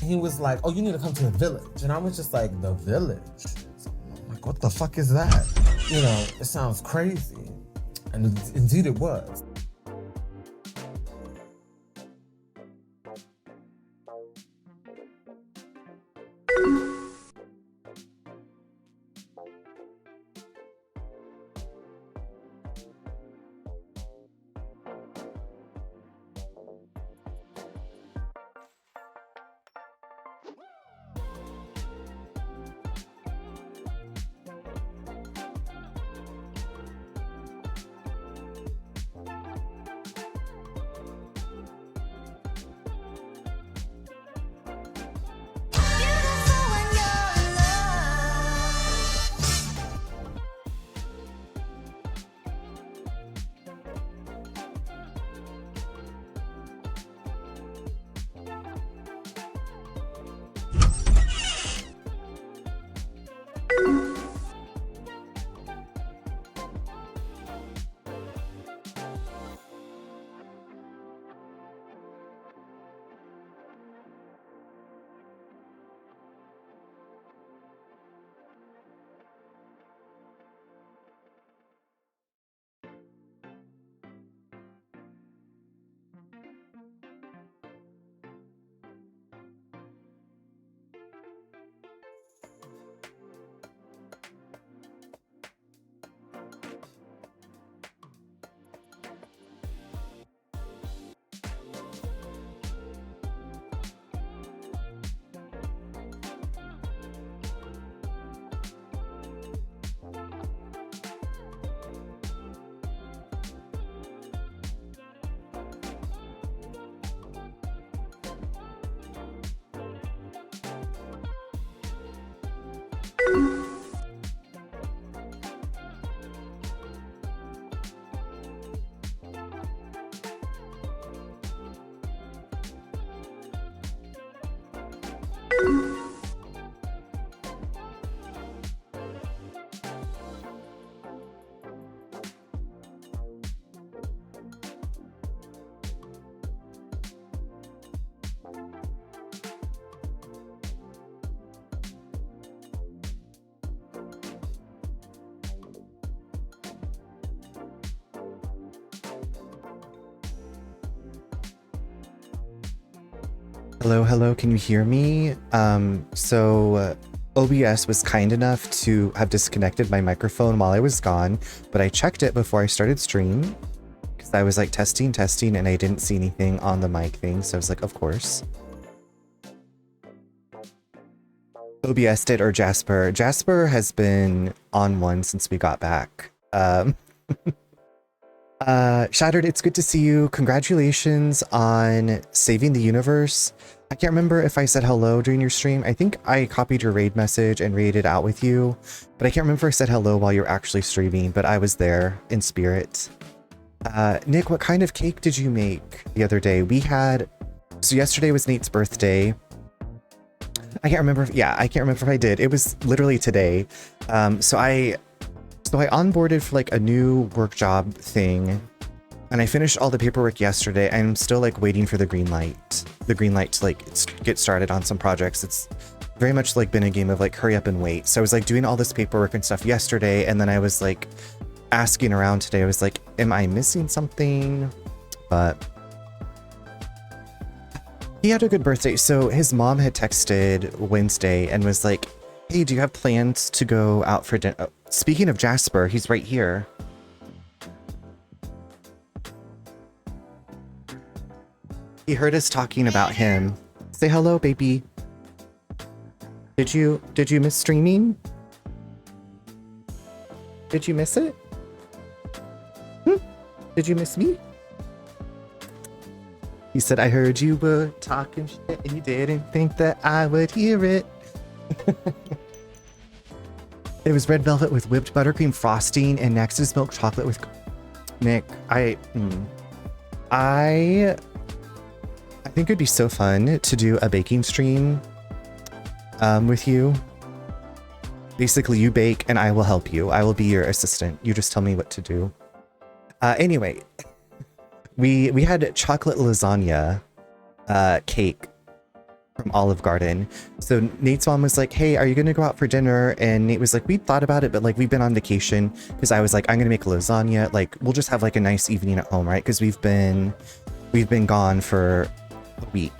He was like, oh, you need to come to the village. And I was just like, the village? I'm like, what the fuck is that? You know, it sounds crazy. And indeed it was. Hello, hello, can you hear me? OBS was kind enough to have disconnected my microphone while I was gone, but I checked it before I started stream because I was like testing, and I didn't see anything on the mic thing, so I was like, of course. OBS did, or Jasper? Jasper has been on one since we got back. Shattered, it's good to see you. Congratulations on saving the universe. I can't remember if I said hello during your stream. I think I copied your raid message and raided out with you, but I can't remember if I said hello while you were actually streaming, but I was there in spirit. Nick, what kind of cake did you make the other day? So yesterday was Nate's birthday. I can't remember if I did. It was literally today. So I onboarded for like a new work job thing, and I finished all the paperwork yesterday. I'm still like waiting for the green light to like get started on some projects. It's very much like been a game of like hurry up and wait. So I was like doing all this paperwork and stuff yesterday, and then I was like asking around today. I was like, am I missing something? But he had a good birthday. So his mom had texted Wednesday and was like, hey, do you have plans to go out for dinner? Oh, speaking of Jasper, he's right here. He heard us talking about him. Say hello, baby. Did you miss streaming? Did you miss it? Did you miss me? He said, I heard you were talking shit and you didn't think that I would hear it. It was red velvet with whipped buttercream frosting and next is milk chocolate with... Nick, I think it'd be so fun to do a baking stream with you. Basically, you bake and I will help you. I will be your assistant. You just tell me what to do. Anyway, we had chocolate lasagna cake from Olive Garden. So Nate's mom was like, hey, are you gonna go out for dinner? And Nate was like, we thought about it, but like we've been on vacation. Because I was like, I'm gonna make lasagna. Like we'll just have like a nice evening at home, right? Because we've been gone for a week.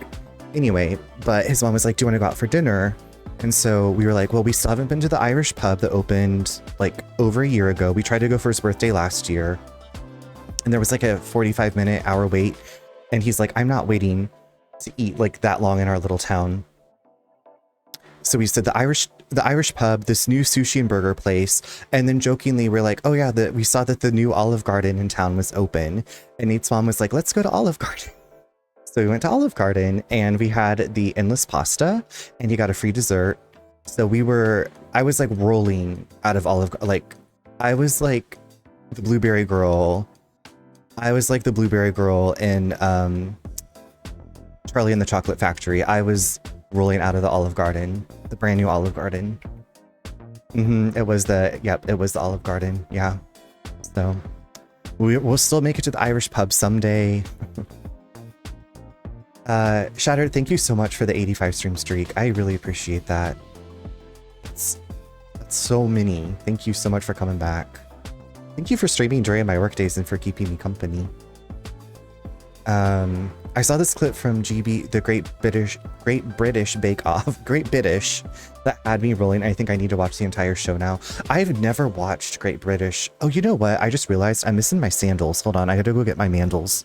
Anyway, but his mom was like, do you want to go out for dinner? And so we were like, well, we still haven't been to the Irish pub that opened like over a year ago. We tried to go for his birthday last year. And there was like a 45-minute hour wait. And he's like, I'm not waiting to eat like that long in our little town. So we said the Irish pub, this new sushi and burger place. And then jokingly, we're like, oh yeah, we saw that the new Olive Garden in town was open. And Nate's mom was like, let's go to Olive Garden. So we went to Olive Garden and we had the endless pasta and you got a free dessert. So I was like rolling out of like, I was like the blueberry girl. I was like the blueberry girl in Charlie and the Chocolate Factory. I was rolling out of the Olive Garden, the brand new Olive Garden. It was the Olive Garden. Yeah. So we'll still make it to the Irish pub someday. Shattered, thank you so much for the 85 stream streak. I really appreciate that. That's so many. Thank you so much for coming back. Thank you for streaming during my work days and for keeping me company. I saw this clip from GB, the Great British Bake Off, Great British, that had me rolling. I think I need to watch the entire show now. I've never watched Great British. Oh, you know what? I just realized I'm missing my sandals. Hold on, I gotta go get my mandals.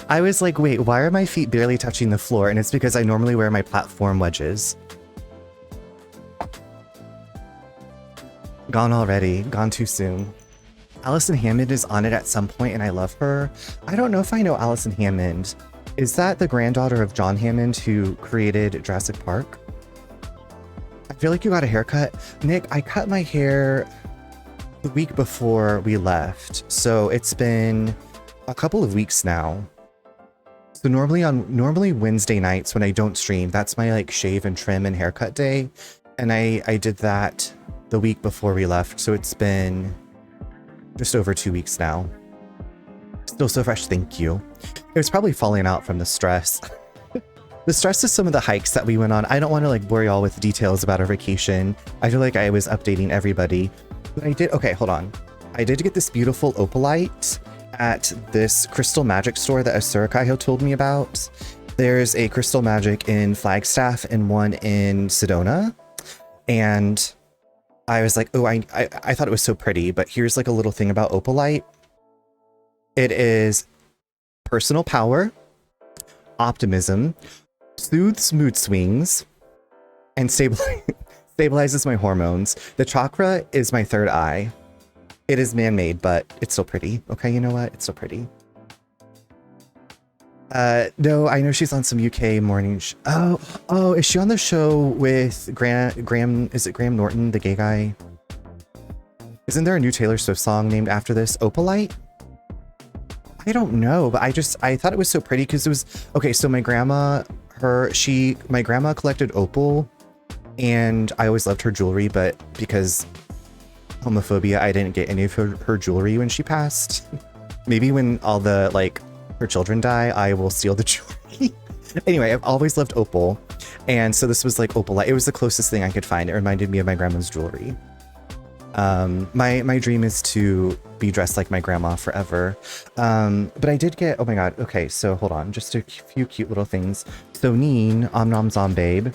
I was like, wait, why are my feet barely touching the floor? And it's because I normally wear my platform wedges. Gone already. Gone too soon. Alison Hammond is on it at some point and I love her. I don't know if I know Alison Hammond. Is that the granddaughter of John Hammond who created Jurassic Park? I feel like you got a haircut. Nick, I cut my hair the week before we left. So it's been a couple of weeks now. So normally Wednesday nights when I don't stream, that's my like shave and trim and haircut day. And I did that the week before we left. So it's been just over 2 weeks now. Still so fresh, thank you. It was probably falling out from the stress. The stress is some of the hikes that we went on. I don't want to like bore y'all with details about our vacation. I feel like I was updating everybody. But I did, okay, hold on. I did get this beautiful opalite at this Crystal Magic store that Asurakai told me about. There's a Crystal Magic in Flagstaff and one in Sedona. And I was like, oh, I thought it was so pretty, but here's like a little thing about opalite. It is personal power, optimism, soothes mood swings, and stabilizes my hormones. The chakra is my third eye. It is man-made, but it's still pretty. Okay, you know what? It's still pretty. No, I know she's on some UK morning. Oh, is she on the show with Graham? Is it Graham Norton, the gay guy? Isn't there a new Taylor Swift song named after this? Opalite? I don't know, but I thought it was so pretty because it was okay. So my grandma collected opal, and I always loved her jewelry, but because homophobia, I didn't get any of her jewelry when she passed. Maybe when all the her children die, I will steal the jewelry. Anyway, I've always loved opal, and so this was like opalite. It was the closest thing I could find. It reminded me of my grandma's jewelry. My dream is to be dressed like my grandma forever. But I did get, oh my god, okay, so hold on, just a few cute little things. So Neen, Om Nom Zombabe,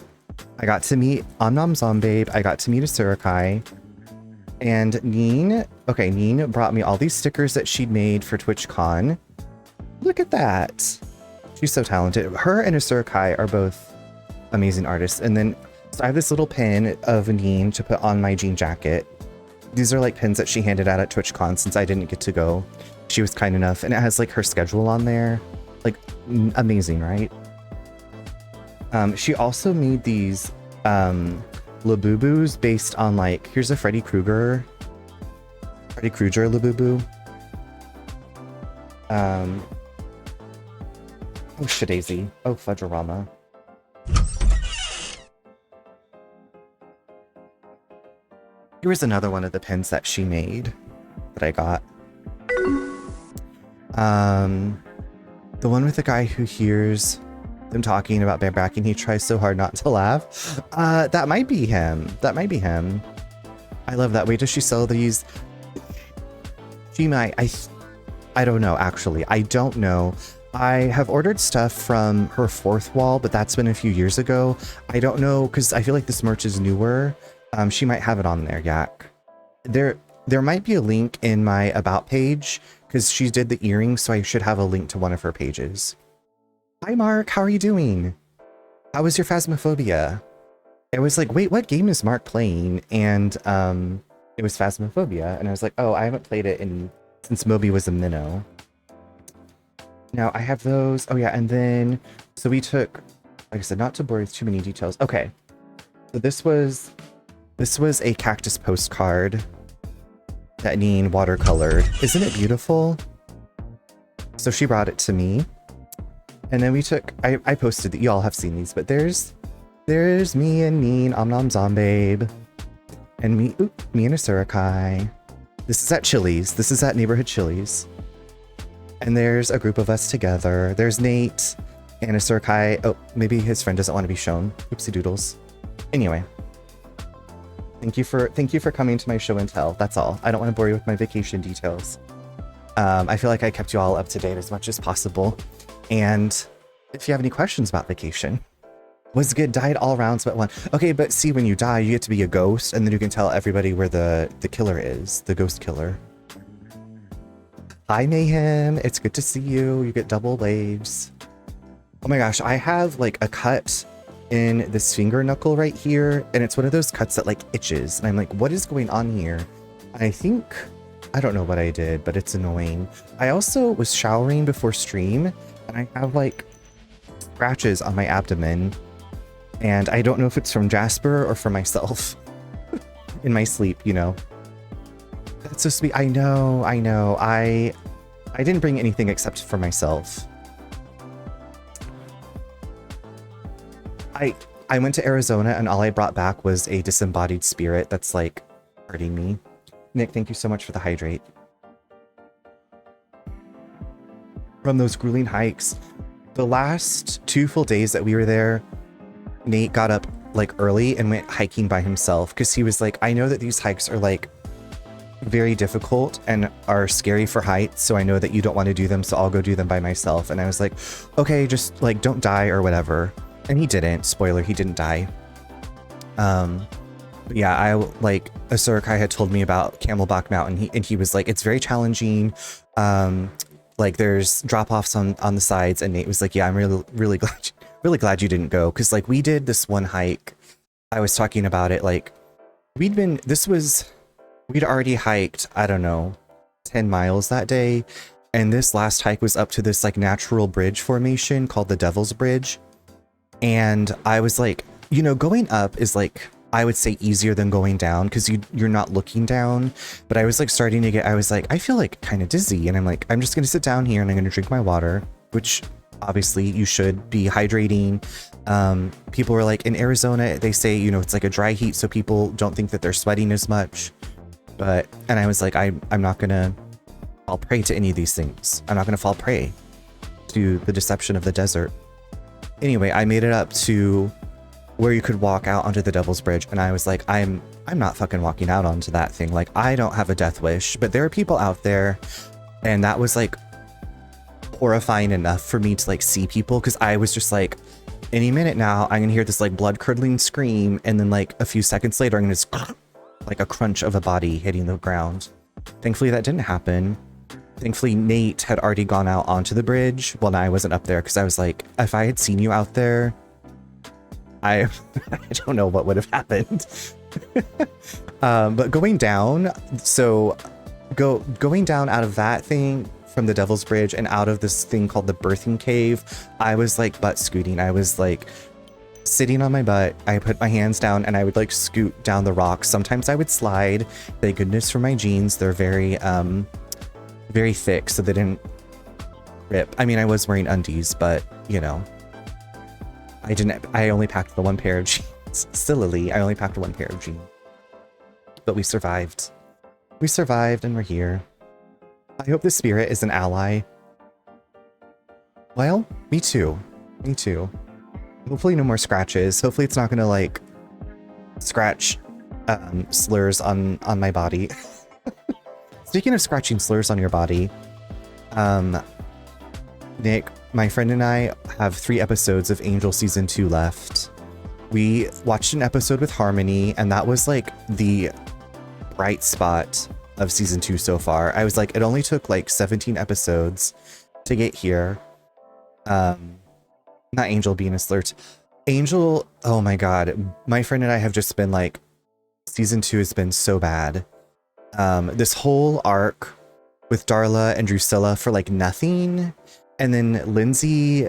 I got to meet Om Nom Zombabe, I got to meet Asurakai. And Neen brought me all these stickers that she'd made for TwitchCon. Look at that. She's so talented. Her and Asurakai are both amazing artists. And then so I have this little pin of Neen to put on my jean jacket. These are like pins that she handed out at TwitchCon since I didn't get to go. She was kind enough, and it has like her schedule on there. Like amazing, right? She also made these Labubus based on here's a Freddy Krueger Labubu. Oh shit daisy. Oh Fudgerama. Here was another one of the pins that she made that I got. The one with the guy who hears them talking about barebacking, he tries so hard not to laugh. That might be him. That might be him. I love that. Wait, does she sell these? She might. I don't know, actually. I don't know. I have ordered stuff from her fourth wall, but that's been a few years ago. I don't know, because I feel like this merch is newer. She might have it on there, Yak. There might be a link in my about page, because she did the earrings, so I should have a link to one of her pages. Hi, Mark. How are you doing? How was your Phasmophobia? I was like, wait, what game is Mark playing? And it was Phasmophobia, and I was like, oh, I haven't played it since Moby was a minnow. Now I have those. Oh yeah, and then so we took, like I said, not to bore with too many details. Okay, so this was a cactus postcard that Neen watercolored. Isn't it beautiful? So she brought it to me, and then we took. I posted that. You all have seen these, but there's me and Neen, Omnom Zombabe, and me and a Surakai. This is at Chili's. This is at Neighborhood Chili's. And there's a group of us together. There's Nate and a Surakai. Oh, maybe his friend doesn't want to be shown. Oopsie doodles. Anyway. Thank you for coming to my show and tell. That's all. I don't want to bore you with my vacation details. I feel like I kept you all up to date as much as possible. And if you have any questions about vacation, was good, died all rounds but one. Okay, but see, when you die, you get to be a ghost, and then you can tell everybody where the killer is, the ghost killer. Hi, Mayhem. It's good to see you. You get double waves. Oh my gosh, I have like a cut in this finger knuckle right here, and it's one of those cuts that like itches, and I'm like, what is going on here? I don't know what I did, but it's annoying. I also was showering before stream, and I have like scratches on my abdomen, and I don't know if it's from Jasper or from myself in my sleep, you know. That's so sweet. I know. I didn't bring anything except for myself. I went to Arizona, and all I brought back was a disembodied spirit that's like hurting me. Nick, thank you so much for the hydrate. From those grueling hikes, the last 2 full days that we were there, Nate got up like early and went hiking by himself, because he was like, I know that these hikes are like very difficult and are scary for heights, so I know that you don't want to do them, so I'll go do them by myself. And I was like, okay, just like don't die or whatever. And he didn't. Spoiler, he didn't die. But yeah, I like Asurakai had told me about Camelback Mountain, and he was like, it's very challenging. Like there's drop-offs on the sides, and Nate was like, yeah, I'm really glad you didn't go, because like we did this one hike. I was talking about it, like we'd already hiked, I don't know, 10 miles that day, and this last hike was up to this like natural bridge formation called the Devil's Bridge. And I was like, you know, going up is like, I would say easier than going down, because you're not looking down. But I was like starting to I was like, I feel like kind of dizzy, and I'm like, I'm just gonna sit down here and I'm gonna drink my water, which obviously you should be hydrating. People were like, in Arizona, they say, you know, it's like a dry heat, so people don't think that they're sweating as much. And I was like, I'm not gonna fall prey to any of these things. I'm not gonna fall prey to the deception of the desert. Anyway, I made it up to where you could walk out onto the Devil's Bridge, and I was like, I'm not fucking walking out onto that thing. Like, I don't have a death wish, but there are people out there, and that was like horrifying enough for me to like see people, because I was just like, any minute now I'm gonna hear this like blood curdling scream, and then like a few seconds later I'm gonna just like a crunch of a body hitting the ground. Thankfully that didn't happen. Thankfully Nate had already gone out onto the bridge when I wasn't up there, because I was like, if I had seen you out there, I don't know what would have happened. But going down, so going down out of that thing from the Devil's Bridge and out of this thing called the Birthing Cave, I was like butt scooting. I was like sitting on my butt. I put my hands down and I would like scoot down the rocks. Sometimes I would slide. Thank goodness for my jeans. They're very very thick, so they didn't rip. I mean, I was wearing undies, but you know, I only packed the one pair of jeans. Sillily, I only packed one pair of jeans. but we survived. We survived and we're here. I hope the spirit is an ally. Well, me too. Me too. Hopefully no more scratches. Hopefully it's not gonna like scratch slurs on my body. Speaking of scratching slurs on your body, Nick, my friend and I have 3 episodes of Angel Season 2 left. We watched an episode with Harmony, and that was like the bright spot of Season 2 so far. I was like, it only took like 17 episodes to get here. Not Angel being a slur. Angel, oh my god. My friend and I have just been like, Season 2 has been so bad. This whole arc with Darla and Drusilla for like nothing. And then Lindsay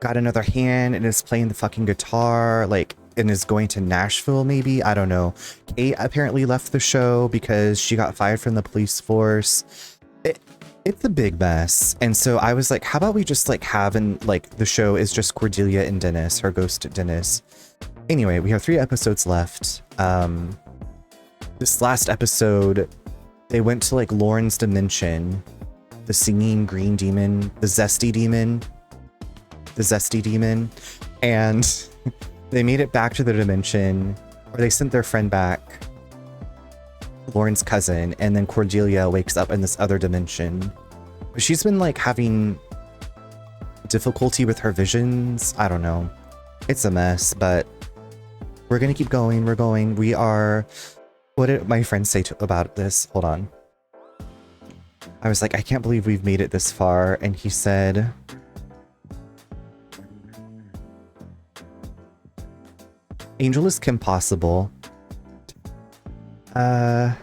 got another hand and is playing the fucking guitar, like, and is going to Nashville maybe. I don't know. Kate apparently left the show because she got fired from the police force. It's a big mess. And so I was like, how about we just like the show is just Cordelia and Dennis, her ghost Dennis. Anyway, we have 3 episodes left. This last episode, they went to like Lauren's dimension, the singing green demon, the zesty demon, and they made it back to the dimension, or they sent their friend back, Lauren's cousin, and then Cordelia wakes up in this other dimension. She's been like having difficulty with her visions. I don't know. It's a mess, but we're gonna keep going. We're going. We are. What did my friend say about this? Hold on. I was like, I can't believe we've made it this far. And he said, Angel is Kim Possible. Maybe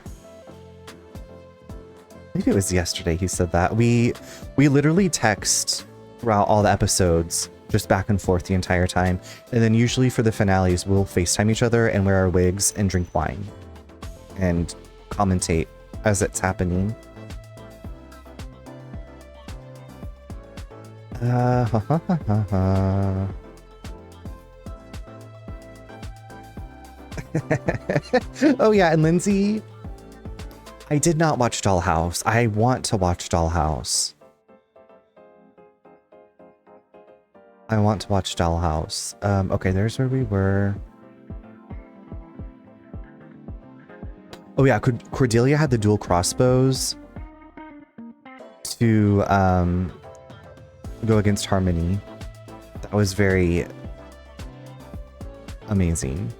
it was yesterday he said that. We literally text throughout all the episodes, just back and forth the entire time. And then usually for the finales, we'll FaceTime each other and wear our wigs and drink wine and commentate as it's happening. Oh yeah, and Lindsay, I did not watch Dollhouse. I want to watch Dollhouse. Okay, there's where we were. Oh yeah, Cordelia had the dual crossbows to go against Harmony. That was very amazing.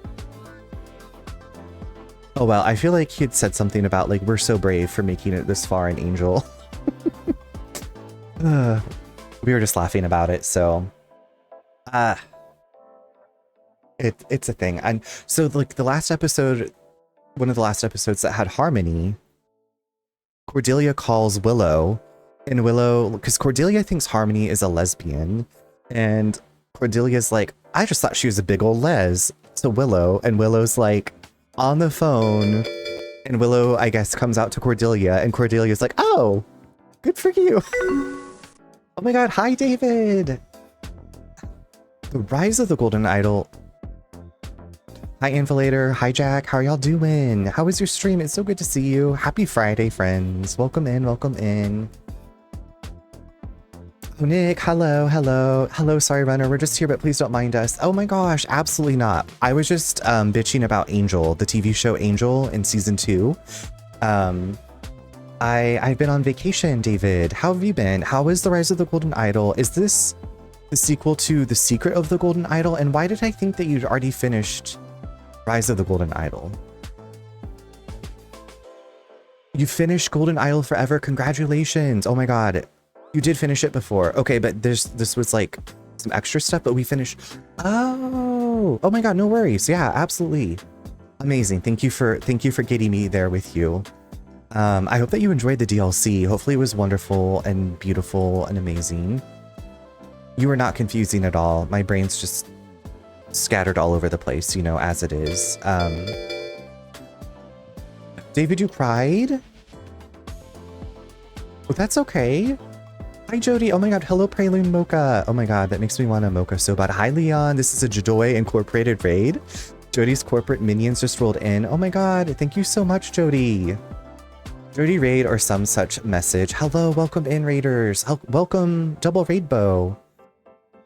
Oh well, I feel like he had said something about like, we're so brave for making it this far in Angel. We were just laughing about it, so it's a thing. And so like the last episode, one of the last episodes that had Harmony, Cordelia calls Willow, and Willow, because Cordelia thinks Harmony is a lesbian, and Cordelia's like, I just thought she was a big old les to Willow, and Willow's like on the phone, and Willow, I guess, comes out to Cordelia, and Cordelia's like, oh, good for you. Oh my god, hi David. The Rise of the Golden Idol. Hi Invilator, hi Jack, how are y'all doing? How was your stream? It's so good to see you. Happy Friday, friends. Welcome in, welcome in. Oh, Nick, hello, sorry Runner, we're just here, but please don't mind us. Oh my gosh, absolutely not. I was just bitching about Angel, the TV show Angel in season 2. I've been on vacation, David. How have you been? How is The Rise of the Golden Idol? Is this the sequel to The Secret of the Golden Idol? And why did I think that you'd already finished Rise of the Golden Idol? You finished Golden Idol Forever. Congratulations. Oh my god. You did finish it before. Okay, but this was like some extra stuff, but we finished. Oh my god, no worries. Yeah, absolutely. Amazing. Thank you for getting me there with you. I hope that you enjoyed the DLC. Hopefully it was wonderful and beautiful and amazing. You were not confusing at all. My brain's just scattered all over the place, you know, as it is. David, you cried? Well, that's okay. Hi, Jody. Oh my god. Hello, Prelude Mocha. Oh my god, that makes me want a mocha so bad. Hi, Leon. This is a Jadoy Incorporated raid. Jody's corporate minions just rolled in. Oh my god, thank you so much, Jody. Jody raid or some such message. Hello, welcome in, raiders. Welcome, double rainbow.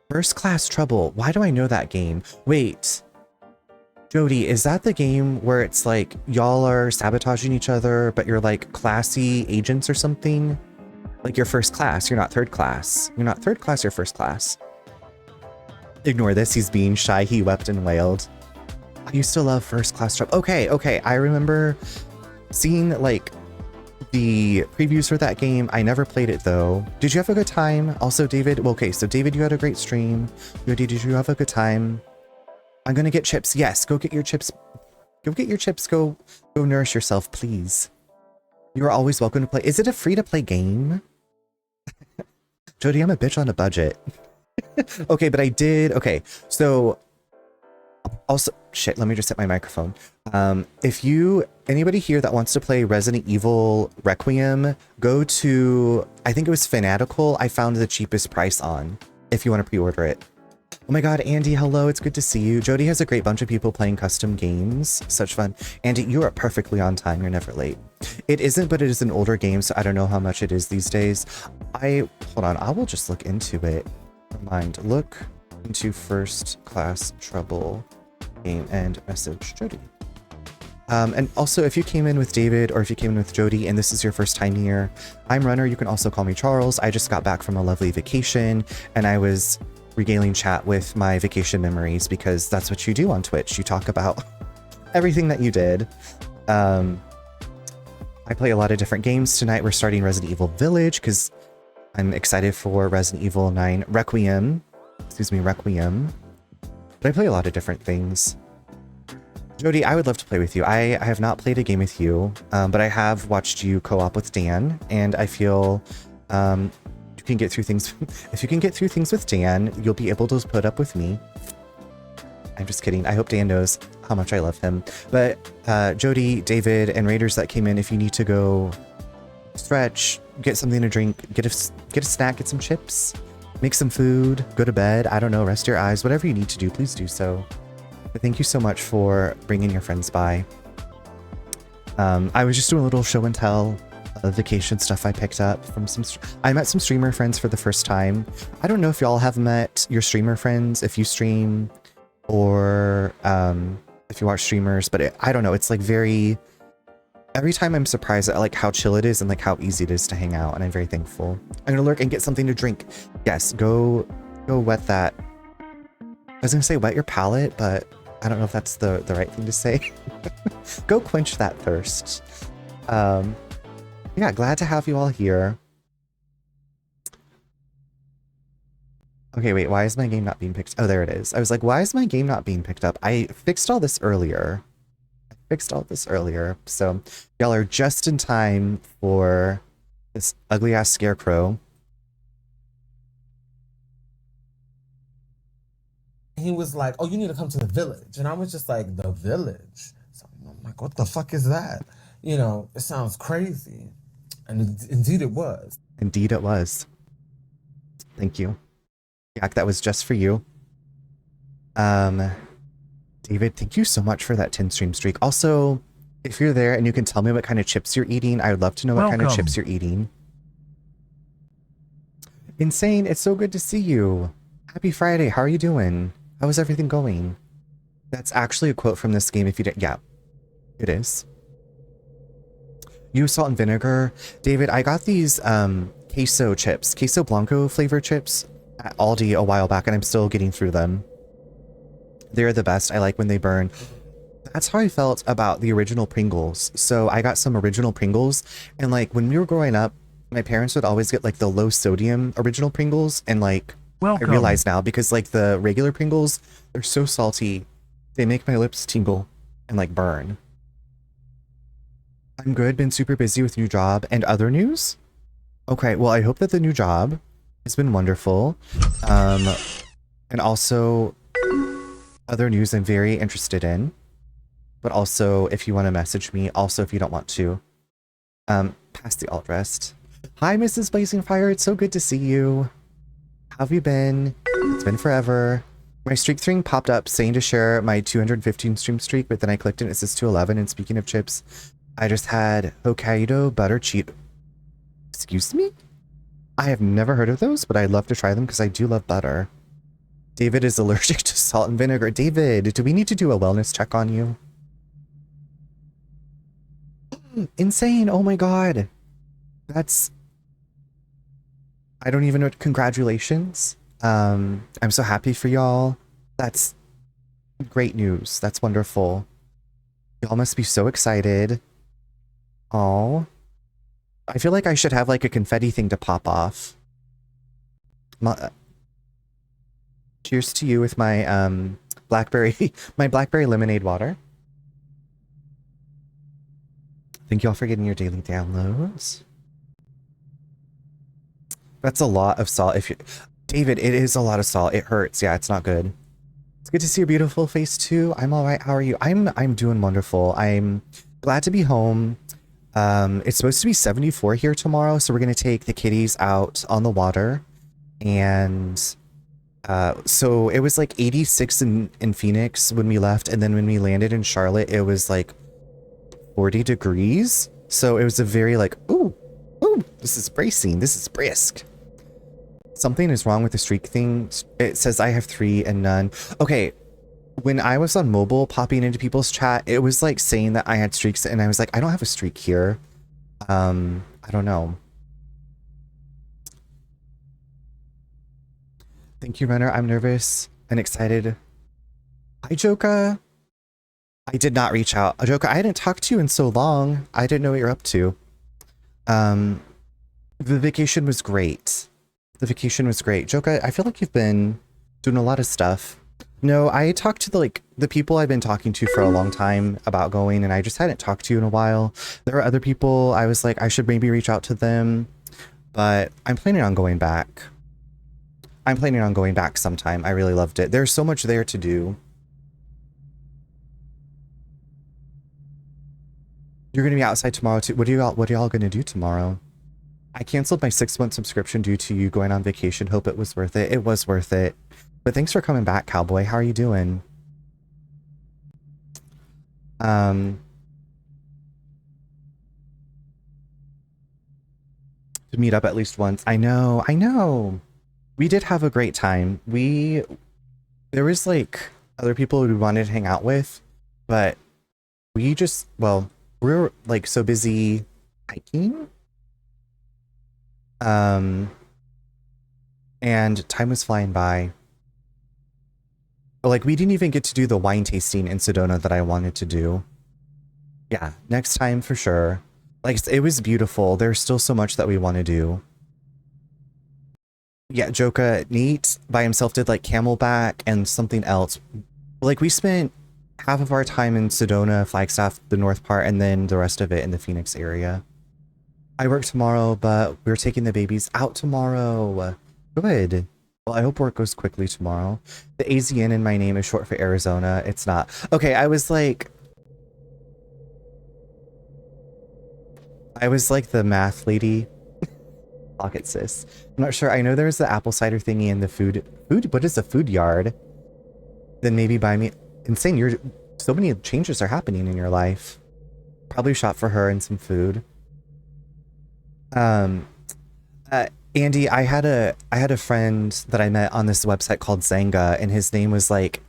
First class trouble. Why do I know that game? Wait. Jody, is that the game where it's like y'all are sabotaging each other, but you're like classy agents or something? Like you're first class, you're not third class. You're not third class, you're first class. Ignore this, he's being shy, he wept and wailed. I used to love first class trouble. Okay, I remember seeing like the previews for that game. I never played it though. Did you have a good time? Also, David, well, okay, so David, you had a great stream. Jody, did you have a good time? I'm gonna get chips. Yes, go get your chips. Go get your chips. Go nourish yourself, please. You're always welcome to play. Is it a free-to-play game? Jody, I'm a bitch on a budget. Okay, but I did. Okay, so also, shit, let me just hit my microphone. If anybody here that wants to play Resident Evil Requiem, go to, I think it was Fanatical. I found the cheapest price on, if you want to pre-order it. Oh my god, Andy, hello, it's good to see you. Jody has a great bunch of people playing custom games. Such fun. Andy, you are perfectly on time. You're never late. It isn't, but it is an older game, so I don't know how much it is these days. Hold on, I will just look into it. Never mind. Look into first class trouble game and message Jody. And also, if you came in with David or if you came in with Jody and this is your first time here, I'm Runner. You can also call me Charles. I just got back from a lovely vacation and I was regaling chat with my vacation memories because that's what you do on Twitch. You talk about everything that you did. I play a lot of different games. Tonight we're starting Resident Evil Village because I'm excited for Resident Evil 9 Requiem. Requiem. But I play a lot of different things. Jody, I would love to play with you. I have not played a game with you, but I have watched you co-op with Dan, and I feel you can get through things. If you can get through things with Dan, you'll be able to put up with me. I'm just kidding. I hope Dan knows how much I love him. But Jody, David, and raiders that came in, if you need to go stretch, get something to drink, get a snack, get some chips, make some food, go to bed, I don't know, rest your eyes, whatever you need to do, please do so. But thank you so much for bringing your friends by. I was just doing a little show and tell vacation stuff I picked up from I met some streamer friends for the first time. I don't know if y'all have met your streamer friends, if you stream or if you watch streamers, but I don't know, it's like every time I'm surprised at like how chill it is and like how easy it is to hang out, and I'm very thankful. I'm gonna lurk and get something to drink. Yes, go wet that. I was gonna say wet your palate, but I don't know if that's the right thing to say. Go quench that thirst. Yeah, glad to have you all here. Okay, wait, why is my game not being picked? Oh, there it is. I was like, why is my game not being picked up? I fixed all this earlier. So y'all are just in time for this ugly ass scarecrow. He was like, oh, you need to come to the village. And I was just like, the village? So I'm like, what the fuck is that? You know, it sounds crazy. And indeed it was. Indeed it was. Thank you. Yak, that was just for you. David, thank you so much for that 10 stream streak. Also, if you're there and you can tell me what kind of chips you're eating, I would love to know what kind of chips you're eating. Insane, it's so good to see you. Happy Friday, how are you doing? How is everything going? That's actually a quote from this game if you didn't, yeah, it is. You salt and vinegar. David, I got these queso chips, queso blanco flavor chips at Aldi a while back and I'm still getting through them. They're the best. I like when they burn. That's how I felt about the original Pringles. So I got some original Pringles and like when we were growing up, my parents would always get like the low sodium original Pringles and like I realize now because like the regular Pringles, they're so salty. They make my lips tingle and like burn. I'm good, been super busy with new job and other news. Okay, well I hope that the new job has been wonderful. And also other news I'm very interested in. But also if you want to message me, also if you don't want to. Pass the alt rest. Hi Mrs. Blazing Fire, it's so good to see you. How have you been? It's been forever. My streak thing popped up saying to share my 215 stream streak, but then I clicked it and it says 211. And speaking of chips, I just had Hokkaido butter cheat. Excuse me? I have never heard of those, but I'd love to try them because I do love butter. David is allergic to salt and vinegar. David, do we need to do a wellness check on you? Insane. Oh my god. That's... I don't even know. Congratulations. I'm so happy for y'all. That's great news. That's wonderful. Y'all must be so excited. Oh. I feel like I should have like a confetti thing to pop off. Cheers to you with my blackberry lemonade water. Thank y'all for getting your daily downloads. That's a lot of salt. David, it is a lot of salt. It hurts. Yeah, it's not good. It's good to see your beautiful face too. I'm all right. How are you? I'm doing wonderful. I'm glad to be home. It's supposed to be 74 here tomorrow, so we're gonna take the kitties out on the water, and so it was like 86 in Phoenix when we left, and then when we landed in Charlotte, it was like 40 degrees. So it was a very like, ooh, this is bracing. This is brisk. Something is wrong with the streak thing. It says I have 3 and none. Okay. When I was on mobile popping into people's chat, it was like saying that I had streaks, and I was like, I don't have a streak here. I don't know. Thank you, Renner. I'm nervous and excited. Hi, Joka. I did not reach out. Joka, I hadn't talked to you in so long. I didn't know what you're up to. The vacation was great. The vacation was great. Joka, I feel like you've been doing a lot of stuff. No, I talked to the people I've been talking to for a long time about going, and I just hadn't talked to you in a while. There are other people I was like, I should maybe reach out to them, but I'm planning on going back. I'm planning on going back sometime. I really loved it. There's so much there to do. You're gonna be outside tomorrow too. What are y'all gonna do tomorrow? I canceled my 6-month subscription due to you going on vacation. Hope it was worth it. It was worth it. But thanks for coming back, Cowboy. How are you doing? To meet up at least once. I know. We did have a great time. There was like other people we wanted to hang out with, but we just, well, we were like so busy hiking. And time was flying by. Like, we didn't even get to do the wine tasting in Sedona that I wanted to do. Yeah, next time for sure. Like, it was beautiful. There's still so much that we want to do. Yeah, Joka, Nate by himself did like Camelback and something else. Like, we spent half of our time in Sedona, Flagstaff, the north part, and then the rest of it in the Phoenix area. I work tomorrow, but we're taking the babies out tomorrow. Good. Well, I hope work goes quickly tomorrow. The AZN in my name is short for Arizona. It's not. Okay, I was like the math lady. Pocket sis. I'm not sure. I know there's the apple cider thingy and the food. What is the food yard? Then maybe buy me. Insane. So many changes are happening in your life. Probably shop for her and some food. Andy, I had a friend that I met on this website called Zanga, and his name was like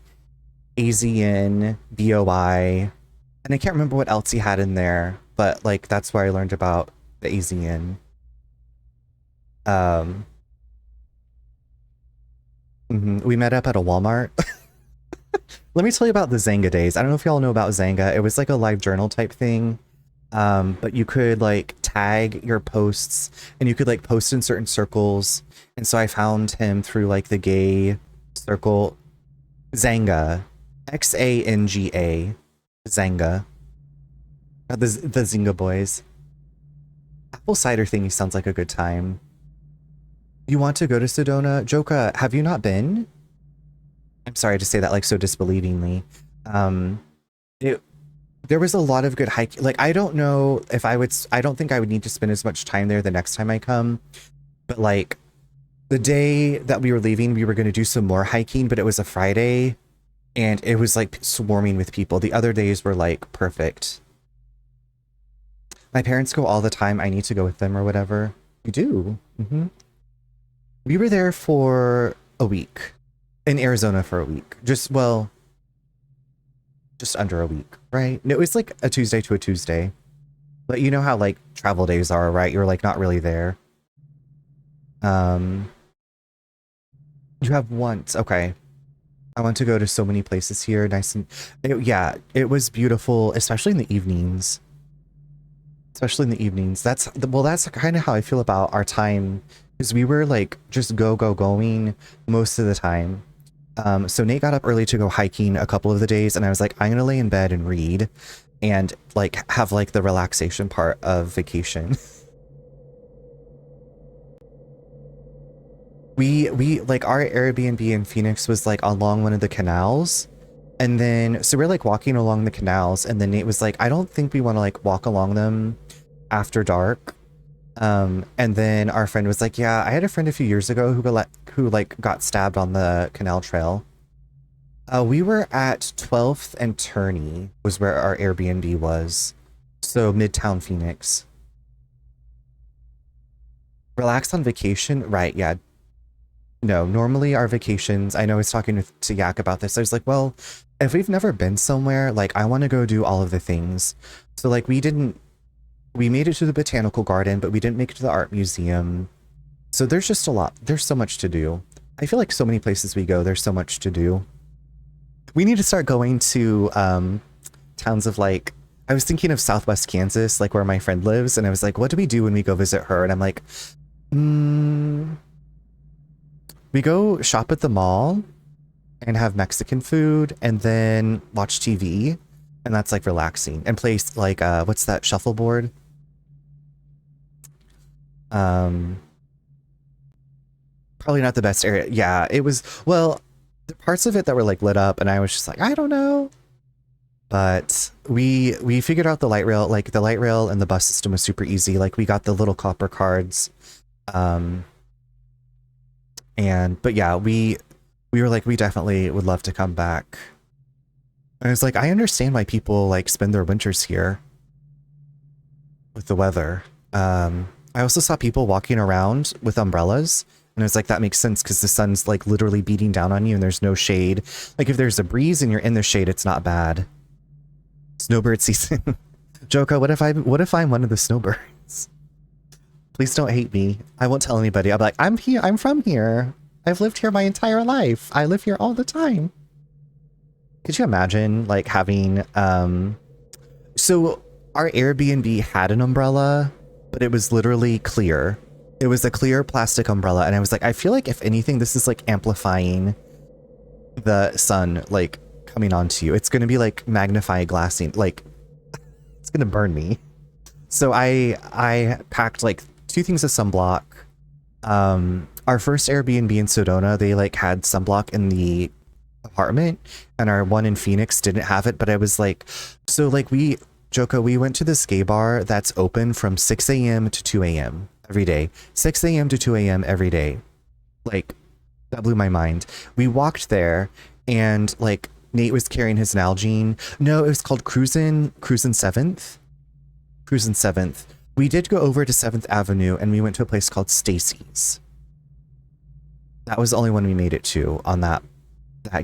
AZNBOI, and I can't remember what else he had in there, but like that's where I learned about the AZN. We met up at a Walmart. Let me tell you about the Zanga days. I don't know if y'all know about Zanga. It was like a live journal type thing. But you could like tag your posts, and you could like post in certain circles. And so I found him through like the gay circle. Zanga. Xanga. Zanga. The Zynga boys. Apple cider thingy sounds like a good time. You want to go to Sedona? Joka, have you not been? I'm sorry to say that like so disbelievingly. There was a lot of good hiking. Like, I don't know if I don't think I would need to spend as much time there the next time I come. But like, The day that we were leaving, we were going to do some more hiking, but it was a Friday and it was like swarming with people. The other days were like perfect. My parents go all the time. I need to go with them or whatever. You do. We were there for a week. In Arizona for a week. Just under a week, right? No, it was like a Tuesday to a Tuesday. But you know how like travel days are, right? You're like not really there. You have once. Okay. I want to go to so many places here. Nice and yeah, it was beautiful, especially in the evenings. Especially in the evenings. That's kind of how I feel about our time, because we were like just going most of the time. So Nate got up early to go hiking a couple of the days, and I was like, I'm gonna lay in bed and read and like have like the relaxation part of vacation. we like our Airbnb in Phoenix was like along one of the canals, and then so we're like walking along the canals, and then Nate was like, I don't think we want to like walk along them after dark. And then our friend was like, yeah, I had a friend a few years ago who got stabbed on the canal trail. We were at 12th and Turney was where our Airbnb was. So Midtown Phoenix. Relax on vacation? Right, yeah. No, normally our vacations, I know I was talking to Yak about this. I was like, well, if we've never been somewhere, like I want to go do all of the things. So like we made it to the botanical garden, but we didn't make it to the art museum. So there's just a lot. There's so much to do. I feel like so many places we go, there's so much to do. We need to start going to towns of like, I was thinking of Southwest Kansas, like where my friend lives. And I was like, what do we do when we go visit her? And I'm like, we go shop at the mall and have Mexican food and then watch TV. And that's like relaxing, and play like, what's that shuffleboard? Probably not the best area. Yeah, it was, well, the parts of it that were like lit up and I was just like, I don't know. But we figured out the light rail, like the light rail and the bus system was super easy. Like we got the little copper cards. But yeah, we were like, we definitely would love to come back. And I was like, I understand why people like spend their winters here with the weather. I also saw people walking around with umbrellas, and I was like, that makes sense because the sun's like literally beating down on you and there's no shade. Like if there's a breeze and you're in the shade, it's not bad. Snowbird season. Joka, what if I'm one of the snowbirds? Please don't hate me. I won't tell anybody. I'll be like, I'm here. I'm from here. I've lived here my entire life. I live here all the time. Could you imagine like having, so our Airbnb had an umbrella, but it was literally clear. It was a clear plastic umbrella. And I was like, I feel like if anything, this is like amplifying the sun, like coming onto you. It's going to be like magnifying glassing, like it's going to burn me. So I packed like 2 things of sunblock. Our first Airbnb in Sedona, they like had sunblock in the apartment, and our one in Phoenix didn't have it, but I was like, so like we went to this gay bar that's open from 6 a.m. to 2 a.m. every day. 6 a.m. to 2 a.m. every day. Like, that blew my mind. We walked there, and like Nate was carrying his Nalgene. No, it was called Cruisin' 7th. Cruisin' 7th. We did go over to 7th Avenue, and we went to a place called Stacy's. That was the only one we made it to on that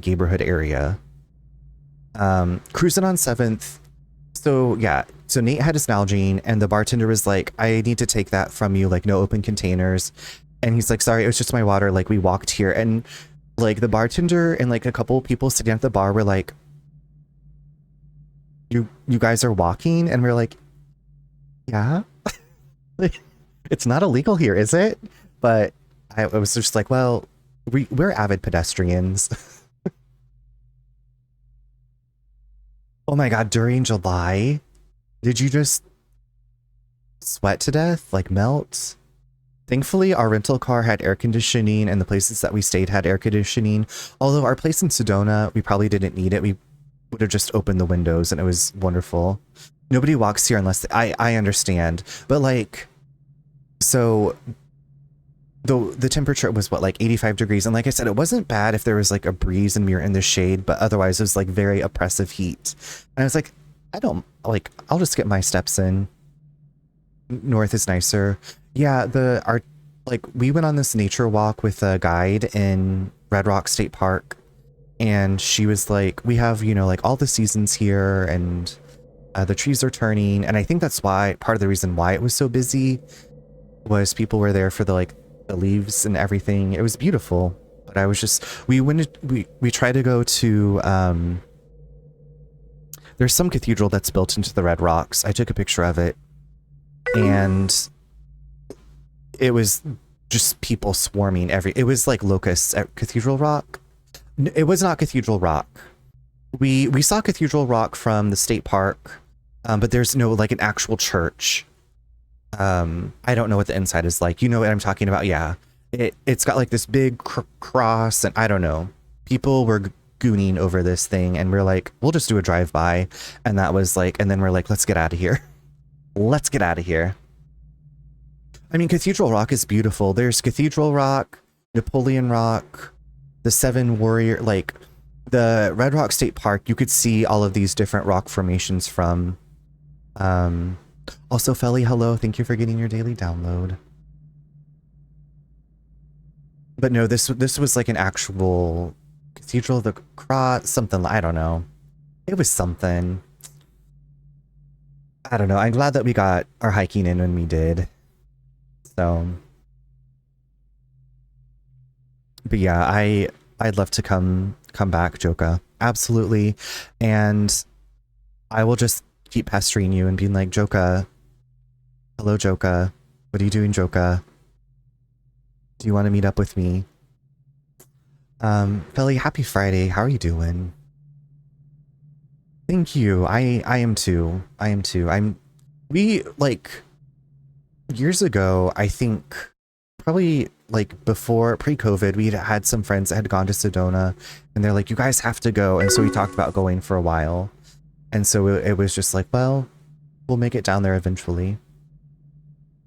neighborhood area. Cruising on 7th. So yeah, so Nate had his Nalgene, and the bartender was like, I need to take that from you, like no open containers. And he's like, sorry, it was just my water. Like we walked here, and like the bartender and like a couple of people sitting at the bar were like, you guys are walking? And we're like, yeah. It's not illegal here, is it? But I was just like, well, we're avid pedestrians. Oh my god, during July, did you just sweat to death? Like melt? Thankfully, our rental car had air conditioning, and the places that we stayed had air conditioning. Although our place in Sedona, we probably didn't need it. We would have just opened the windows and it was wonderful. Nobody walks here unless I understand. But like, so the temperature was what, like 85 degrees, and like I said, it wasn't bad if there was like a breeze and we were in the shade, but otherwise it was like very oppressive heat. And I was like, I'll just get my steps in. North is nicer. Yeah, we went on this nature walk with a guide in Red Rock State Park, and she was like, we have, like all the seasons here, and the trees are turning. And I think that's why, part of the reason why it was so busy was people were there for the leaves and everything. It was beautiful. But I was just, we tried to go to, there's some cathedral that's built into the Red Rocks. I took a picture of it, and it was just people swarming it was like locusts at Cathedral Rock. It was not Cathedral Rock. We saw Cathedral Rock from the state park, but there's no like an actual church. I don't know what the inside is like. You know what I'm talking about? Yeah. It's got like this big cross, and I don't know. People were gooning over this thing, and we're like, we'll just do a drive-by. And that was like, and then we're like, let's get out of here. Let's get out of here. I mean, Cathedral Rock is beautiful. There's Cathedral Rock, Napoleon Rock, the Seven Warrior, like the Red Rock State Park. You could see all of these different rock formations from. Also, Felly, hello. Thank you for getting your daily download. But no, this was like an actual Cathedral of the Cross, something, I don't know. It was something. I don't know. I'm glad that we got our hiking in when we did. So, but yeah, I'd love to come back, Joka. Absolutely. And I will just keep pestering you and being like, Joka, hello, Joka. What are you doing, Joka? Do you want to meet up with me? Felly, happy Friday. How are you doing? Thank you. I am too. We like years ago, I think probably like before pre-COVID, we had some friends that had gone to Sedona, and they're like, you guys have to go. And so we talked about going for a while. And so it was just like, well, we'll make it down there eventually.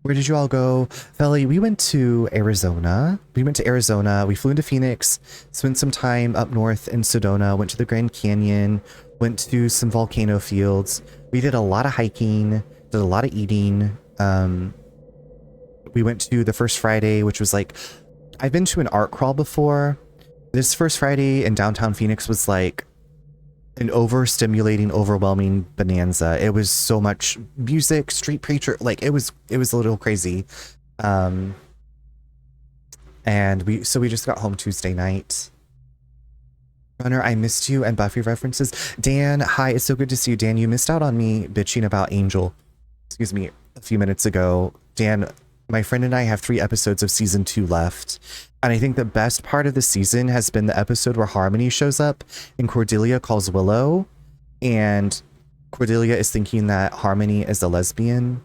Where did you all go? Felly, we went to Arizona. We flew into Phoenix, spent some time up north in Sedona, went to the Grand Canyon, went to some volcano fields. We did a lot of hiking, did a lot of eating. We went to the First Friday, which was like, I've been to an art crawl before. This First Friday in downtown Phoenix was like an overstimulating, overwhelming bonanza. It was so much music, street preacher, like it was a little crazy. And we just got home Tuesday night. Runner, I missed you, and Buffy references. Dan, hi, it's so good to see you. Dan, you missed out on me bitching about Angel, a few minutes ago. Dan, my friend and I have 3 episodes of season 2 left. And I think the best part of the season has been the episode where Harmony shows up and Cordelia calls Willow. And Cordelia is thinking that Harmony is a lesbian.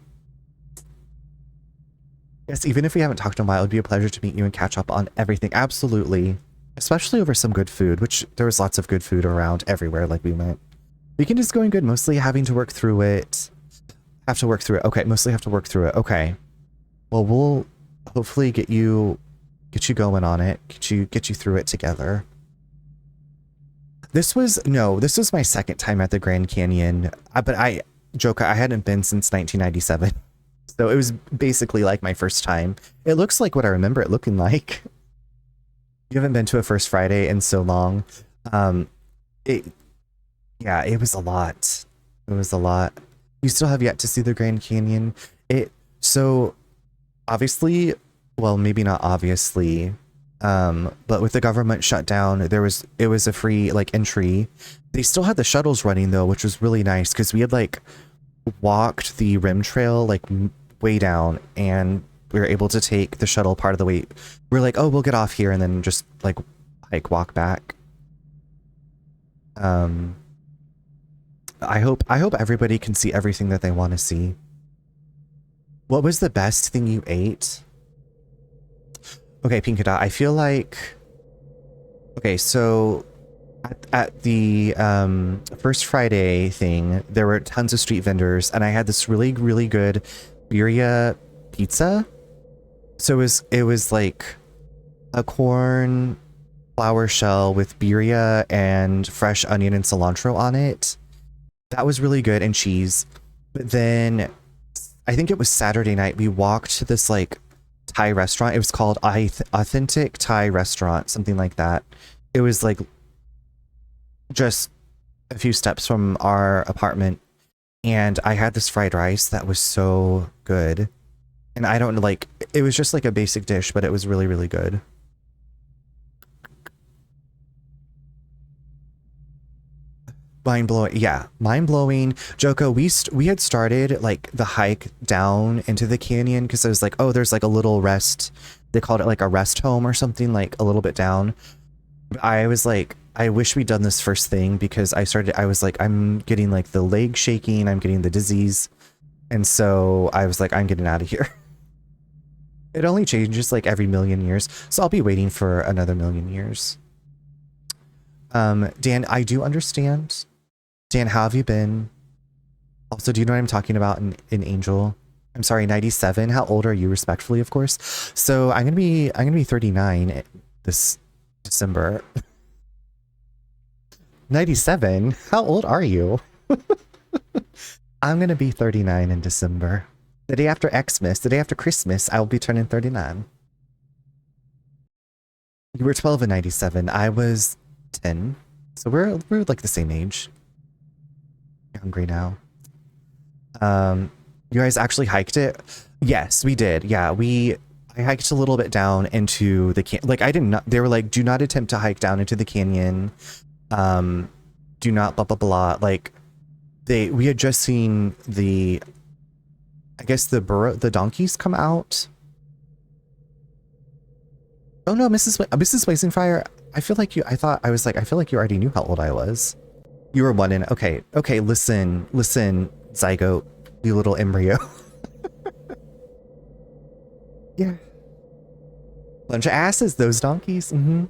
Yes, even if we haven't talked in a while, it would be a pleasure to meet you and catch up on everything. Absolutely. Especially over some good food, which there was lots of good food around everywhere like we went. Weekend is going good, mostly having to work through it. Okay, mostly have to work through it. Okay. Well, we'll hopefully get you going on it, get you through it together. This was my second time at the Grand Canyon, but Joka, I hadn't been since 1997. So it was basically like my first time. It looks like what I remember it looking like. You haven't been to a First Friday in so long. It was a lot. It was a lot. You still have yet to see the Grand Canyon. So obviously, well, maybe not obviously, but with the government shut down, it was a free like entry. They still had the shuttles running though, which was really nice because we had like walked the rim trail like way down, and we were able to take the shuttle part of the way. We're like, oh, we'll get off here and then just like walk back. I hope everybody can see everything that they want to see. What was the best thing you ate? Okay, Pinkada, I feel like... Okay, so at the First Friday thing, there were tons of street vendors, and I had this really, really good birria pizza. So it was like a corn flour shell with birria and fresh onion and cilantro on it. That was really good, and cheese. But then I think it was Saturday night, we walked to this like Thai restaurant. It was called Authentic Thai Restaurant, something like that. It was like just a few steps from our apartment, and I had this fried rice that was so good. And I don't like, it was just like a basic dish, but it was really, really good. Mind blowing. Yeah, mind blowing. Joko, we had started like the hike down into the canyon because I was like, oh, there's like a little rest. They called it like a rest home or something, like a little bit down. I was like, I wish we'd done this first thing because I was like, I'm getting like the leg shaking, I'm getting the disease. And so I was like, I'm getting out of here. It only changes like every million years. So I'll be waiting for another million years. Dan, I do understand. Dan, how have you been? Also, do you know what I'm talking about in Angel? I'm sorry, 97. How old are you, respectfully, of course? So I'm gonna be 39 this December. 97? How old are you? I'm gonna be 39 in December. The day after Xmas, the day after Christmas, I will be turning 39. You were 12 in 97. I was 10. So we're like the same age. I'm hungry now. You guys actually hiked it? Yes, we did. Yeah, I hiked a little bit down into the like I didn't. They were like, do not attempt to hike down into the canyon. Do not blah blah blah. Like we had just seen I guess the donkeys come out. Oh no, Mrs. Blazing Fire. I feel like I feel like you already knew how old I was. You were one in. Okay, listen, zygote, you little embryo. Yeah. Bunch of asses, those donkeys. Mm-hmm.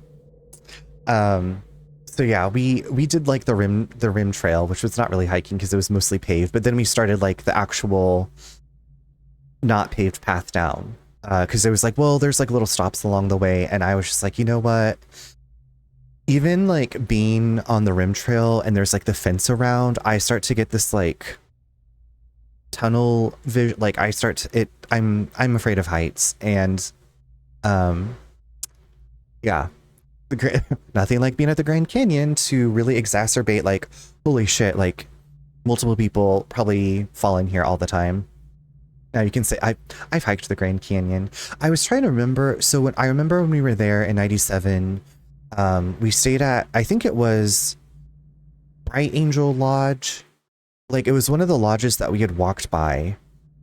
So yeah, we did like the rim trail, which was not really hiking because it was mostly paved, but then we started like the actual not paved path down. Because it was like, well, there's like little stops along the way, and I was just like, you know what? Even like being on the rim trail and there's like the fence around, I start to get this like tunnel vision. Like I'm afraid of heights, and yeah, nothing like being at the Grand Canyon to really exacerbate like, holy shit, like multiple people probably fall in here all the time. Now you can say I've hiked the Grand Canyon. I was trying to remember. So I remember when we were there in 97, we stayed at, I think it was Bright Angel Lodge. Like it was one of the lodges that we had walked by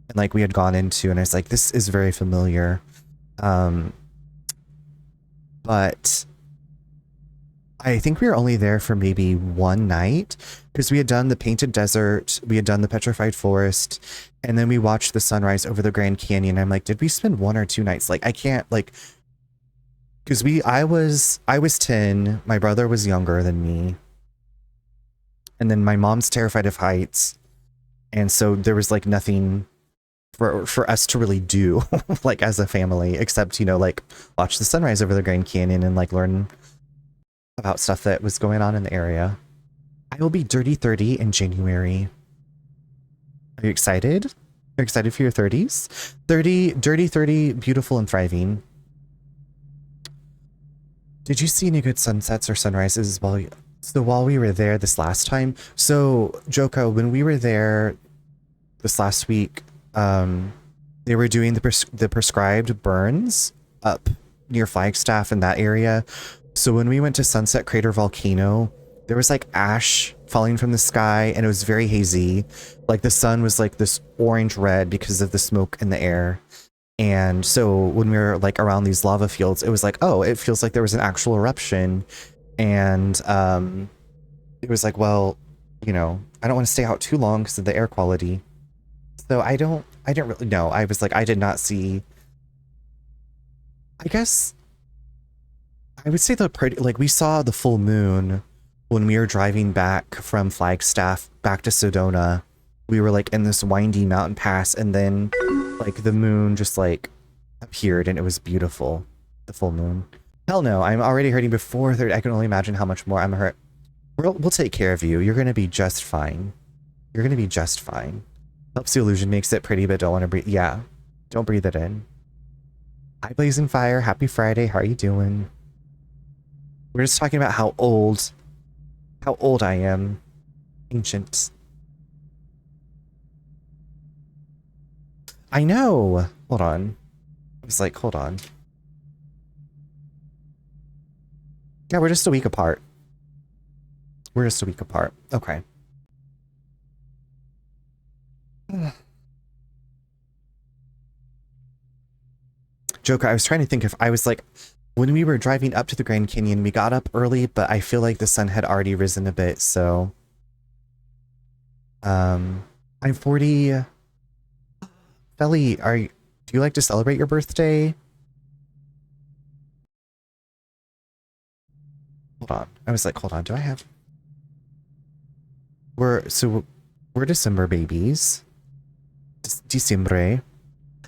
and like we had gone into, and I was like, this is very familiar. But I think we were only there for maybe one night because we had done the Painted Desert, we had done the Petrified Forest, and then we watched the sunrise over the Grand Canyon. I'm like, did we spend 1 or 2 nights? Like, I can't, like, because I was 10, my brother was younger than me, and then my mom's terrified of heights, and so there was like nothing for us to really do like as a family except, you know, like watch the sunrise over the Grand Canyon and like learn about stuff that was going on in the area. I will be dirty 30 in January. Are you excited? Are you excited for your 30s? 30, dirty 30, beautiful and thriving. Did you see any good sunsets or sunrises while we were there this last time? So, Joko, when we were there this last week, they were doing the prescribed burns up near Flagstaff in that area. So when we went to Sunset Crater Volcano, there was like ash falling from the sky and it was very hazy. Like the sun was like this orange red because of the smoke in the air. And so when we were like around these lava fields, it was like, oh, it feels like there was an actual eruption. And it was like, well, you know, I don't want to stay out too long because of the air quality. So I didn't really know. I was like, I did not see, I guess I would say like we saw the full moon when we were driving back from Flagstaff back to Sedona. We were like in this windy mountain pass, and then like the moon just like appeared and it was beautiful. The full moon. Hell no, I'm already hurting before 30. I can only imagine how much more I'm hurt. We'll take care of you. You're going to be just fine. You're going to be just fine. Helps the illusion, makes it pretty, but don't want to breathe. Yeah, don't breathe it in. Hi, Blazing Fire. Happy Friday. How are you doing? We're just talking about how old I am. Ancient. I know. Hold on. I was like, hold on. Yeah, we're just a week apart. We're just a week apart. Okay. Joker, I was trying to think if I was like, when we were driving up to the Grand Canyon, we got up early, but I feel like the sun had already risen a bit, so. I'm 40. Felly, do you like to celebrate your birthday? Hold on. I was like, hold on, do I have... We're December babies. December.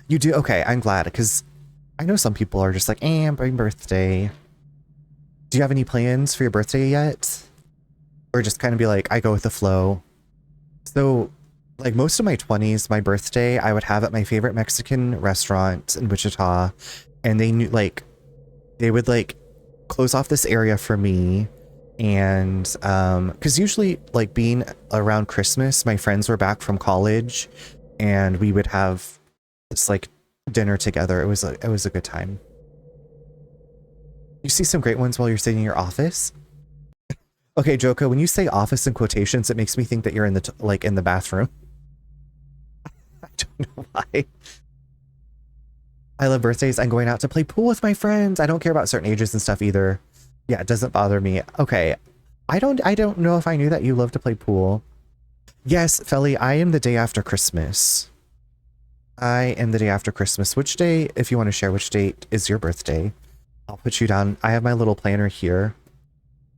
You do? Okay, I'm glad, because I know some people are just like, my birthday. Do you have any plans for your birthday yet? Or just kind of be like, I go with the flow? So, like, most of my 20s, my birthday, I would have at my favorite Mexican restaurant in Wichita, and they knew, like, they would, like, close off this area for me, and, because usually, like, being around Christmas, my friends were back from college, and we would have this, like, dinner together. It was a good time. You see some great ones while you're sitting in your office? Okay, Joko, when you say office in quotations, it makes me think that you're in the, like, in the bathroom. I don't know why. I love birthdays. I'm going out to play pool with my friends. I don't care about certain ages and stuff either. Yeah, it doesn't bother me. Okay. I don't know if I knew that you love to play pool. Yes, Felly, I am the day after Christmas. I am the day after Christmas. Which day, if you want to share which date is your birthday, I'll put you down. I have my little planner here.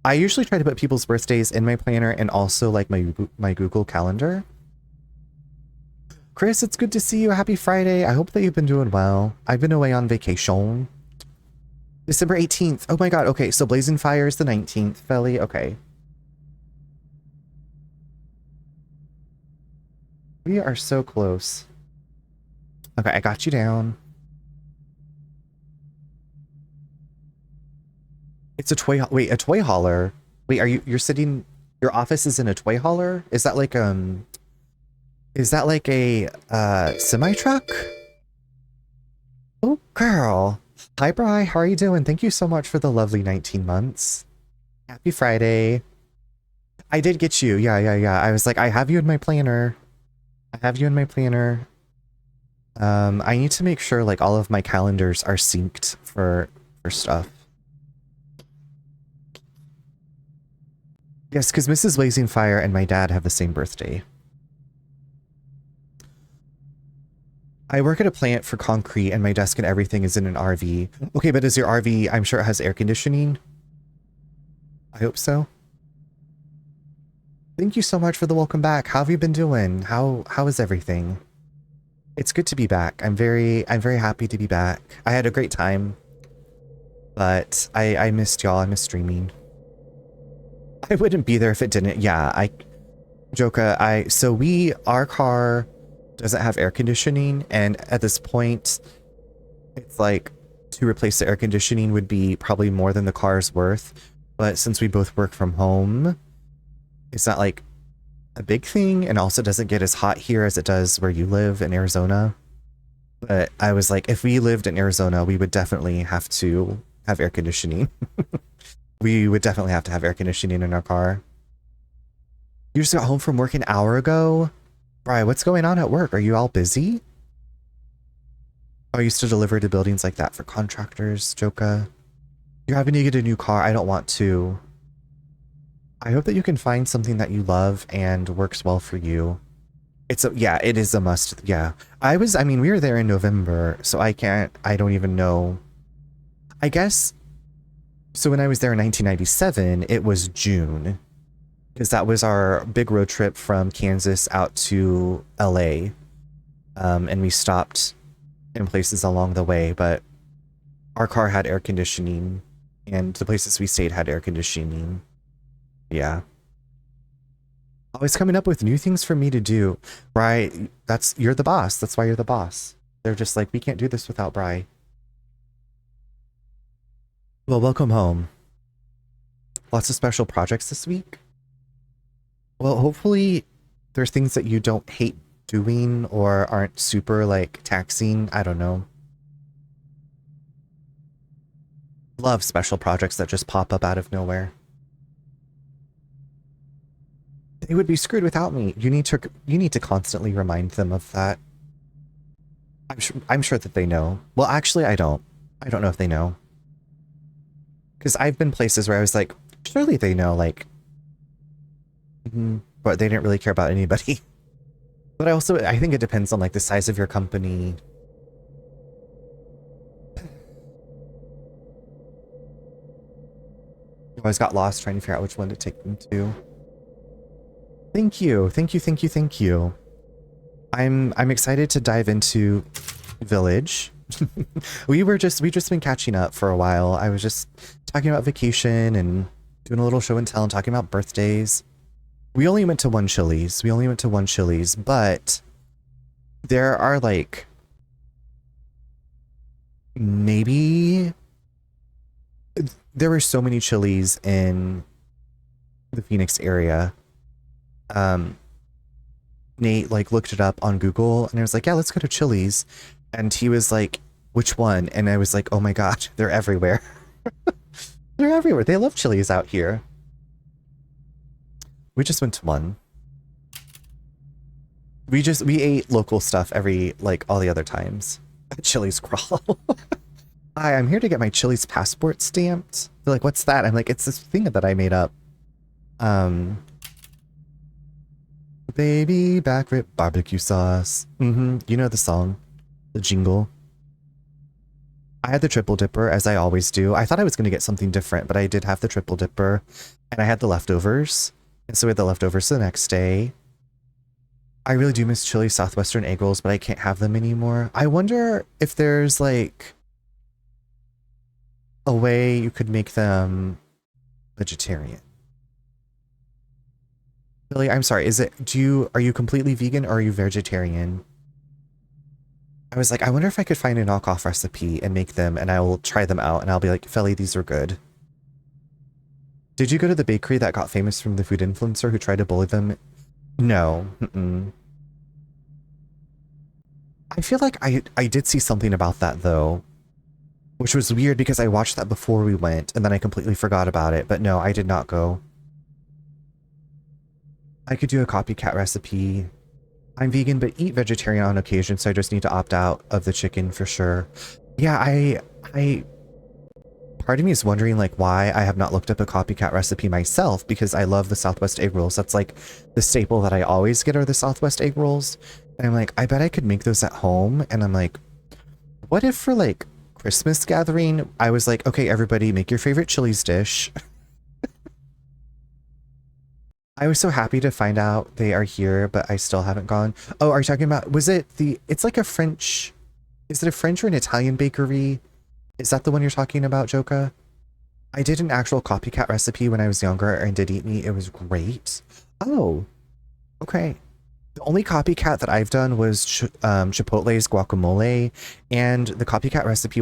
I usually try to put people's birthdays in my planner and also like my Google Calendar. Chris, it's good to see you. Happy Friday. I hope that you've been doing well. I've been away on vacation. December 18th. Oh my god. Okay, so Blazing Fire is the 19th. Felly, okay. We are so close. Okay, I got you down. It's a toy... Wait, a toy hauler? Wait, you're sitting... Your office is in a toy hauler? Is that like, is that like a, semi-truck? Oh, girl. Hi, Bri. How are you doing? Thank you so much for the lovely 19 months. Happy Friday. I did get you. Yeah. I was like, I have you in my planner. I have you in my planner. I need to make sure, like, all of my calendars are synced for stuff. Yes, because Mrs. Blazing Fire and my dad have the same birthday. I work at a plant for concrete and my desk and everything is in an RV. Okay, but is your RV, I'm sure it has air conditioning? I hope so. Thank you so much for the welcome back. How have you been doing? How is everything? It's good to be back. I'm very happy to be back. I had a great time, but I missed y'all. I missed streaming. I wouldn't be there if it didn't. Yeah, Joka, our car doesn't have air conditioning, and at this point, it's like, to replace the air conditioning would be probably more than the car's worth, but since we both work from home, it's not like a big thing, and also doesn't get as hot here as it does where you live in Arizona. But I was like, if we lived in Arizona, we would definitely have to have air conditioning. We would definitely have to have air conditioning in our car. You just got home from work an hour ago? Bri, what's going on at work? Are you all busy? Oh, I used to deliver to buildings like that for contractors, Joka. You're having to get a new car. I don't want to. I hope that you can find something that you love and works well for you. Yeah, it is a must. Yeah. I mean, we were there in November, so I don't even know. I guess, so when I was there in 1997, it was June. Because that was our big road trip from Kansas out to LA. And we stopped in places along the way, but our car had air conditioning and the places we stayed had air conditioning. Yeah. Always coming up with new things for me to do. Bri, you're the boss. That's why you're the boss. They're just like, we can't do this without Bri. Well, welcome home. Lots of special projects this week. Well, hopefully there's things that you don't hate doing or aren't super like taxing. I don't know. Love special projects that just pop up out of nowhere. They would be screwed without me. You need to constantly remind them of that. I'm sure that they know. Well, actually, I don't. I don't know if they know. Because I've been places where I was like, surely they know, like, but they didn't really care about anybody. But I think it depends on like the size of your company. I always got lost trying to figure out which one to take them to. Thank you. I'm excited to dive into Village. We've just been catching up for a while. I was just talking about vacation and doing a little show and tell and talking about birthdays. We only went to one Chili's, but there are like maybe there were so many Chili's in the Phoenix area. Nate like looked it up on Google and I was like, yeah, let's go to Chili's. And he was like, which one? And I was like, oh my God, they're everywhere. They're everywhere. They love Chili's out here. We just went to one. We ate local stuff all the other times. Chili's crawl. Hi, I'm here to get my Chili's passport stamped. They're like, what's that? I'm like, it's this thing that I made up. Baby back rib barbecue sauce. You know the song, the jingle. I had the triple dipper, as I always do. I thought I was going to get something different, but I did have the triple dipper, and I had the leftovers. And so we had the leftovers the next day. I really do miss Chili's Southwestern egg rolls, but I can't have them anymore. I wonder if there's like a way you could make them vegetarian. Billy, I'm sorry, are you completely vegan or are you vegetarian? I was like, I wonder if I could find a knockoff recipe and make them, and I will try them out, and I'll be like, Felly, these are good. Did you go to the bakery that got famous from the food influencer who tried to bully them? No. I feel like I did see something about that, though, which was weird because I watched that before we went, and then I completely forgot about it, but no, I did not go. I could do a copycat recipe. I'm vegan, but eat vegetarian on occasion, so I just need to opt out of the chicken for sure. Yeah, part of me is wondering like why I have not looked up a copycat recipe myself, because I love the Southwest egg rolls. That's like the staple that I always get are the Southwest egg rolls. And I'm like, I bet I could make those at home. And I'm like, what if for like Christmas gathering, I was like, okay, everybody make your favorite Chili's dish. I was so happy to find out they are here, but I still haven't gone. Oh, are you talking about, it's like a French, is it a French or an Italian bakery? Is that the one you're talking about, Joka? I did an actual copycat recipe when I was younger and did eat meat. It was great. Oh, okay. The only copycat that I've done was Chipotle's guacamole, and the copycat recipe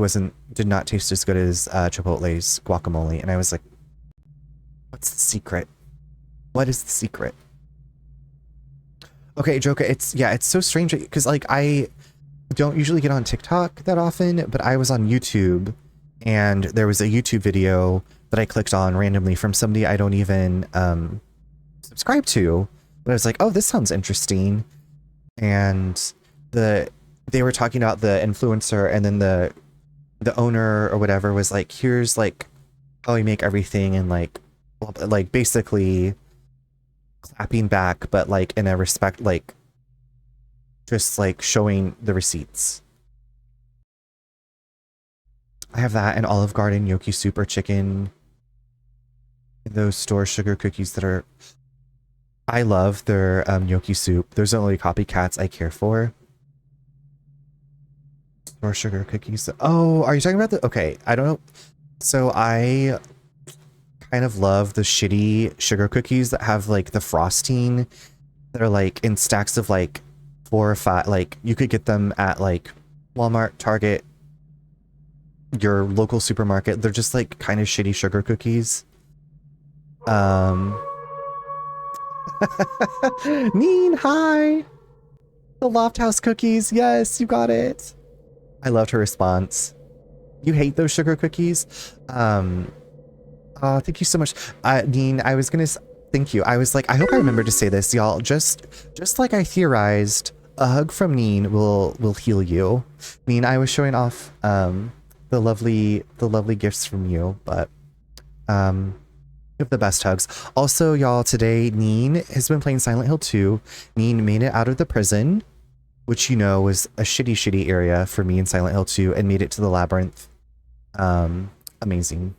did not taste as good as Chipotle's guacamole. And I was like, what's the secret? What is the secret? Okay, Joka, it's so strange because like I don't usually get on TikTok that often, but I was on YouTube and there was a YouTube video that I clicked on randomly from somebody I don't even subscribe to. But I was like, oh, this sounds interesting. And they were talking about the influencer, and then the owner or whatever was like, here's like how we make everything, and like basically clapping back, but like in a respect, like just like showing the receipts. I have that and Olive Garden Yoki soup or chicken. Those store sugar cookies that are, I love their Yoki soup. Those are the only copycats I care for. Or sugar cookies. Oh, are you talking about the... Okay, I don't know. So I kind of love the shitty sugar cookies that have like the frosting that are like in stacks of like 4 or 5. Like you could get them at like Walmart, Target, your local supermarket. They're just like kind of shitty sugar cookies. Neen, hi! The Loft House cookies. Yes, you got it. I loved her response. You hate those sugar cookies? Oh, thank you so much. Neen, I was gonna thank you. I was like, I hope I remember to say this, y'all. Just like I theorized, a hug from Neen will heal you. Neen, I was showing off the lovely gifts from you, but you have the best hugs. Also, y'all, today Neen has been playing Silent Hill 2. Neen made it out of the prison, which you know was a shitty area for me in Silent Hill 2, and made it to the labyrinth. Amazing.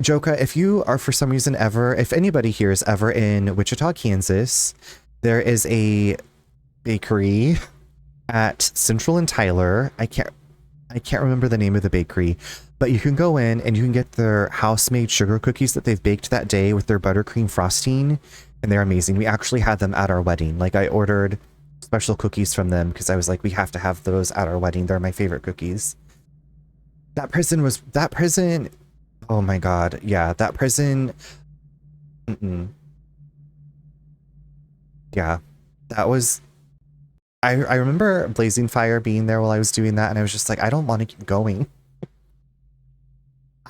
Joka, if you are for some reason if anybody here is ever in Wichita, Kansas, there is a bakery at Central and Tyler. I can't remember the name of the bakery, but you can go in and you can get their house-made sugar cookies that they've baked that day with their buttercream frosting, and they're amazing. We actually had them at our wedding. Like, I ordered special cookies from them because I was like, we have to have those at our wedding. They're my favorite cookies. That prison, oh my god, yeah, that prison, yeah, that was, I remember Blazing Fire being there while I was doing that, and I was just like, I don't want to keep going.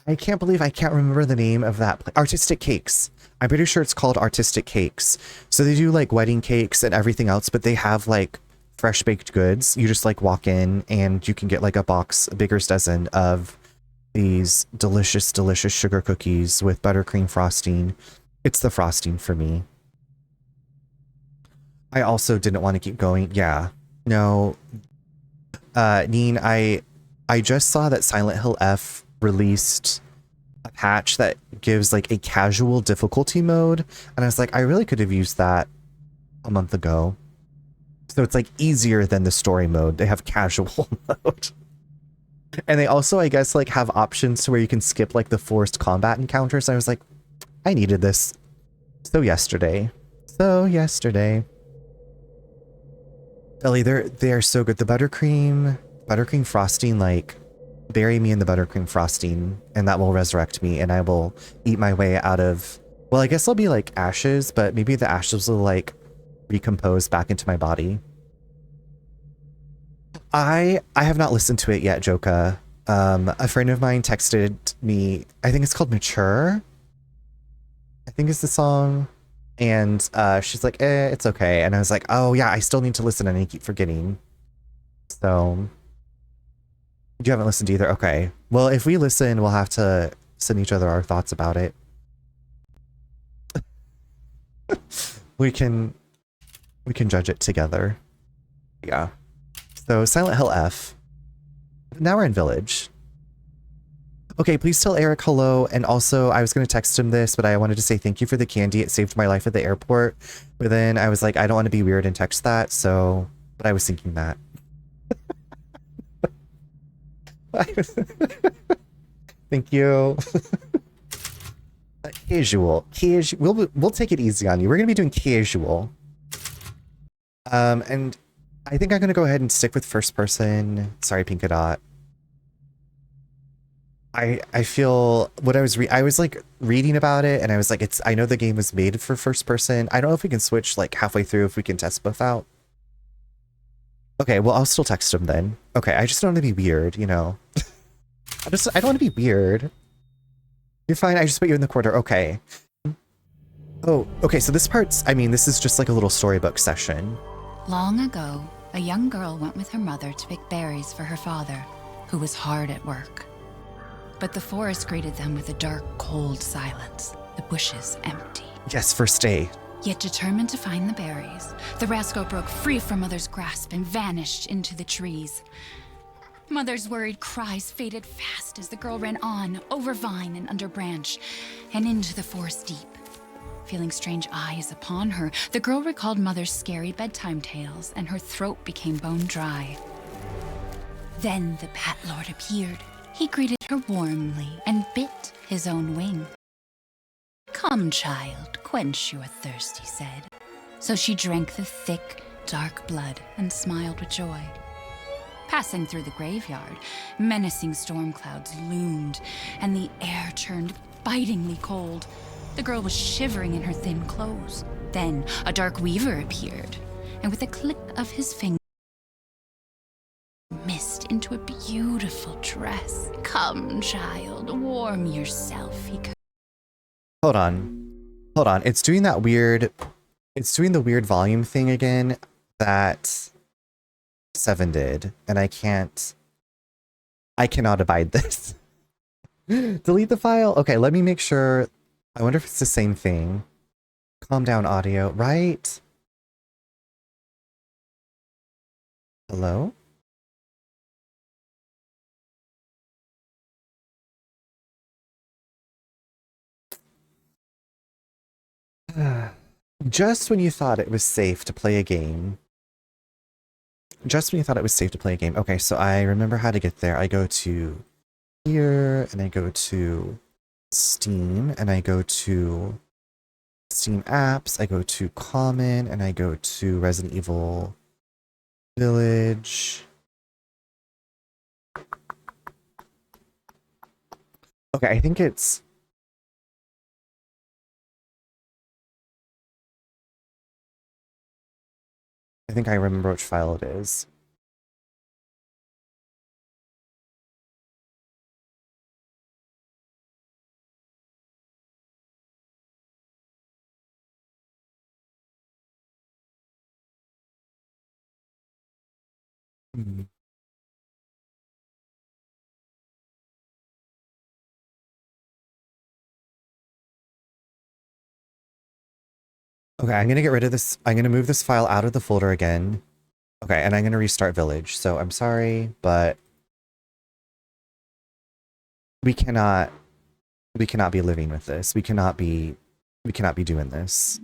I can't believe I can't remember the name of that place. Artistic Cakes. I'm pretty sure it's called Artistic Cakes. So they do like wedding cakes and everything else, but they have like fresh baked goods. You just like walk in and you can get like a baker's dozen of these delicious sugar cookies with buttercream frosting. It's the frosting for me. I also didn't want to keep going. Yeah. No. Neen, I just saw that Silent Hill F released a patch that gives like a casual difficulty mode, and I was like, I really could have used that a month ago. So it's like easier than the story mode. They have casual mode. And they also, I guess, like have options to where you can skip like the forced combat encounters. I was like, I needed this. So yesterday. Ellie, they are so good. The buttercream frosting, like, bury me in the buttercream frosting, and that will resurrect me, and I will eat my way out of, well, I guess I'll be like ashes, but maybe the ashes will like recompose back into my body. I have not listened to it yet, Joka. A friend of mine texted me, I think it's called Mature, I think is the song. And she's like, it's okay. And I was like, oh yeah, I still need to listen and I keep forgetting. So you haven't listened either? Okay. Well, if we listen, we'll have to send each other our thoughts about it. we can judge it together. Yeah. So Silent Hill F. Now we're in Village. Okay, please tell Eric hello, and also I was going to text him this, but I wanted to say thank you for the candy. It saved my life at the airport. But then I was like, I don't want to be weird and text that, so... But I was thinking that. Thank you. Casual. We'll take it easy on you. We're going to be doing casual. And I think I'm going to go ahead and stick with first person. Sorry, Pinkadot. I feel what I was like reading about it, and I was like, I know the game was made for first person. I don't know if we can switch like halfway through, if we can test both out. Okay, well, I'll still text him then. Okay, I just don't want to be weird, you know. I don't want to be weird. You're fine, I just put you in the corner. Okay. Oh, okay, so this is just like a little storybook session. Long ago, a young girl went with her mother to pick berries for her father, who was hard at work. But the forest greeted them with a dark, cold silence, the bushes empty. Yes, first day. Yet determined to find the berries, the rascal broke free from Mother's grasp and vanished into the trees. Mother's worried cries faded fast as the girl ran on, over vine and under branch, and into the forest deep. Feeling strange eyes upon her, the girl recalled Mother's scary bedtime tales, and her throat became bone dry. Then the Bat Lord appeared. He greeted her warmly and bit his own wing. "Come, child, quench your thirst," he said. So she drank the thick, dark blood and smiled with joy. Passing through the graveyard, menacing storm clouds loomed, and the air turned bitingly cold. The girl was shivering in her thin clothes. Then a dark weaver appeared, and with a click of his finger, mist into a beautiful dress. "Come, child, warm yourself," he could. Hold on. It's doing that weird. It's doing the weird volume thing again that 7 did, and I cannot abide this. Delete the file. Okay, let me make sure. I wonder if it's the same thing. Calm down audio, right? Hello? Just when you thought it was safe to play a game. Okay, so I remember how to get there. I go to here, and I go to Steam, and I go to Steam apps, I go to Common, and I go to Resident Evil Village. Okay, I think it's... I think I remember which file it is. Okay, I'm gonna get rid of this. I'm gonna move this file out of the folder again. Okay, and I'm gonna restart Village. So I'm sorry, but we cannot be living with this. We cannot be doing this.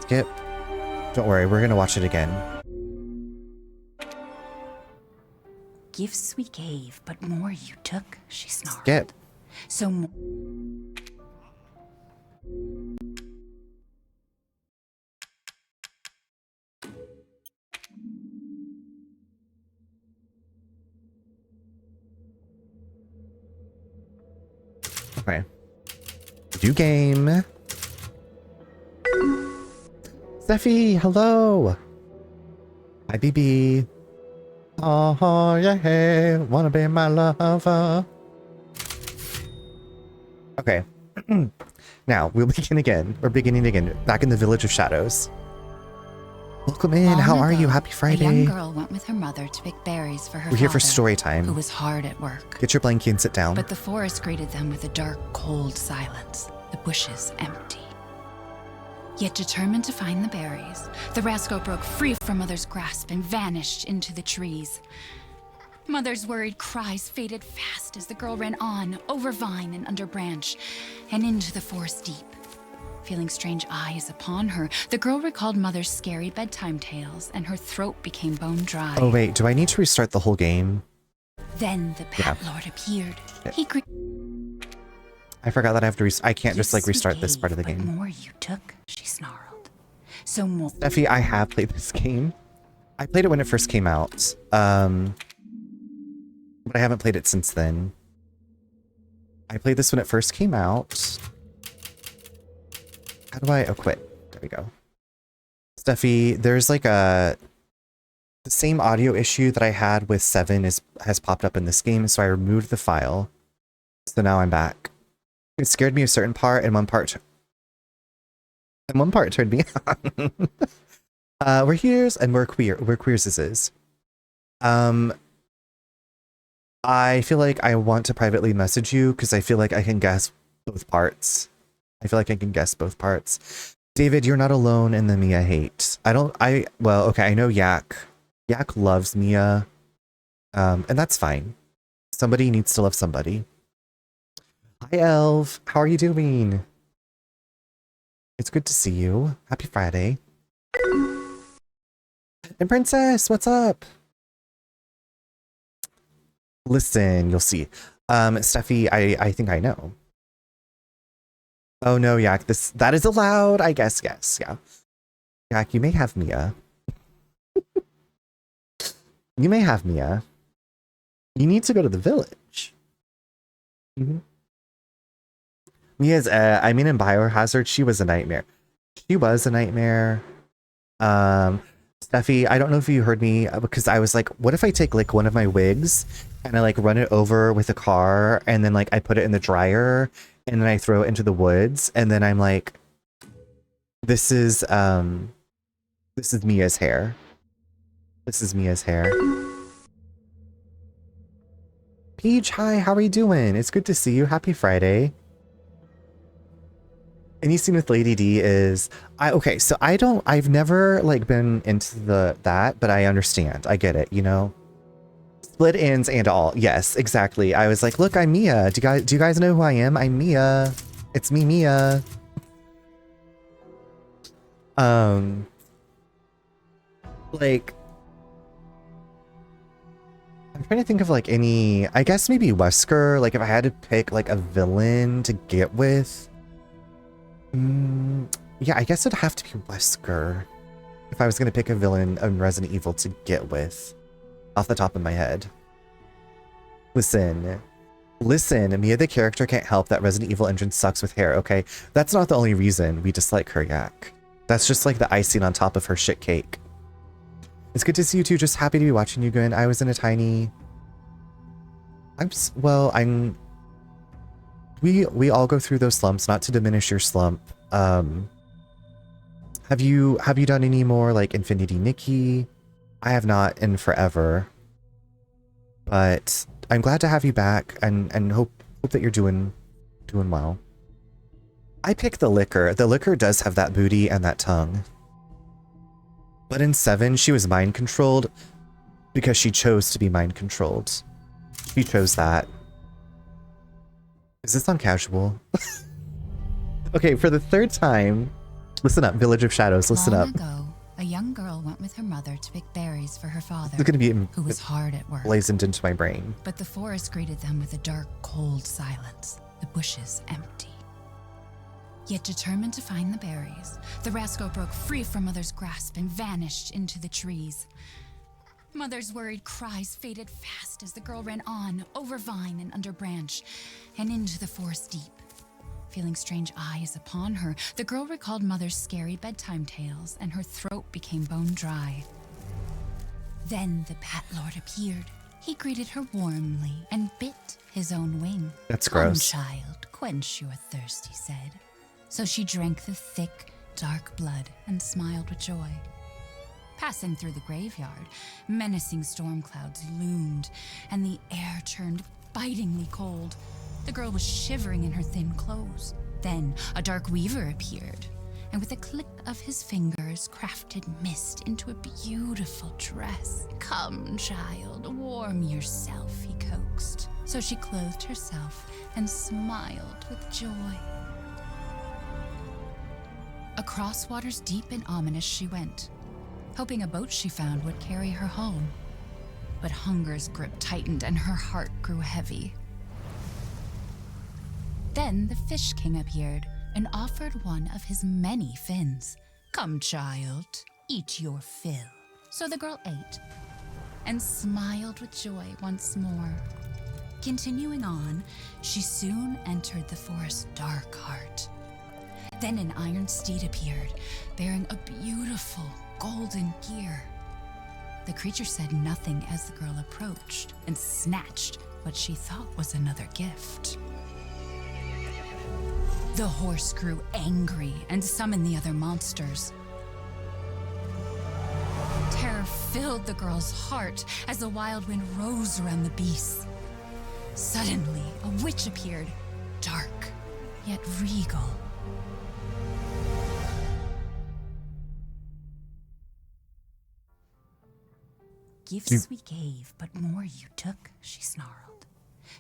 Skip. Don't worry, we're gonna watch it again. "Gifts we gave, but more you took," she snarled. Skip. So more. Okay. Do game. Steffi, hello. Hi, BB. Oh, yeah, wanna be my lover. Okay. Now, we'll begin again. We're beginning again. Back in the Village of Shadows. Welcome in. How are you? Happy Friday. A young girl went with her mother to pick berries for her We're here for father, story time. who was hard at work. Get your blankie and sit down. But the forest greeted them with a dark, cold silence, the bushes empty. Yet determined to find the berries, the rascal broke free from Mother's grasp and vanished into the trees. Mother's worried cries faded fast as the girl ran on, over vine and under branch, and into the forest deep. Feeling strange eyes upon her, the girl recalled Mother's scary bedtime tales, and her throat became bone dry. Oh wait, do I need to restart the whole game? Then the Bat Lord appeared. He I forgot that I have to I can't just like restart this part of the game. "More you took," she snarled. So more. Steffi, I have played this game. I played it when it first came out. But I haven't played it since then. I played this when it first came out. How do I... Oh, quit. There we go. Steffi, there's like the same audio issue that I had with 7 has popped up in this game, so I removed the file. So now I'm back. It scared me a certain part, and one part turned me on. We're here's and we're queer. We're queers this is. I feel like I want to privately message you because I feel like I can guess both parts. David, you're not alone in the Mia hate. Well, okay, I know Yak. Yak loves Mia. And that's fine. Somebody needs to love somebody. Hi, Elf. How are you doing? It's good to see you. Happy Friday. And Princess, what's up? Listen, you'll see. Steffi, I think I know. Oh no, Yak, that is allowed, I guess, yes, yeah. Yak, you may have Mia. You may have Mia. You need to go to the village. Mia's, I mean, in Biohazard, she was a nightmare. She was a nightmare. Steffi, I don't know if you heard me, because I was like, what if I take like one of my wigs and I like run it over with a car and then like I put it in the dryer and then I throw it into the woods and then I'm like, this is Mia's hair. This is Mia's hair. Peach, hi, how are you doing? It's good to see you. Happy Friday. Any scene with Lady D is okay, so I've never like been into that, but I understand. I get it, you know? Split ends and all. Yes, exactly. I was like, look, I'm Mia. Do you guys know who I am? I'm Mia. It's me, Mia. Like I'm trying to think of like any, I guess maybe Wesker, like if I had to pick like a villain to get with. Yeah, I guess it'd have to be Wesker if I was going to pick a villain in Resident Evil to get with off the top of my head. Listen, Mia the character can't help that Resident Evil engine sucks with hair, okay? That's not the only reason we dislike her, Yak. That's just like the icing on top of her shit cake. It's good to see you too, just happy to be watching you again. I was in a tiny... We all go through those slumps, not to diminish your slump. Have you done any more like Infinity Nikki? I have not in forever. But I'm glad to have you back and hope that you're doing well. I picked the liquor. The liquor does have that booty and that tongue. But in 7, she was mind controlled because she chose to be mind controlled. She chose that. Is this on casual? Okay, for the 3rd time, listen up, Village of Shadows, listen Long up. ago, a young girl went with her mother to pick berries for her father, It's gonna be who was hard at work. blazoned into my brain. But the forest greeted them with a dark, cold silence, the bushes empty. Yet determined to find the berries, the rascal broke free from Mother's grasp and vanished into the trees. Mother's worried cries faded fast as the girl ran on, over vine and under branch, and into the forest deep. Feeling strange eyes upon her, the girl recalled Mother's scary bedtime tales, and her throat became bone dry. Then the Bat Lord appeared. He greeted her warmly and bit his own wing. That's gross. "Come, child, quench your thirst," he said. So she drank the thick, dark blood and smiled with joy. Passing through the graveyard, menacing storm clouds loomed, and the air turned bitingly cold. The girl was shivering in her thin clothes. Then a dark weaver appeared, and with a click of his fingers, crafted mist into a beautiful dress. "Come, child, warm yourself," he coaxed. So she clothed herself and smiled with joy. Across waters deep and ominous she went, hoping a boat she found would carry her home. But hunger's grip tightened and her heart grew heavy. Then the Fish King appeared and offered one of his many fins. "Come, child, eat your fill." So the girl ate and smiled with joy once more. Continuing on, she soon entered the forest's dark heart. Then an iron steed appeared, bearing a beautiful golden gear. The creature said nothing as the girl approached and snatched what she thought was another gift. The horse grew angry and summoned the other monsters. Terror filled the girl's heart as the wild wind rose around the beasts. Suddenly, a witch appeared, dark yet regal. "Gifts we gave, but more you took," she snarled.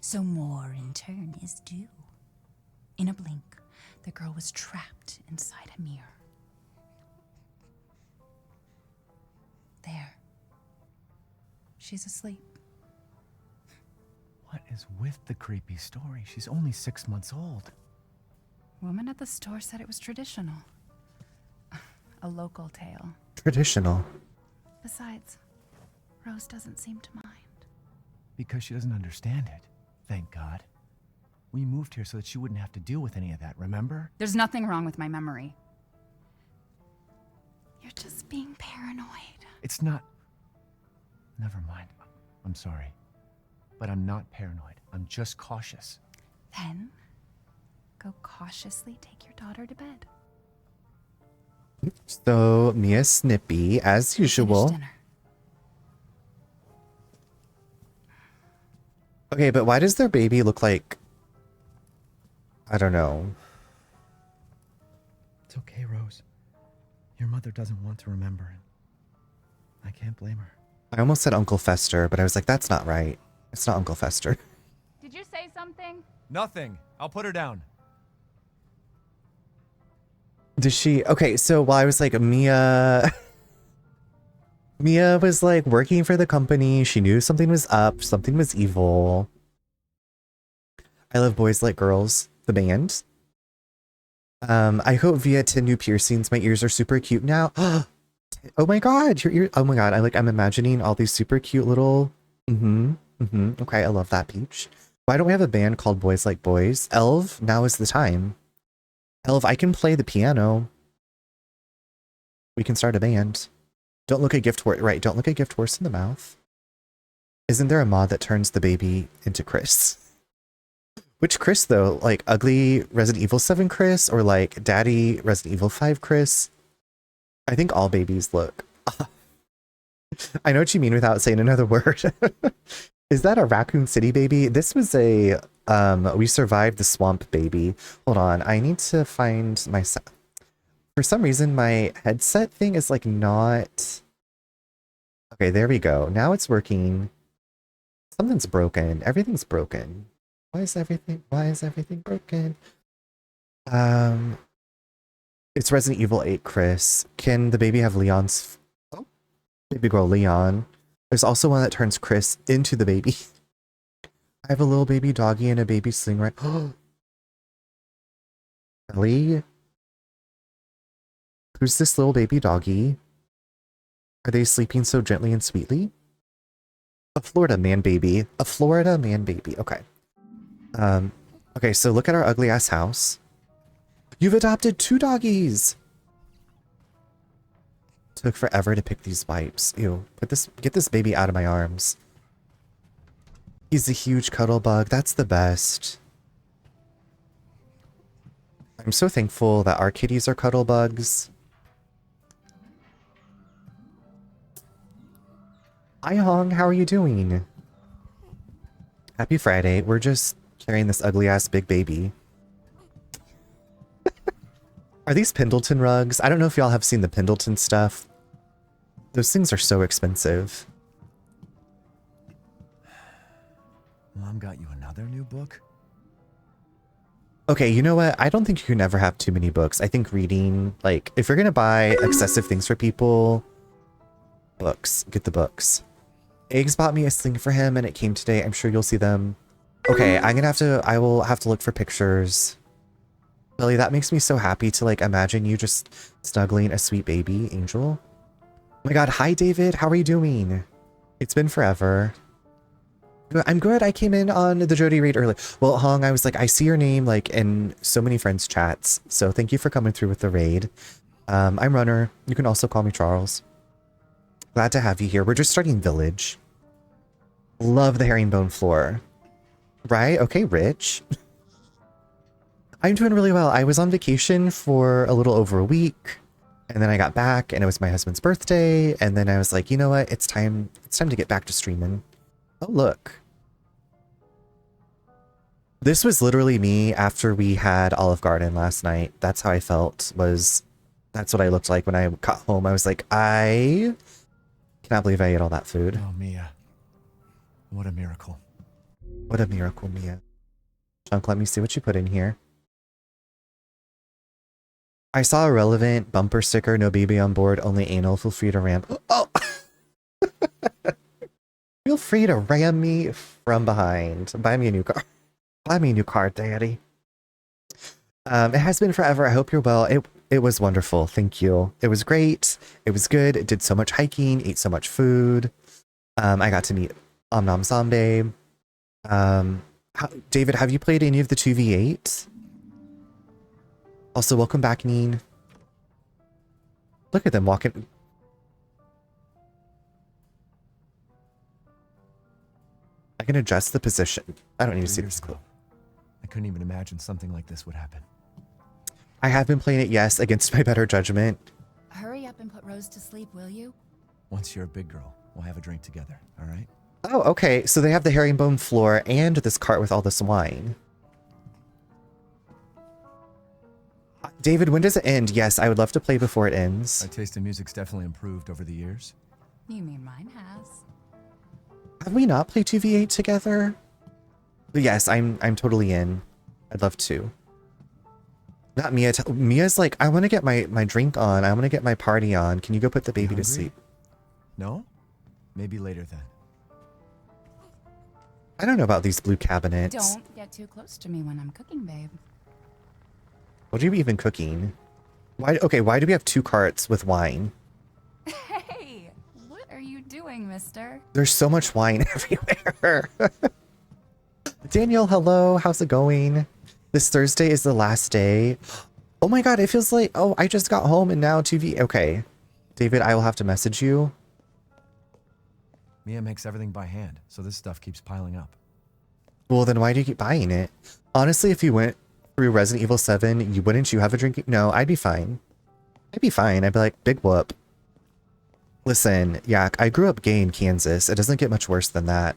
"So more in turn is due. In a blink, the girl was trapped inside a mirror. There. She's asleep. What is with the creepy story? She's only 6 months old. Woman at the store said it was traditional. A local tale. Traditional. Besides, Rose doesn't seem to mind. Because she doesn't understand it. Thank God. We moved here so that she wouldn't have to deal with any of that, remember? There's nothing wrong with my memory. You're just being paranoid. It's not... Never mind. I'm sorry. But I'm not paranoid. I'm just cautious. Then, go cautiously take your daughter to bed. So, Mia's snippy, as usual. Finish dinner. Okay, but why does their baby look like... I don't know. It's okay, Rose. Your mother doesn't want to remember it. I can't blame her. I almost said Uncle Fester, but I was like, that's not right. It's not Uncle Fester. Did you say something? Nothing. I'll put her down. Does she... Okay, so while I was like, Mia was like working for the company. She knew something was up. Something was evil. I Love Boys Like Girls, the band. I hope via 10 new piercings. My ears are super cute now. Oh my god, your ear... Oh my god, I'm imagining all these super cute little... Okay, I love that, Peach. Why don't we have a band called Boys Like Boys? Elv, now is the time. Elv, I can play the piano. We can start a band. Don't look a gift horse... Right, don't look a gift horse in the mouth. Isn't there a mod that turns the baby into Chris? Which Chris, though? Like, ugly Resident Evil 7 Chris? Or like, daddy Resident Evil 5 Chris? I think all babies look... I know what you mean without saying another word. Is that a Raccoon City baby? This was a... We Survived the Swamp baby. Hold on, I need to find my... For some reason, my headset thing is like not... Okay, there we go. Now it's working. Something's broken. Everything's broken. Why is everything broken? It's Resident Evil 8, Chris. Can the baby have Leon's... Oh, baby girl Leon. There's also one that turns Chris into the baby. I have a little baby doggy and a baby sling right... Ellie? Who's this little baby doggy? Are they sleeping so gently and sweetly? A Florida man baby. A Florida man baby. Okay. Okay, so look at our ugly ass house. You've adopted 2 doggies! Took forever to pick these wipes. Ew. Get this baby out of my arms. He's a huge cuddle bug. That's the best. I'm so thankful that our kitties are cuddle bugs. Hi Hong, how are you doing? Happy Friday. We're just carrying this ugly ass big baby. Are these Pendleton rugs? I don't know if y'all have seen the Pendleton stuff. Those things are so expensive. Mom got you another new book? Okay, you know what? I don't think you can ever have too many books. I think reading, like, if you're gonna buy excessive things for people, books. Get the books. Eggs bought me a sling for him and it came today. I'm sure you'll see them. Okay, I will have to look for pictures. Billy, that makes me so happy to like imagine you just snuggling a sweet baby angel. Oh my god, hi David, how are you doing? It's been forever. I'm good. I came in on the Jody raid early. Well, Hong, I was like, I see your name like in so many friends' chats. So thank you for coming through with the raid. I'm Runner. You can also call me Charles. Glad to have you here. We're just starting Village. Love the herringbone floor. Right? Okay, Rich. I'm doing really well. I was on vacation for a little over a week. And then I got back and it was my husband's birthday. And then I was like, you know what? It's time to get back to streaming. Oh, look. This was literally me after we had Olive Garden last night. That's how I felt. That's what I looked like when I got home. I was like, I cannot believe I ate all that food. Oh, Mia. What a miracle. What a miracle, Mia. Chunk, let me see what you put in here. I saw a relevant bumper sticker, no baby on board, only anal, feel free to ram. Oh! Feel free to ram me from behind. Buy me a new car. Buy me a new car, daddy. It has been forever. I hope you're well. It was wonderful. Thank you. It was great. It was good. It did so much hiking, ate so much food. I got to meet Om Zombie. David, have you played any of the 2v8? Also, welcome back, Neen. Look at them walking. I can adjust the position. I don't need to see this clip. I couldn't even imagine something like this would happen. I have been playing it, yes, against my better judgment. Hurry up and put Rose to sleep, will you? Once you're a big girl, we'll have a drink together, all right? Oh, okay. So they have the herringbone floor and this cart with all this wine. David, when does it end? Yes, I would love to play before it ends. My taste in music's definitely improved over the years. You mean mine has? Have we not played 2v8 together? But yes, I'm totally in. I'd love to. Not Mia. Mia's like, I want to get my drink on. I want to get my party on. Can you go put the baby to sleep? No? Maybe later then. I don't know about these blue cabinets. Don't get too close to me when I'm cooking, babe. What are you even cooking? Why do we have 2 carts with wine? Hey, what are you doing, mister? There's so much wine everywhere. Daniel, hello. How's it going? This Thursday is the last day. Oh my god, it feels like, oh, I just got home and now 2v. Okay. David, I will have to message you. Mia makes everything by hand, so this stuff keeps piling up. Well, then why do you keep buying it? Honestly, if you went through Resident Evil 7, wouldn't you have a drink? No, I'd be fine. I'd be fine. I'd be like, big whoop. Listen, Yak, I grew up gay in Kansas. It doesn't get much worse than that.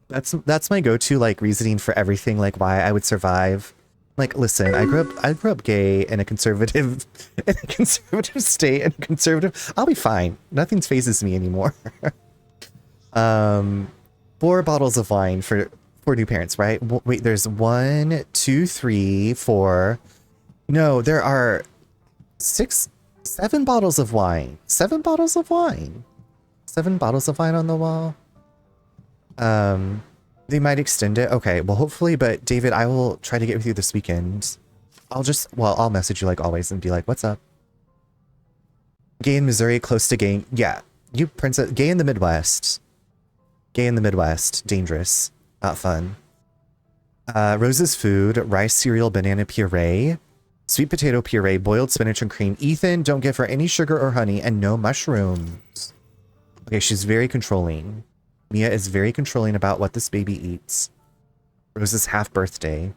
That's my go-to, like, reasoning for everything, like, why I would survive. Like, listen, I grew up gay in a conservative state, and conservative. I'll be fine. Nothing phases me anymore. 4 bottles of wine for new parents, right? Wait, there's 1, 2, 3, 4. No, there are 7 bottles of wine. 7 bottles of wine. 7 bottles of wine on the wall. They might extend it. Okay, well, hopefully, but David, I will try to get with you this weekend. I'll message you like always and be like, what's up? Gay in Missouri, close to gay. Yeah, you princess, gay in the Midwest. Gay in the Midwest, dangerous, not fun. Rose's food, rice cereal, banana puree, sweet potato puree, boiled spinach and cream. Ethan, don't give her any sugar or honey and no mushrooms. Okay, she's very controlling. Mia is very controlling about what this baby eats. Rose's half birthday.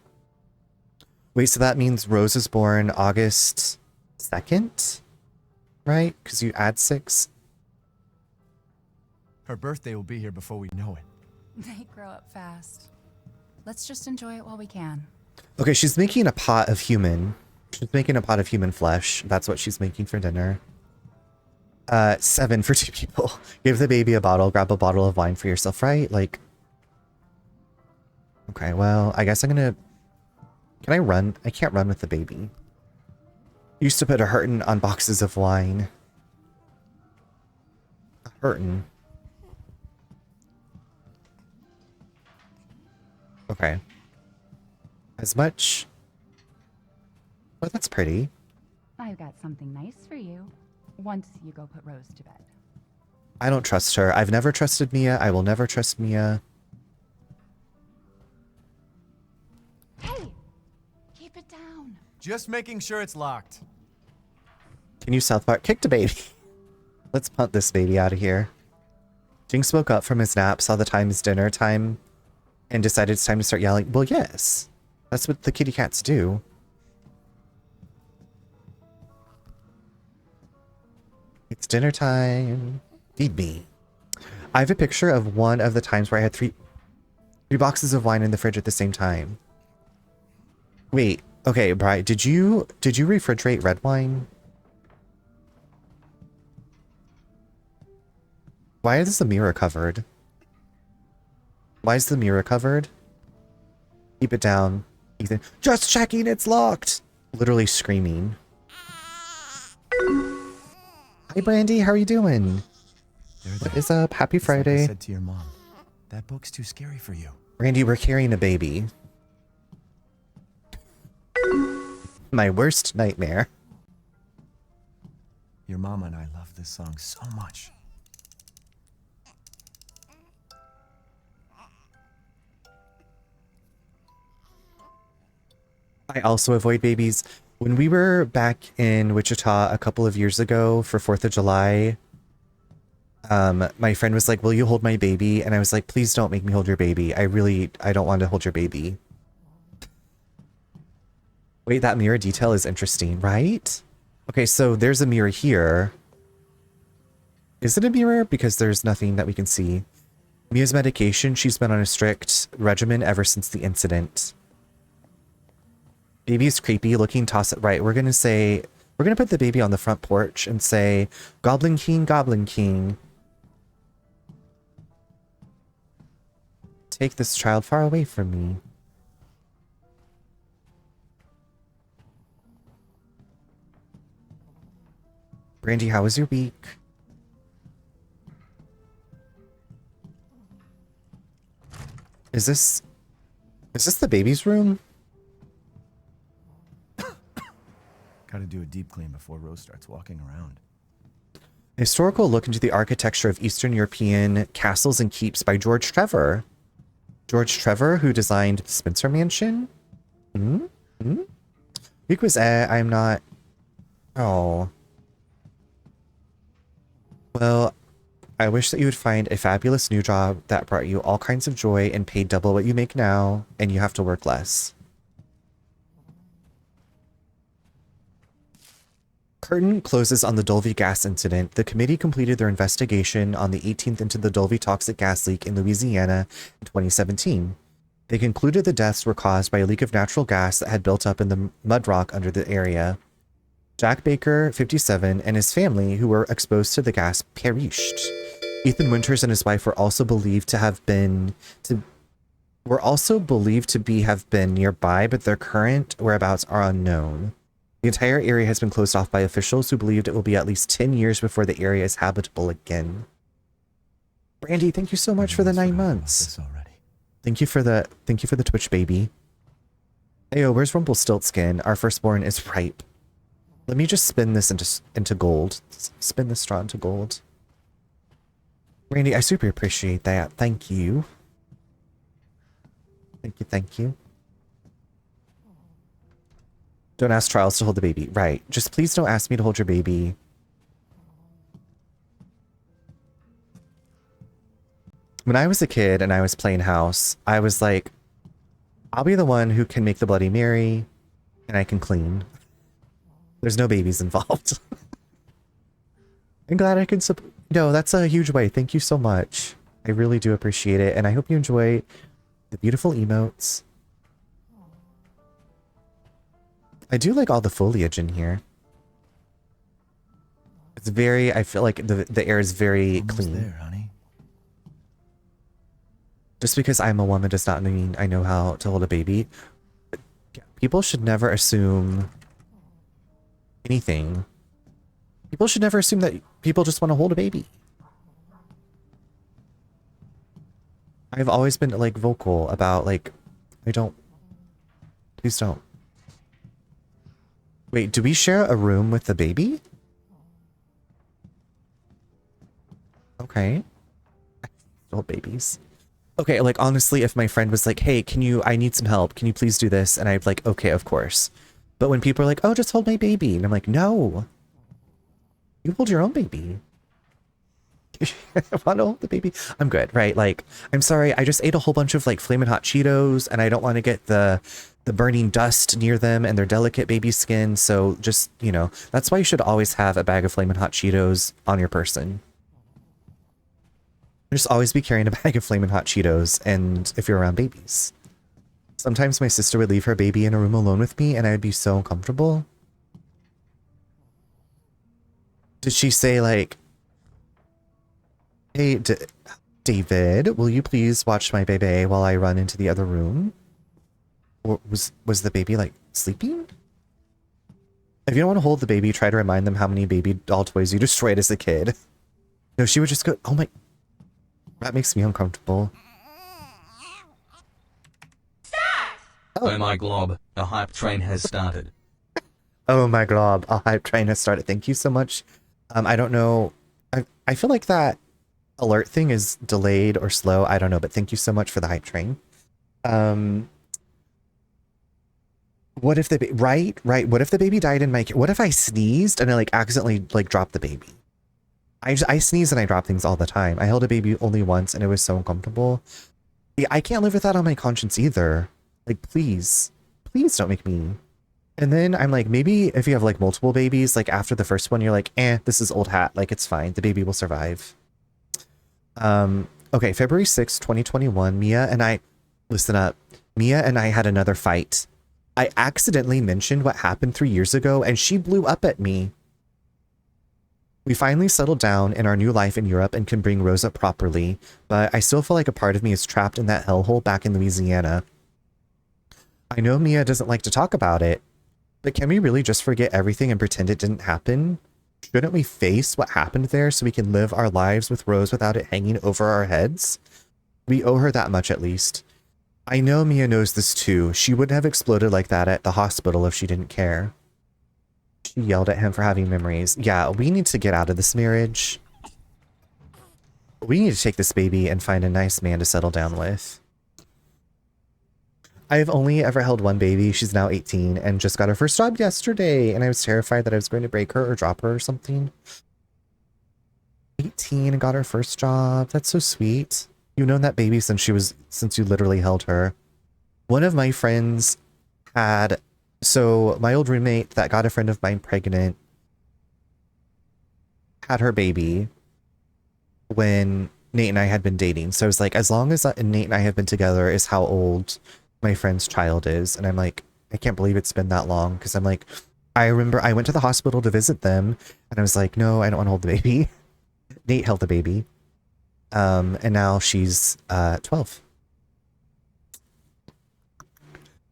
Wait, so that means Rose is born August 2nd? Right? Because you add 6? Her birthday will be here before we know it. They grow up fast. Let's just enjoy it while we can. Okay, she's making a pot of human. She's making a pot of human flesh. That's what she's making for dinner. 7 for 2 people. Give the baby a bottle, grab a bottle of wine for yourself, right? Like, okay, well, I guess I'm gonna, can I run? I can't run with the baby. Used to put a hurtin' on boxes of wine. A hurtin'. Okay. As much, well, that's pretty. I've got something nice for you. Once you go put Rose to bed. I don't trust her. I've never trusted Mia. I will never trust Mia. Hey! Keep it down. Just making sure it's locked. Can you South Park kick the baby? Let's punt this baby out of here. Jinx woke up from his nap, saw the time is dinner time, and decided it's time to start yelling. Well, yes. That's what the kitty cats do. It's dinner time. Feed me. I have a picture of one of the times where I had three boxes of wine in the fridge at the same time. Wait, okay, Brian, did you refrigerate red wine? Why is the mirror covered? Why is the mirror covered? Keep it down, Ethan. Just checking it's locked! Literally screaming. Hi, Brandy. How are you doing? There, What there. is up? Happy It's like I Friday. said to your mom, that book's too scary for you. Brandy, we're carrying a baby. My worst nightmare. Your mama and I love this song so much. I also avoid babies. When we were back in Wichita a couple of years ago for 4th of July, my friend was like, will you hold my baby? And I was like, please don't make me hold your baby. I don't want to hold your baby. Wait, that mirror detail is interesting, right? Okay, so there's a mirror here. Is it a mirror? Because there's nothing that we can see. Mia's medication, she's been on a strict regimen ever since the incident. Baby's creepy looking, toss it right. We're gonna put the baby on the front porch and say, Goblin King, Goblin King. Take this child far away from me. Brandy, how was your week? Is this the baby's room? Gotta do a deep clean before Rose starts walking around. Historical look into the architecture of Eastern European castles and keeps by George Trevor. George Trevor, who designed the Spencer Mansion? Week was I'm not... Oh. Well, I wish that you would find a fabulous new job that brought you all kinds of joy and paid double what you make now, and you have to work less. Curtain closes on the Dolby gas incident. The committee completed their investigation on the 18th into the Dolby toxic gas leak in Louisiana in 2017. They concluded the deaths were caused by a leak of natural gas that had built up in the mud rock under the area. Jack Baker, 57, and his family, who were exposed to the gas, perished. Ethan Winters and his wife were also believed to have been nearby, but their current whereabouts are unknown. The entire area has been closed off by officials who believed it will be at least 10 years before the area is habitable again. Brandy, thank you so much for the 9 months. Thank you for the Twitch baby. Ayo, where's Rumpelstiltskin? Our firstborn is ripe. Let me just spin this into gold. Spin this straw into gold. Randy, I super appreciate that. Thank you. Thank you. Don't ask Charles to hold the baby. Right. Just please don't ask me to hold your baby. When I was a kid and I was playing house, I was like, I'll be the one who can make the Bloody Mary and I can clean. There's no babies involved. I'm glad I can support. No, that's a huge way. Thank you so much. I really do appreciate it. And I hope you enjoy the beautiful emotes. I do like all the foliage in here. It's very, I feel like the air is very clean. There, honey. Just because I'm a woman does not mean I know how to hold a baby. People should never assume anything. People should never assume that people just want to hold a baby. I've always been like vocal about like, please don't. Wait, do we share a room with the baby? Okay. Hold babies. Okay, like honestly, if my friend was like, hey, I need some help. Can you please do this? And I'd like, okay, of course. But when people are like, oh, just hold my baby. And I'm like, no. You hold your own baby. I want to hold the baby. I'm good, right? Like, I'm sorry. I just ate a whole bunch of like Flamin' Hot Cheetos and I don't want to get the burning dust near them and their delicate baby skin. So just, that's why you should always have a bag of Flamin' Hot Cheetos on your person. Just always be carrying a bag of Flamin' Hot Cheetos and if you're around babies. Sometimes my sister would leave her baby in a room alone with me and I'd be so uncomfortable. Did she say like, hey, David, will you please watch my baby while I run into the other room? Or was the baby like sleeping? If you don't want to hold the baby, try to remind them how many baby doll toys you destroyed as a kid. No, she would just go, oh my, that makes me uncomfortable. Oh my glob, a hype train has started. Oh my glob, a hype train has started. Thank you so much. I don't know. I feel like that alert thing is delayed or slow. I don't know, but thank you so much for the hype train. What if the right? What if the baby died in my? What if I sneezed and I like accidentally like dropped the baby? I sneeze and I drop things all the time. I held a baby only once and it was so uncomfortable. Yeah, I can't live with that on my conscience either. Like, please don't make me. And then I'm like, maybe if you have like multiple babies, like after the first one, you're like, this is old hat. Like, it's fine. The baby will survive. Okay, February 6th, 2021, Mia and I, listen up. Mia and I had another fight. I accidentally mentioned what happened 3 years ago and she blew up at me. We finally settled down in our new life in Europe and can bring Rose up properly, but I still feel like a part of me is trapped in that hellhole back in Louisiana. I know Mia doesn't like to talk about it, but can we really just forget everything and pretend it didn't happen? Shouldn't we face what happened there so we can live our lives with Rose without it hanging over our heads? We owe her that much at least. I know Mia knows this too. She wouldn't have exploded like that at the hospital if she didn't care. She yelled at him for having memories. Yeah, we need to get out of this marriage. We need to take this baby and find a nice man to settle down with. I've only ever held one baby. She's now 18 and just got her first job yesterday. And I was terrified that I was going to break her or drop her or something. 18 and got her first job. That's so sweet. You've known that baby since you literally held her. One of my friends had, so my old roommate that got a friend of mine pregnant had her baby when Nate and I had been dating. So I was like, as long as Nate and I have been together is how old my friend's child is. And I'm like, I can't believe it's been that long. Because I'm like, I remember I went to the hospital to visit them and I was like, no, I don't want to hold the baby. Nate held the baby. And now she's 12.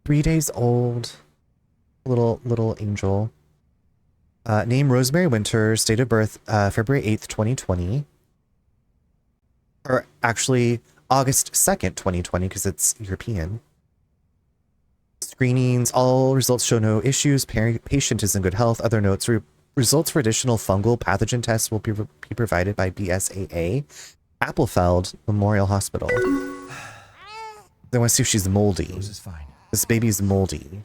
3 days old. Little angel. Name Rosemary Winters, date of birth February 8th, 2020. Or actually August 2nd, 2020, because it's European. Screenings, all results show no issues. Patient is in good health. Other notes, results for additional fungal pathogen tests will be provided by BSAA. Appelfeld Memorial Hospital. They want to see if she's moldy. Rose is fine. This baby's moldy.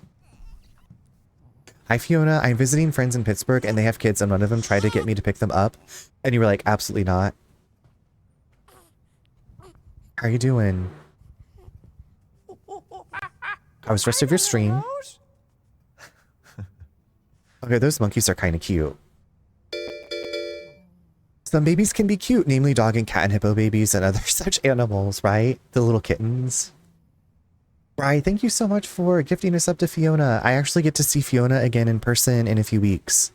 Hi, Fiona. I'm visiting friends in Pittsburgh and they have kids and one of them tried to get me to pick them up. And you were like, absolutely not. How are you doing? How was the rest of your stream? Okay, those monkeys are kind of cute. Some babies can be cute, namely dog and cat and hippo babies and other such animals, right? The little kittens. Bri, thank you so much for gifting us up to Fiona. I actually get to see Fiona again in person in a few weeks.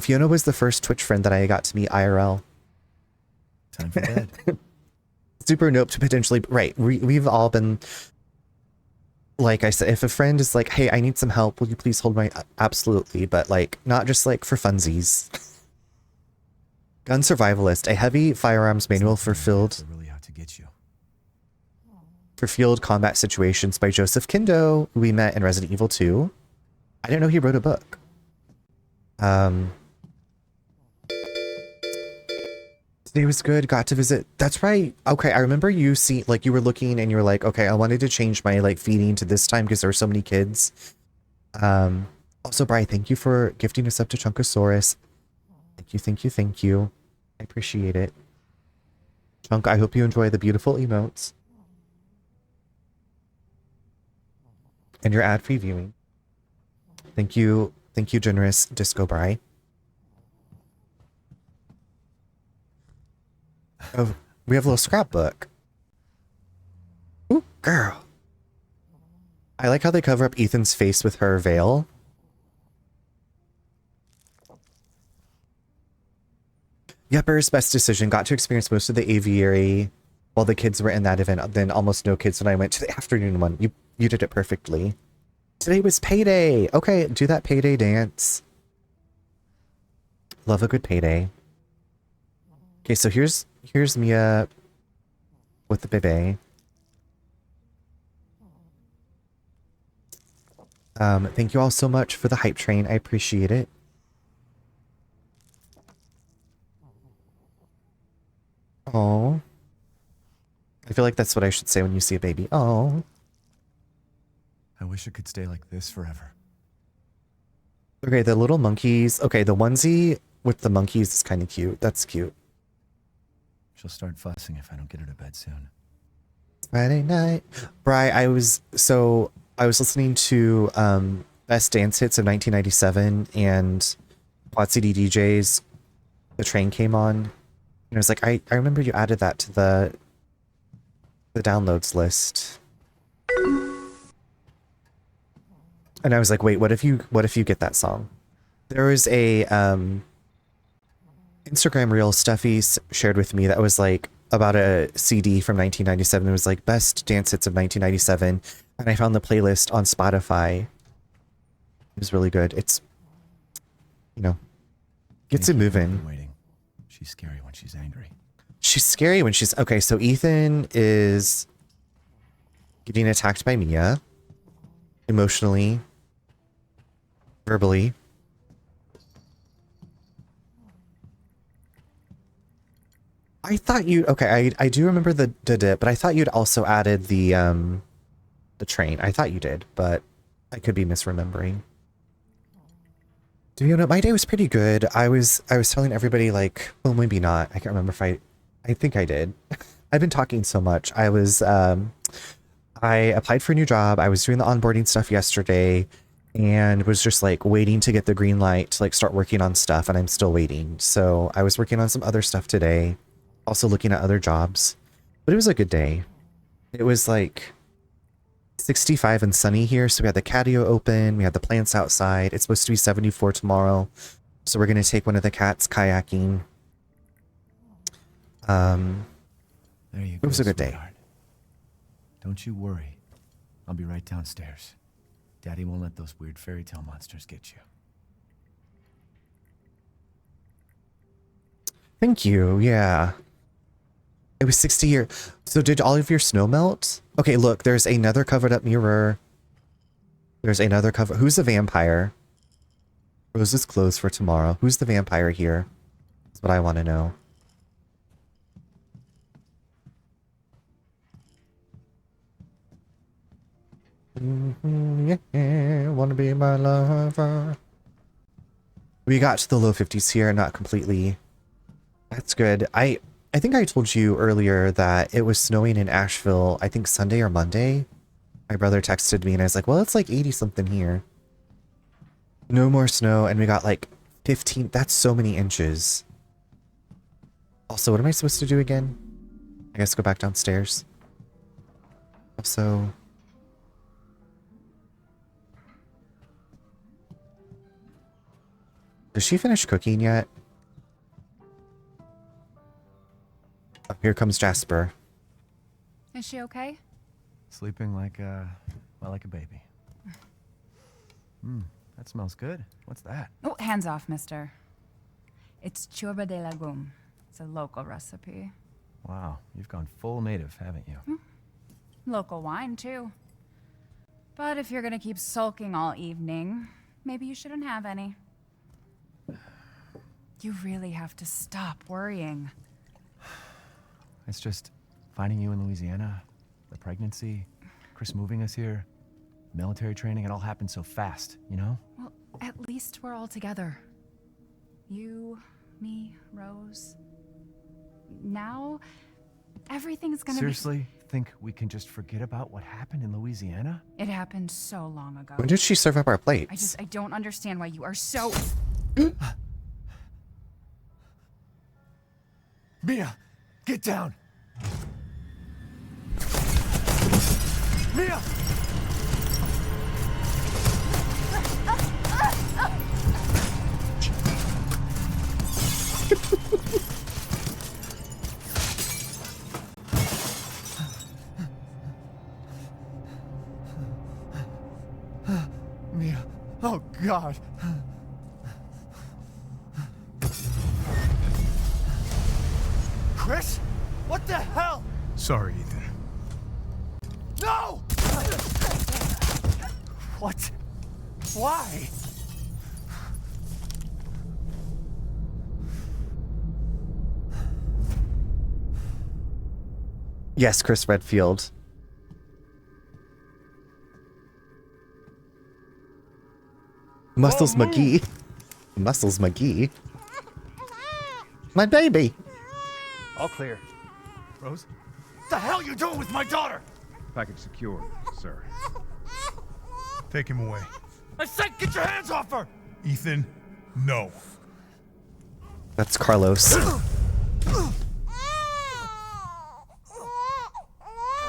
Fiona was the first Twitch friend that I got to meet IRL. Time for bed. Super nope to potentially, right. We've all been, like I said, if a friend is like, hey, I need some help, will you please hold my, absolutely, but like, not just like for funsies. Gun Survivalist, a heavy firearms manual for field They're really out to get you. for field combat situations by Joseph Kindo, who we met in Resident Evil 2. I didn't know he wrote a book. Today was good. Got to visit. That's right. Okay, I remember you you were looking and you were like, okay, I wanted to change my like feeding to this time because there were so many kids. Also, Bri, thank you for gifting us up to Chunkosaurus. Thank you. I appreciate it. Chunk, I hope you enjoy the beautiful emotes. And your ad-free viewing. Thank you, generous Disco Bri. Oh, we have a little scrapbook. Ooh, girl. I like how they cover up Ethan's face with her veil. Yepper's best decision. Got to experience most of the aviary while the kids were in that event. Then almost no kids when I went to the afternoon one. You did it perfectly. Today was payday. Okay, do that payday dance. Love a good payday. Okay, so here's Mia with the bébé. Thank you all so much for the hype train. I appreciate it. Oh, I feel like that's what I should say when you see a baby. Oh. I wish it could stay like this forever. Okay, the little monkeys. Okay, the onesie with the monkeys is kind of cute. That's cute. She'll start fussing if I don't get her to bed soon. Friday night. Bri, I was listening to Best Dance Hits of 1997 and Quad CD DJs. The train came on. And I was like, I remember you added that to the downloads list. And I was like, wait, what if you get that song? There was a Instagram reel Stuffy shared with me that was like about a CD from 1997. It was like Best Dance Hits of 1997. And I found the playlist on Spotify. It was really good. It's, you know, gets it moving. Waiting. She's scary when she's angry. She's scary when she's... Okay, so Ethan is getting attacked by Mia. Emotionally. Verbally. I thought you... Okay, I do remember the dip, but I thought you'd also added the train. I thought you did, but I could be misremembering. Do you know, my day was pretty good. I was telling everybody, like, well, maybe not. I can't remember if I think I did. I've been talking so much. I applied for a new job. I was doing the onboarding stuff yesterday and was just like waiting to get the green light to like start working on stuff, and I'm still waiting. So I was working on some other stuff today, also looking at other jobs, but it was a good day. It was like 65 and sunny here, so we had the catio open, we had the plants outside. It's supposed to be 74 tomorrow, so we're gonna take one of the cats kayaking. There you go. It was a good day. Sweetheart. Don't you worry. I'll be right downstairs. Daddy won't let those weird fairy tale monsters get you. Thank you. Yeah. It was 60 here. So did all of your snow melt? Okay, look, there's another covered up mirror. There's another cover. Who's the vampire? Rose is closed for tomorrow. Who's the vampire here? That's what I want to know. Yeah, wanna be my lover. We got to the low 50s here, not completely. That's good. I think I told you earlier that it was snowing in Asheville, I think Sunday or Monday. My brother texted me and I was like, well, it's like 80 something here. No more snow, and we got like 15. That's so many inches. Also, what am I supposed to do again? I guess go back downstairs. Also... Does she finish cooking yet? Oh, here comes Jasper. Is she okay? Sleeping like a baby. That smells good. What's that? Oh, hands off, mister. It's churba de legume. It's a local recipe. Wow, you've gone full native, haven't you? Local wine, too. But if you're gonna keep sulking all evening, maybe you shouldn't have any. You really have to stop worrying. It's just finding you in Louisiana, the pregnancy, Chris moving us here, military training. It all happened so fast, you know? Well, at least we're all together. You, me, Rose. Now, everything's gonna Seriously? Think we can just forget about what happened in Louisiana? It happened so long ago. When did she serve up our plates? I don't understand why you are so... Mia, get down! Mia! Mia, oh God! Chris? What the hell? Sorry, Ethan. No! What? Why? Yes, Chris Redfield. Muscles McGee. Muscles McGee. My baby. All clear. Rose? What the hell you doing with my daughter? Package secure, sir. Take him away. I said get your hands off her! Ethan, no. That's Carlos.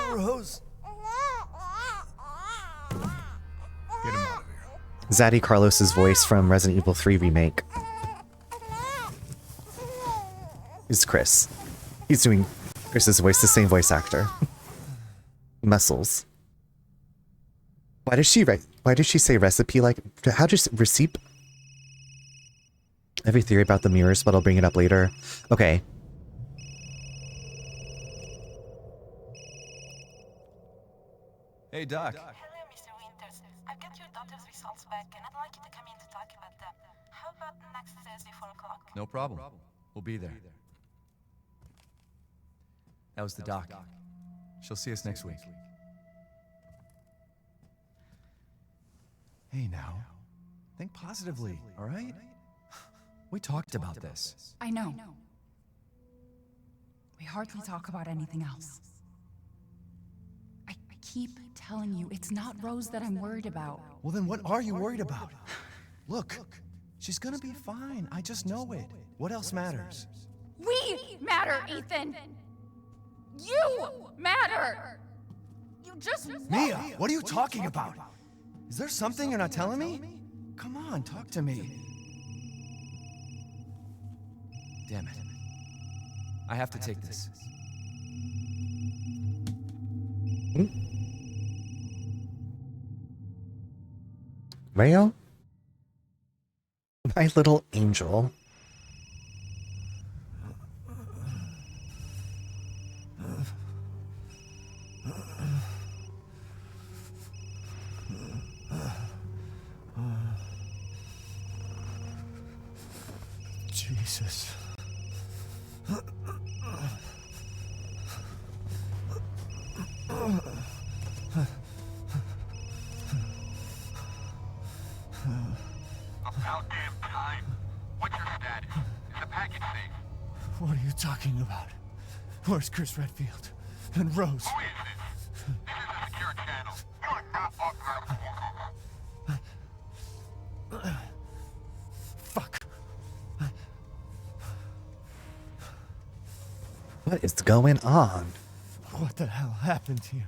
Rose. Get him out of here. Zaddy Carlos's voice from Resident Evil 3 Remake. Is Chris. He's doing Chris's voice, the same voice actor. Muscles. Why did she say recipe like how does recipe? I have a theory about the mirrors, but I'll bring it up later. Okay. Hey, Doc. Hello, Mr. Winters. I've got your daughter's results back, and I'd like you to come in to talk about them. How about next Thursday, 4 o'clock? No problem. We'll be there. That was the doc. She'll see us next week. Hey, now. Think positively, all right? We talked about this. I know. We hardly talk about anything else. I keep telling you, it's not Rose that I'm worried about. Well, then what are you worried about? Look, she's gonna be fine. I just know it. What else matters? We matter, Ethan! You matter! You just Mia, what are you talking about? Is there something you're not telling me? Come on, talk to me. Damn it. I have to take this. Rayo? My little angel. Jesus. About damn time. What's your status? Is the package safe? What are you talking about? Where's Chris Redfield? And Rose? Who is this? This is a secure channel. You are not authorized to work. Fuck. What is going on? What the hell happened here?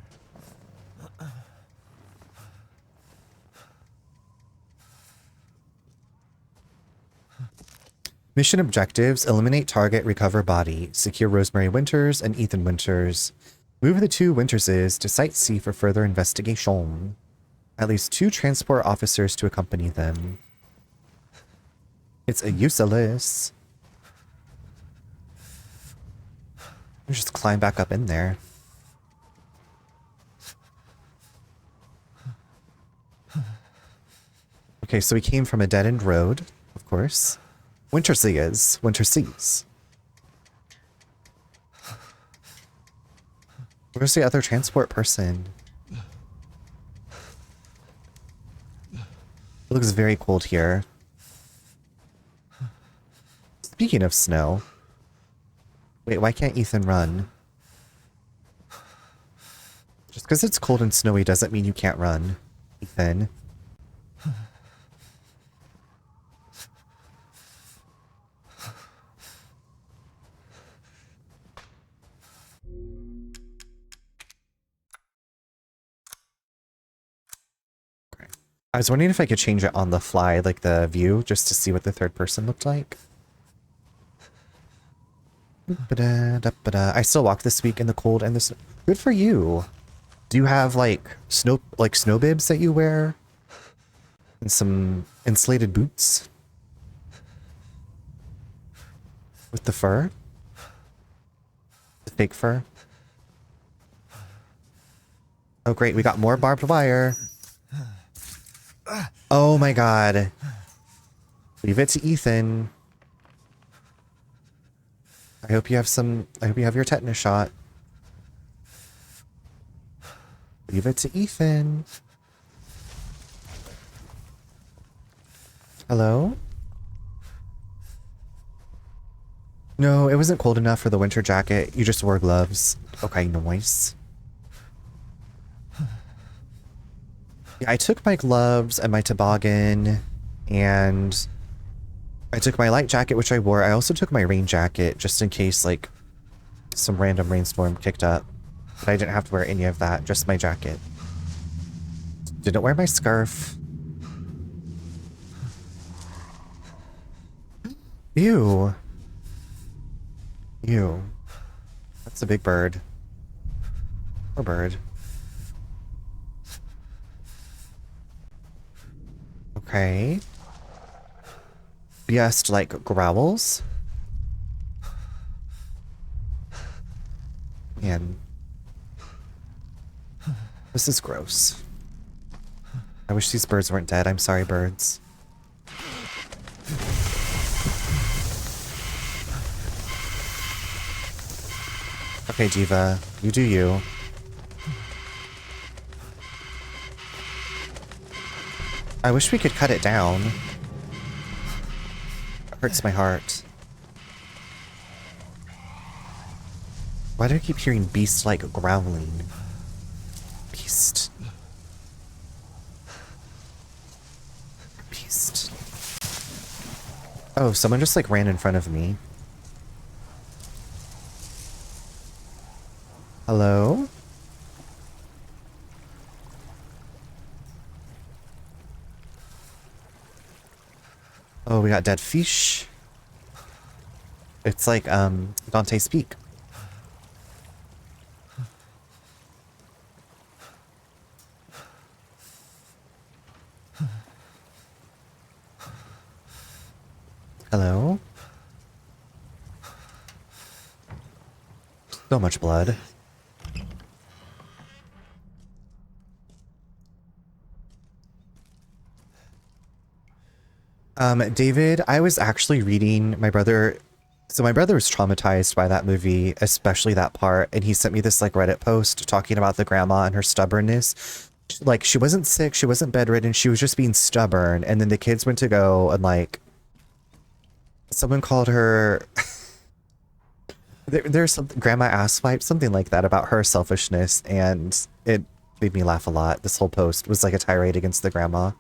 Mission objectives: eliminate target, recover body, secure Rosemary Winters and Ethan Winters. Move the two Winterses to Site C for further investigation. At least 2 transport officers to accompany them. It's a useless. Just climb back up in there. Okay, so we came from a dead-end road, of course. Winterseas. Winterseas. Where's the other transport person? It looks very cold here. Speaking of snow. Wait, why can't Ethan run? Just because it's cold and snowy doesn't mean you can't run, Ethan. I was wondering if I could change it on the fly, like the view, just to see what the third person looked like. I still walk this week in the cold and the snow. Good for you. Do you have like snow bibs that you wear? And some insulated boots? With the fur? fake fur. Oh great, we got more barbed wire. Oh my god. Leave it to Ethan. I hope you have your tetanus shot. Leave it to Ethan. Hello? No, it wasn't cold enough for the winter jacket. You just wore gloves. Okay, nice. Yeah, I took my gloves and my toboggan, and I took my light jacket, which I wore. I also took my rain jacket, just in case, like, some random rainstorm kicked up. But I didn't have to wear any of that, just my jacket. Didn't wear my scarf. Ew. Ew. That's a big bird. Poor bird. Okay. Biest like growls. Man. This is gross. I wish these birds weren't dead. I'm sorry, birds. Okay, Diva. You do you. I wish we could cut it down. It hurts my heart. Why do I keep hearing beast-like growling? Beast. Beast. Oh, someone just like ran in front of me. Hello? Oh, we got dead fish. It's like, Dante's Peak. Hello? So much blood. David, I was actually reading my brother. So my brother was traumatized by that movie, especially that part. And he sent me this like Reddit post talking about the grandma and her stubbornness. Like she wasn't sick. She wasn't bedridden. She was just being stubborn. And then the kids went to go and like someone called her. There's some grandma asswipe, something like that about her selfishness. And it made me laugh a lot. This whole post was like a tirade against the grandma.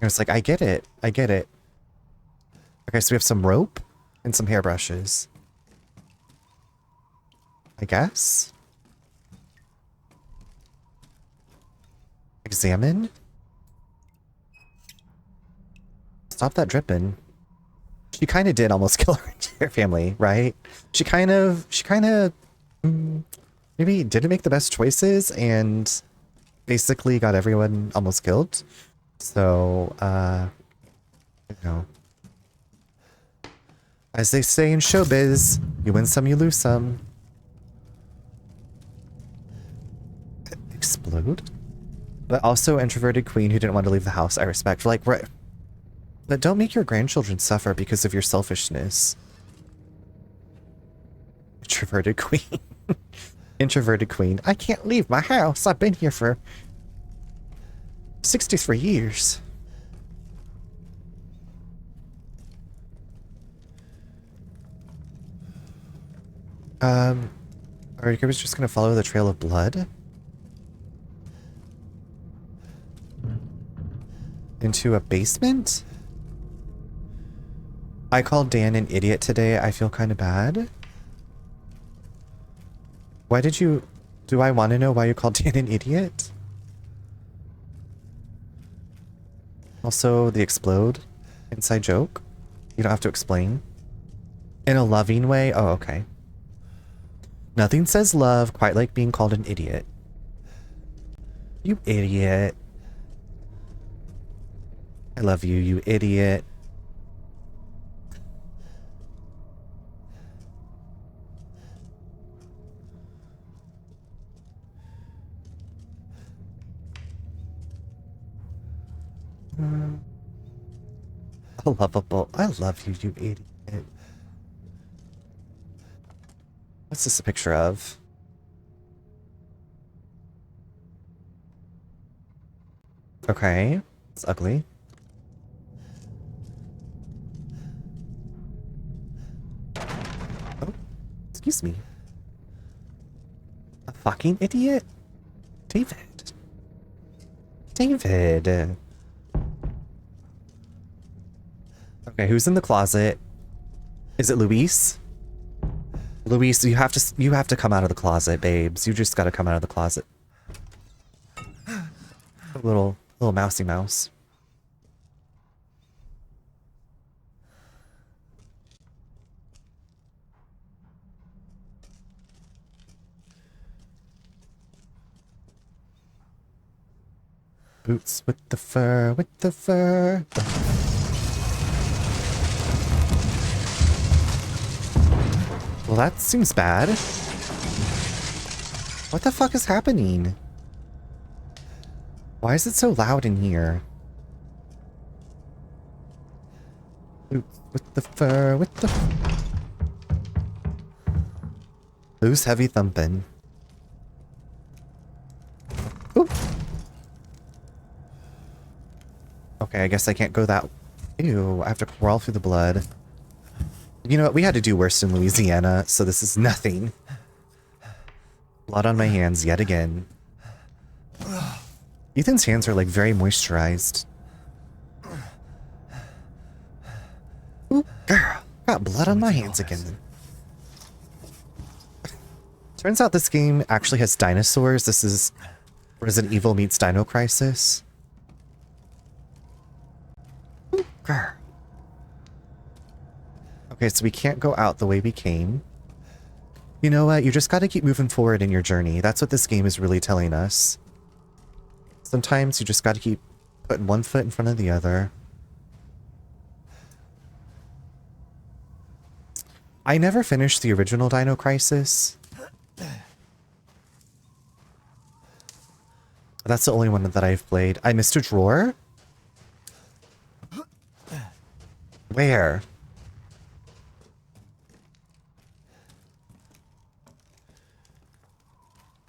I was like, I get it. I get it. Okay, so we have some rope and some hairbrushes. I guess. Examine. Stop that dripping. She kind of did almost kill her entire family, right? She kind of maybe didn't make the best choices and basically got everyone almost killed. So, you know, as they say in showbiz, you win some, you lose some. Explode? But also introverted queen who didn't want to leave the house, I respect. Like, right. But don't make your grandchildren suffer because of your selfishness. Introverted queen. Introverted queen. I can't leave my house. I've been here for 63 years. Are you guys just gonna follow the trail of blood? Into a basement? I called Dan an idiot today. I feel kind of bad. Why did you... Do I want to know why you called Dan an idiot? Also, the explode inside joke. You don't have to explain. In a loving way? Oh, okay. Nothing says love quite like being called an idiot. You idiot. I love you, you idiot. Lovable. I love you, you idiot. What's this a picture of? Okay. It's ugly. Oh, excuse me. A fucking idiot? David. David. Okay, who's in the closet? Is it Luis? Luis, you have to come out of the closet, babes. You just gotta come out of the closet. A little mousy mouse. Boots with the fur, with the fur. Well, that seems bad. What the fuck is happening? Why is it so loud in here? Boots with the fur, with the... Who's heavy thumping? Oop. Okay, I guess I can't go that... Ew, I have to crawl through the blood. You know what? We had to do worse in Louisiana, so this is nothing. Blood on my hands yet again. Ethan's hands are like very moisturized. Ooh, girl. Got blood on my hands again. Turns out this game actually has dinosaurs. This is Resident Evil meets Dino Crisis. Ooh, girl. Okay, so we can't go out the way we came. You know what? You just gotta keep moving forward in your journey. That's what this game is really telling us. Sometimes you just gotta keep putting one foot in front of the other. I never finished the original Dino Crisis. That's the only one that I've played. I missed a drawer? Where?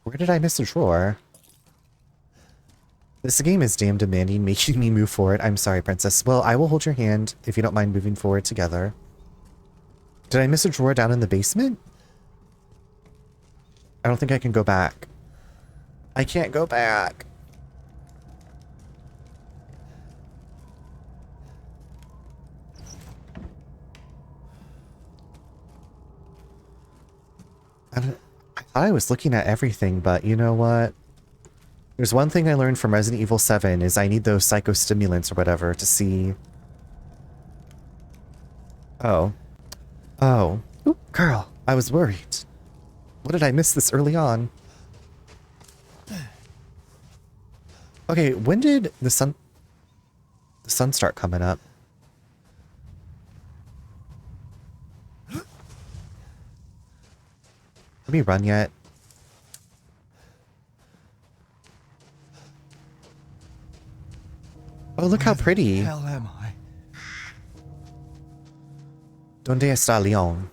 Where did I miss a drawer? This game is damn demanding, making me move forward. I'm sorry, princess. Well, I will hold your hand if you don't mind moving forward together. Did I miss a drawer down in the basement? I don't think I can go back. I can't go back. I thought I was looking at everything, but you know what? There's one thing I learned from Resident Evil 7 is I need those psychostimulants or whatever to see... Oh. Oh. Ooh, girl, I was worried. What did I miss this early on? Okay, when did the sun start coming up? Let me run yet. Oh, look how pretty. Where the hell am I? Donde está Leon?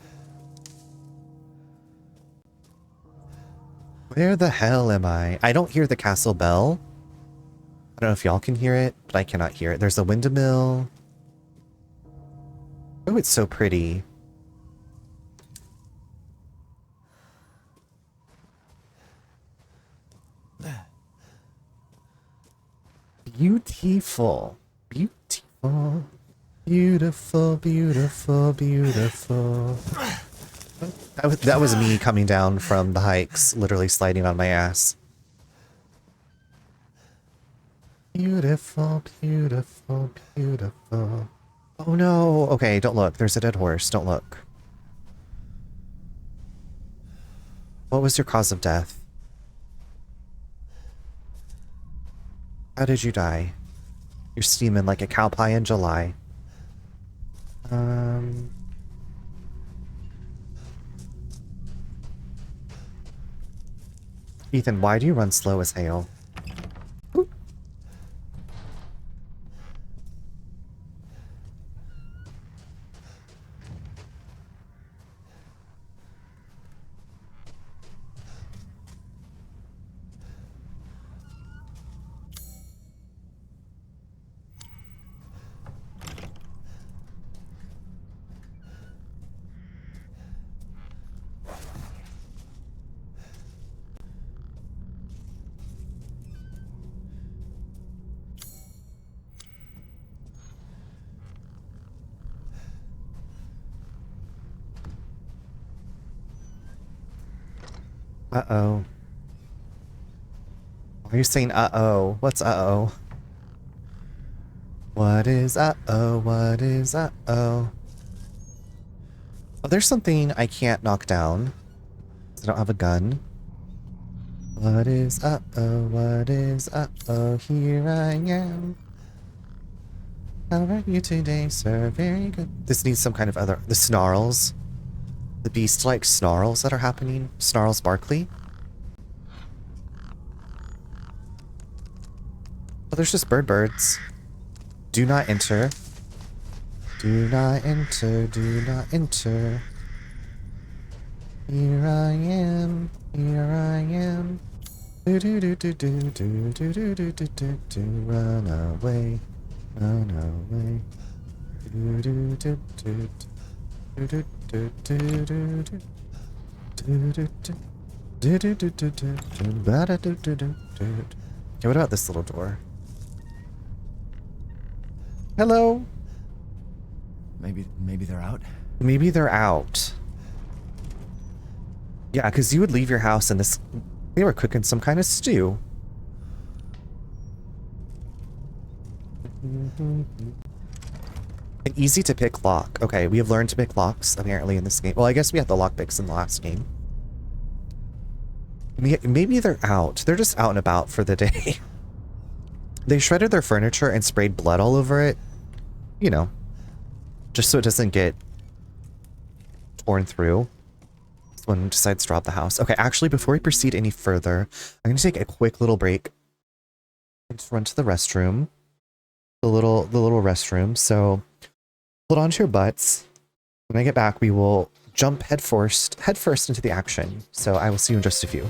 Where the hell am I? I don't hear the castle bell. I don't know if y'all can hear it, but I cannot hear it. There's a windmill. Oh, it's so pretty. Beautiful. Beautiful. Beautiful, beautiful, beautiful. That was me coming down from the hikes, literally sliding on my ass. Beautiful, beautiful, beautiful. Oh no. Okay, don't look. There's a dead horse. Don't look. What was your cause of death? How did you die? You're steaming like a cow pie in July. Ethan, why do you run slow as hail? Ooh. Uh-oh. Why are you saying uh-oh? What's uh-oh? What is uh-oh? What is uh-oh? Oh, there's something I can't knock down. I don't have a gun. What is uh-oh? What is uh-oh? Here I am. How are you today, sir? Very good. This needs some kind of other... The snarls. The beast-like snarls that are happening. Snarls Barkley. Oh, there's just birds. Do not enter. Do not enter. Do not enter. Here I am. Here I am. Do do do do do do do do do do do do. Run away. Run away. Do do do do do do do do do do do do do do do do do ba da do do do do. Okay, what about this little door? Hello. Maybe they're out. Maybe they're out. Yeah, because you would leave your house and this... They were cooking some kind of stew. An easy to pick lock. Okay, we have learned to pick locks apparently in this game. Well, I guess we had the lock picks in the last game. Maybe they're out. They're just out and about for the day. They shredded their furniture and sprayed blood all over it. You know, just so it doesn't get torn through. One decides to rob the house. Okay, actually, before we proceed any further, I'm going to take a quick little break and just run to the restroom. The little restroom. So hold on to your butts. When I get back, we will jump head first into the action. So I will see you in just a few.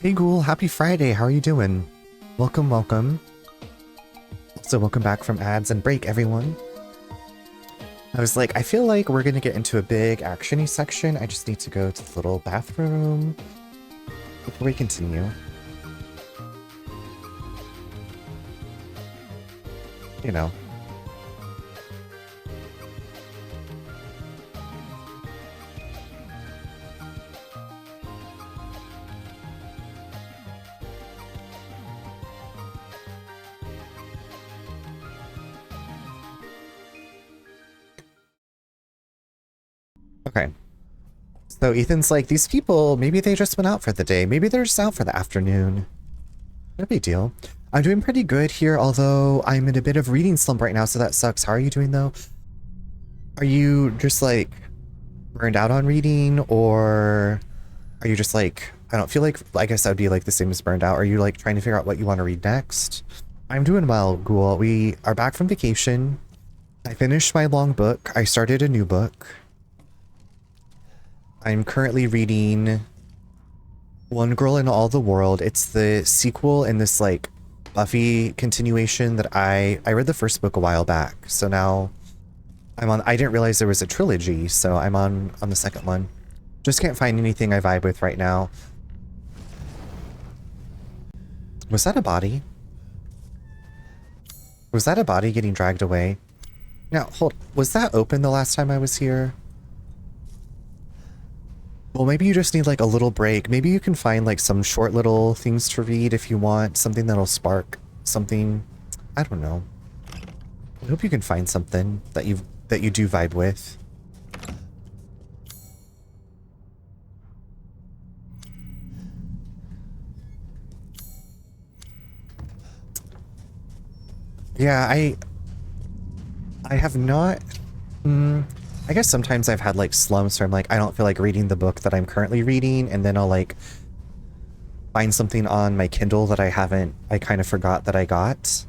Hey Ghoul, happy Friday. How are you doing? Welcome, welcome. So welcome back from ads and break, everyone. I was like, I feel like we're gonna get into a big actiony section. I just need to go to the little bathroom before we continue. You know. Okay. So Ethan's like, these people, maybe they just went out for the day. Maybe they're just out for the afternoon. No big deal. I'm doing pretty good here, although I'm in a bit of reading slump right now, so that sucks. How are you doing, though? Are you just, like, burned out on reading, or are you just, like, I don't feel like, I guess that would be, like, the same as burned out. Are you, like, trying to figure out what you want to read next? I'm doing well, Ghoul. We are back from vacation. I finished my long book. I started a new book. I'm currently reading One Girl in All the World. It's the sequel in this, like, Buffy continuation that I read the first book a while back. So now I'm on, I didn't realize there was a trilogy, so I'm on the second one. Just can't find anything I vibe with right now. Was that a body? Was that a body getting dragged away? Now, hold, was that open the last time I was here? Well, maybe you just need like a little break. Maybe you can find like some short little things to read if you want. Something that'll spark something. I don't know. I hope you can find something that you do vibe with. Yeah, I have not... I guess sometimes I've had like slumps where I'm like, I don't feel like reading the book that I'm currently reading, and then I'll like find something on my Kindle that I kind of forgot that I got,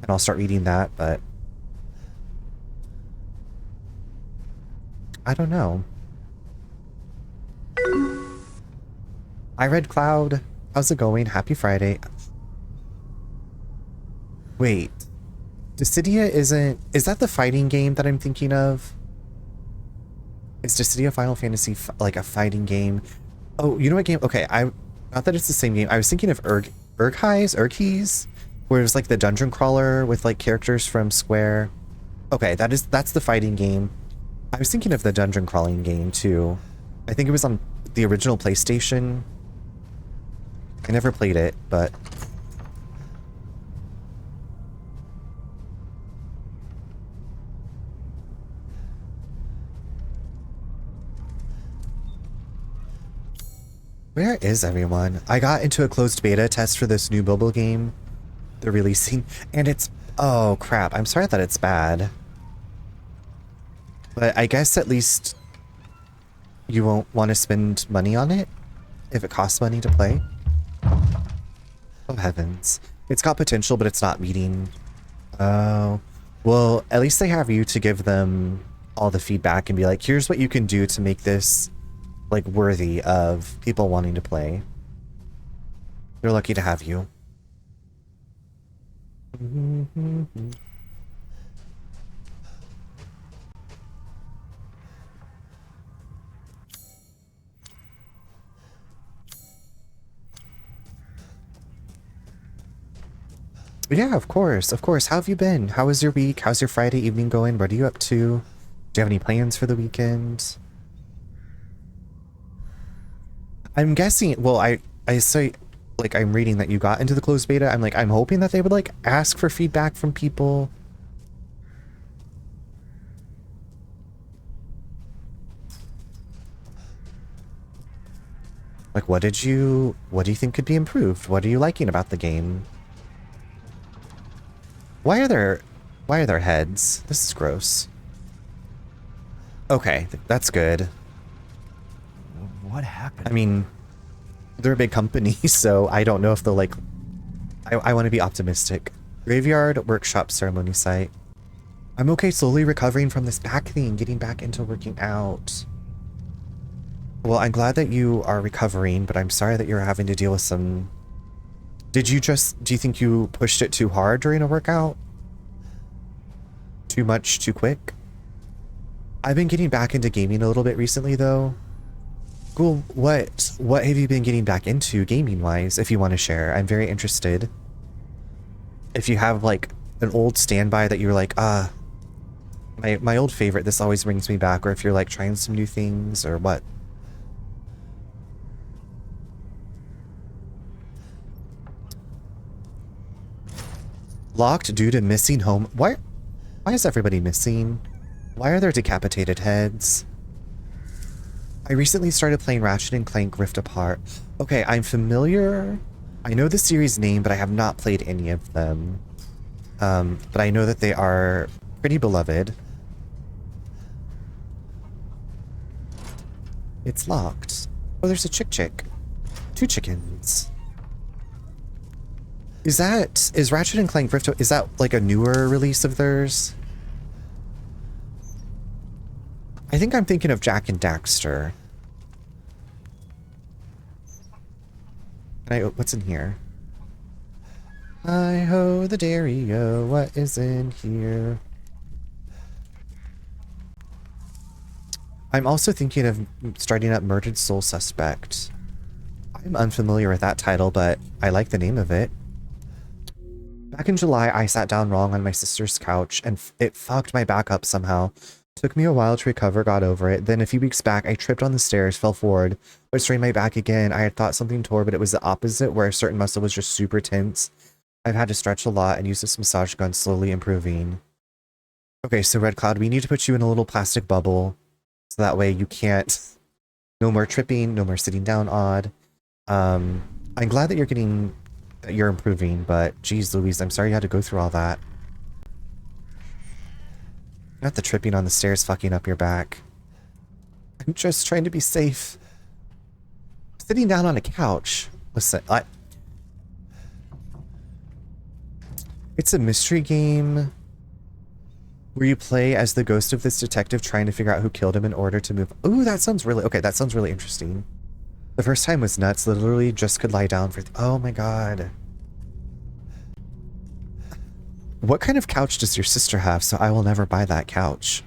and I'll start reading that, but I don't know. I read Cloud. How's it going? Happy Friday. Wait. Dissidia isn't... Is that the fighting game that I'm thinking of? Is Dissidia Final Fantasy like a fighting game? Oh, you know what game? Okay, not that it's the same game. I was thinking of Urgheis, where it was like the dungeon crawler with like characters from Square. Okay, that's the fighting game. I was thinking of the dungeon crawling game too. I think it was on the original PlayStation. I never played it, but... Where is everyone? I got into a closed beta test for this new mobile game they're releasing, and it's... Oh, crap. I'm sorry that it's bad. But I guess at least you won't want to spend money on it if it costs money to play. Oh, heavens. It's got potential, but it's not meeting... Oh. Well, at least they have you to give them all the feedback and be like, here's what you can do to make this... like worthy of people wanting to play. They're lucky to have you. Yeah, of course, of course. How have you been? How was your week? How's your Friday evening going? What are you up to? Do you have any plans for the weekend? I'm guessing, well, I say, like, I'm reading that you got into the closed beta. I'm like, I'm hoping that they would, like, ask for feedback from people. Like, what do you think could be improved? What are you liking about the game? Why are there heads? This is gross. Okay, that's good. What happened? I mean, they're a big company, so I don't know if they'll, like... I want to be optimistic. Graveyard Workshop Ceremony Site. I'm okay, slowly recovering from this back thing, getting back into working out. Well, I'm glad that you are recovering, but I'm sorry that you're having to deal with some... do you think you pushed it too hard during a workout? Too much, too quick? I've been getting back into gaming a little bit recently, though. Cool. What have you been getting back into gaming-wise, if you want to share? I'm very interested. If you have, like, an old standby that you're like, my old favorite, this always brings me back, or if you're, like, trying some new things, or what. Locked due to missing home... Why is everybody missing? Why are there decapitated heads? I recently started playing Ratchet & Clank Rift Apart. Okay, I'm familiar. I know the series name, but I have not played any of them. But I know that they are pretty beloved. It's locked. Oh, there's a chick. 2 chickens. Is Ratchet & Clank Rift, is that like a newer release of theirs? I think I'm thinking of Jack and Daxter. What's in here? Hi-ho, the dairy-o, what is in here? I'm also thinking of starting up Murdered Soul Suspect. I'm unfamiliar with that title, but I like the name of it. Back in July, I sat down wrong on my sister's couch, and it fucked my back up somehow. Took me a while to recover, got over it. Then a few weeks back, I tripped on the stairs, fell forward, but strained my back again. I had thought something tore, but it was the opposite, where a certain muscle was just super tense. I've had to stretch a lot and use this massage gun, slowly improving. Okay, so Red Cloud, we need to put you in a little plastic bubble, so that way you can't... No more tripping, no more sitting down odd. I'm glad that you're improving, but geez Louise, I'm sorry you had to go through all that. Not the tripping on the stairs fucking up your back. I'm just trying to be safe. Sitting down on a couch. Listen, it's a mystery game where you play as the ghost of this detective trying to figure out who killed him in order to move. Ooh, that sounds really... Okay, that sounds really interesting. The first time was nuts. Literally just could lie down for... Oh my god. What kind of couch does your sister have? So I will never buy that couch.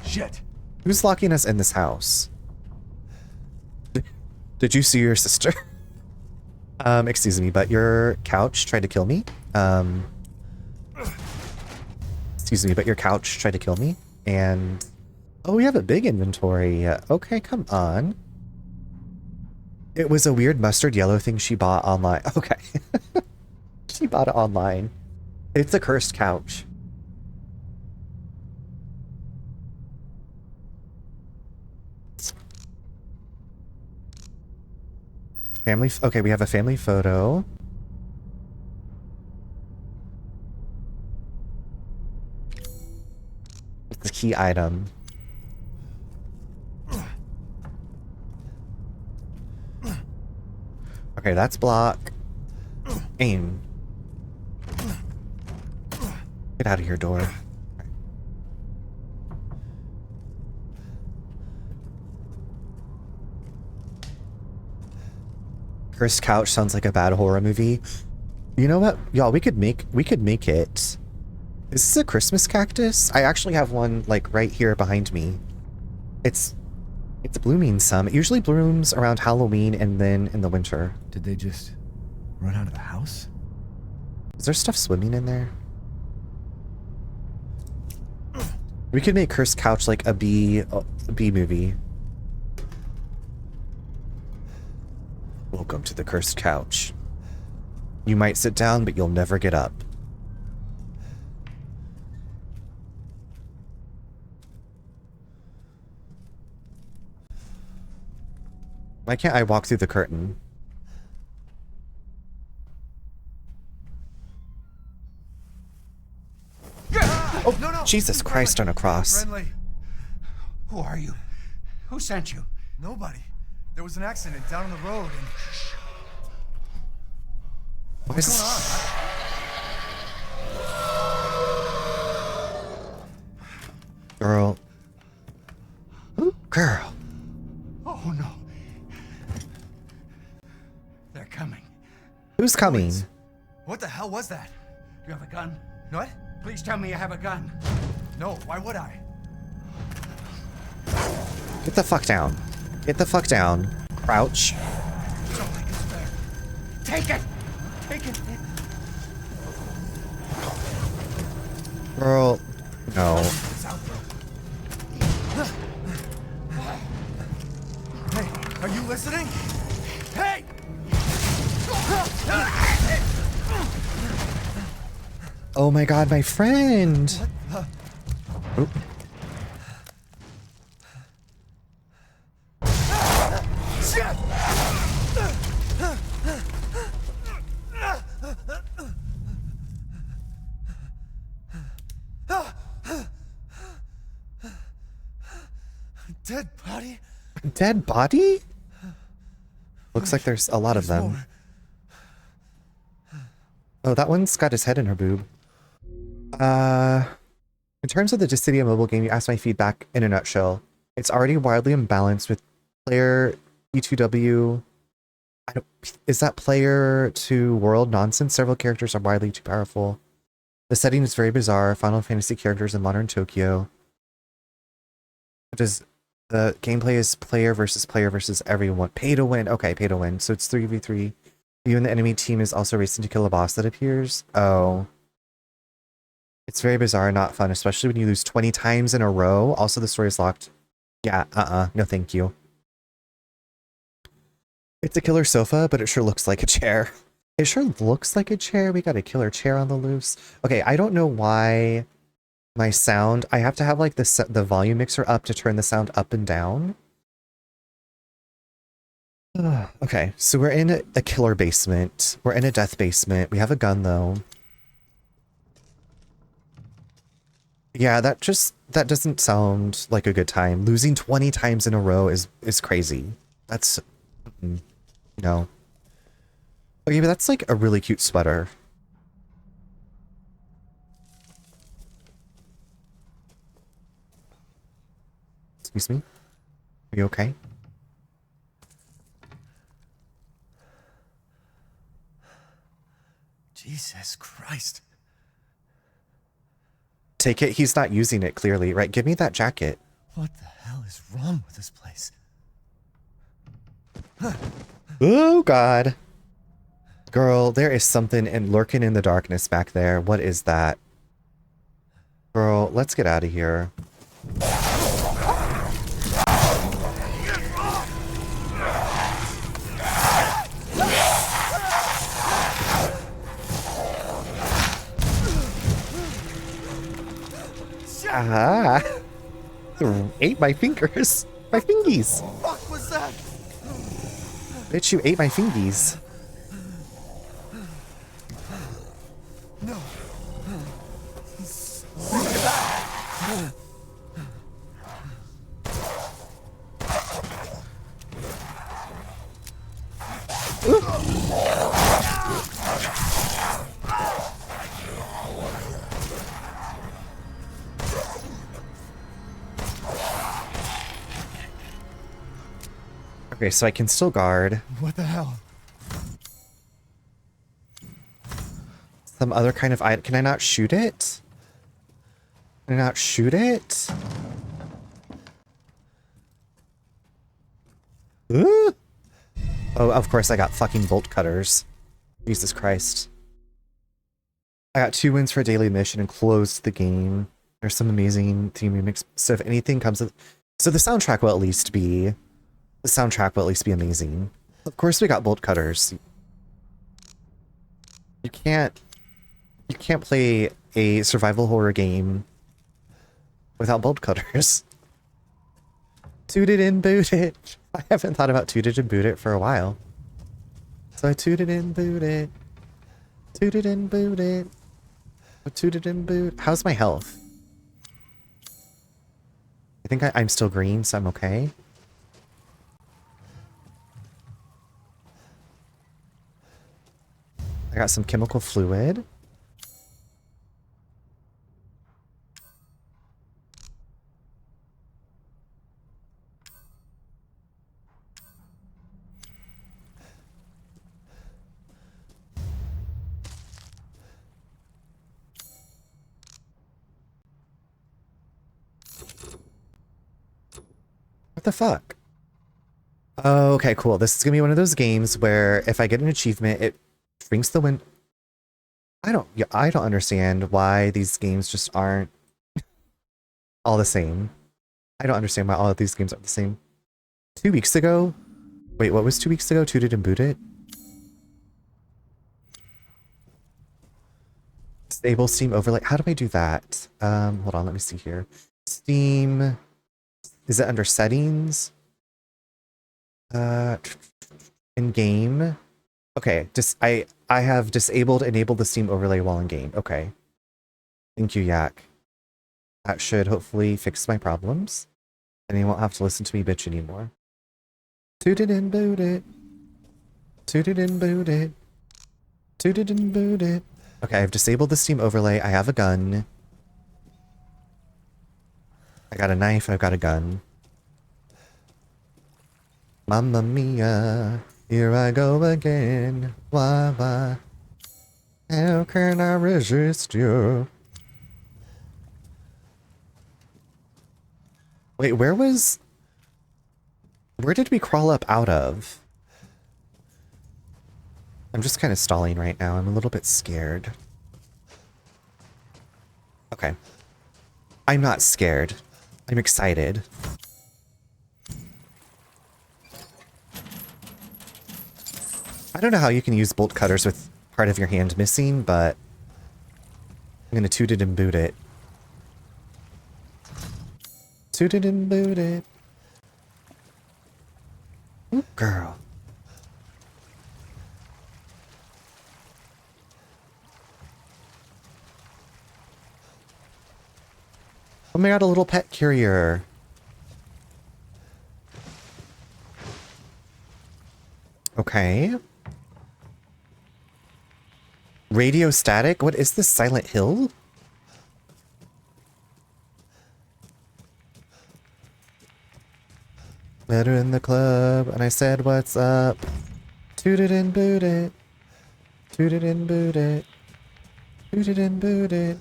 Shit. Who's locking us in this house? Did you see your sister? Excuse me, but your couch tried to kill me? Excuse me, but your couch tried to kill me? And... Oh, we have a big inventory. Okay, come on. It was a weird mustard yellow thing she bought online. Okay. She bought it online. It's a cursed couch. Okay, we have a family photo. It's the key item. Okay, that's block. Aim. Get out of here, door. Cursed couch sounds like a bad horror movie. You know what? Y'all, we could make it. Is this a Christmas cactus? I actually have one like right here behind me. It's blooming some. It usually blooms around Halloween and then in the winter. Did they just run out of the house? Is there stuff swimming in there? We could make Cursed Couch like a bee movie. Welcome to the Cursed Couch. You might sit down, but you'll never get up. Why can't I walk through the curtain? Oh, no. Jesus Christ on a cross. Friendly. Who are you? Who sent you? Nobody. There was an accident down on the road and... What's going on? Girl, Girl. Oh no. They're coming. Who's coming? What the hell was that? You have a gun? What? Please tell me you have a gun. No, why would I? Get the fuck down. Get the fuck down. Crouch. Don't think it's fair. Take it! Take it! Girl. No. It's out, bro. Hey, are you listening? Hey! Oh my god, my friend. Oop. Shit! Dead body? Dead body? Looks like there's a lot of them. More. Oh, that one's got his head in her boob. In terms of the Dissidia mobile game, you asked my feedback in a nutshell. It's already wildly imbalanced with player E2W. Is that player to world nonsense? Several characters are widely too powerful. The setting is very bizarre. Final Fantasy characters in modern Tokyo. The gameplay is player versus everyone. Pay to win. Okay, pay to win. So it's 3v3. You and the enemy team is also racing to kill a boss that appears. Oh. It's very bizarre and not fun, especially when you lose 20 times in a row. Also, the story is locked. Yeah, no thank you. It's a killer sofa, but it sure looks like a chair. It sure looks like a chair. We got a killer chair on the loose. Okay, I don't know why my sound... I have to have like the volume mixer up to turn the sound up and down. Okay, so we're in a killer basement. We're in a death basement. We have a gun, though. Yeah, that doesn't sound like a good time. Losing 20 times in a row is crazy. That's... no. Okay, but that's like a really cute sweater. Excuse me? Are you okay? Jesus Christ. Take it. He's not using it, clearly, right? Give me that jacket. What the hell is wrong with this place? Oh, God. Girl, there is something lurking in the darkness back there. What is that? Girl, let's get out of here. Ah! Ate my fingers. My fingies. What was that? Bitch, you ate my fingies. No. Okay, so I can still guard. What the hell? Some other kind of item. Can I not shoot it? Can I not shoot it? Ooh. Oh, of course I got fucking bolt cutters. Jesus Christ. I got 2 wins for a daily mission and closed the game. There's some amazing theme remix. So if anything comes of... So the soundtrack will at least be... The soundtrack will at least be amazing. Of course we got bolt cutters. You can't play a survival horror game without bolt cutters. Toot it and boot it. I haven't thought about toot it and boot it for a while. So I toot it and boot it. Toot it and boot it. Toot it and boot. How's my health? I think I'm still green, so I'm okay. I got some chemical fluid. the fuck? Oh, okay, cool. This is gonna be one of those games where if I get an achievement, it shrinks the wind. I don't understand why these games just aren't all the same. I don't understand why all of these games aren't the same. 2 weeks ago? Wait, what was 2 weeks ago? Tooted and booted? Disable Steam overlay. How do I do that? Hold on, let me see here. Steam. Is it under settings? In game. Okay, I have enabled the Steam overlay while in game. Okay. Thank you, Yak. That should hopefully fix my problems. And you won't have to listen to me bitch anymore. Tooted and booted. Tooted and booted. Tooted and booted. Okay, I've disabled the Steam overlay. I have a gun. I got a knife, I've got a gun. Mamma mia, here I go again. Why? How can I resist you? Wait, where did we crawl up out of? I'm just kind of stalling right now. I'm a little bit scared. Okay. I'm not scared. I'm excited. I don't know how you can use bolt cutters with part of your hand missing, but I'm gonna toot it and boot it. Toot it and boot it. Ooh, girl. Oh my god, a little pet carrier. Okay. Radio static? What is this? Silent Hill? Met her in the club and I said, what's up? Toot it and boot it. Toot it and boot it. Toot it and boot it.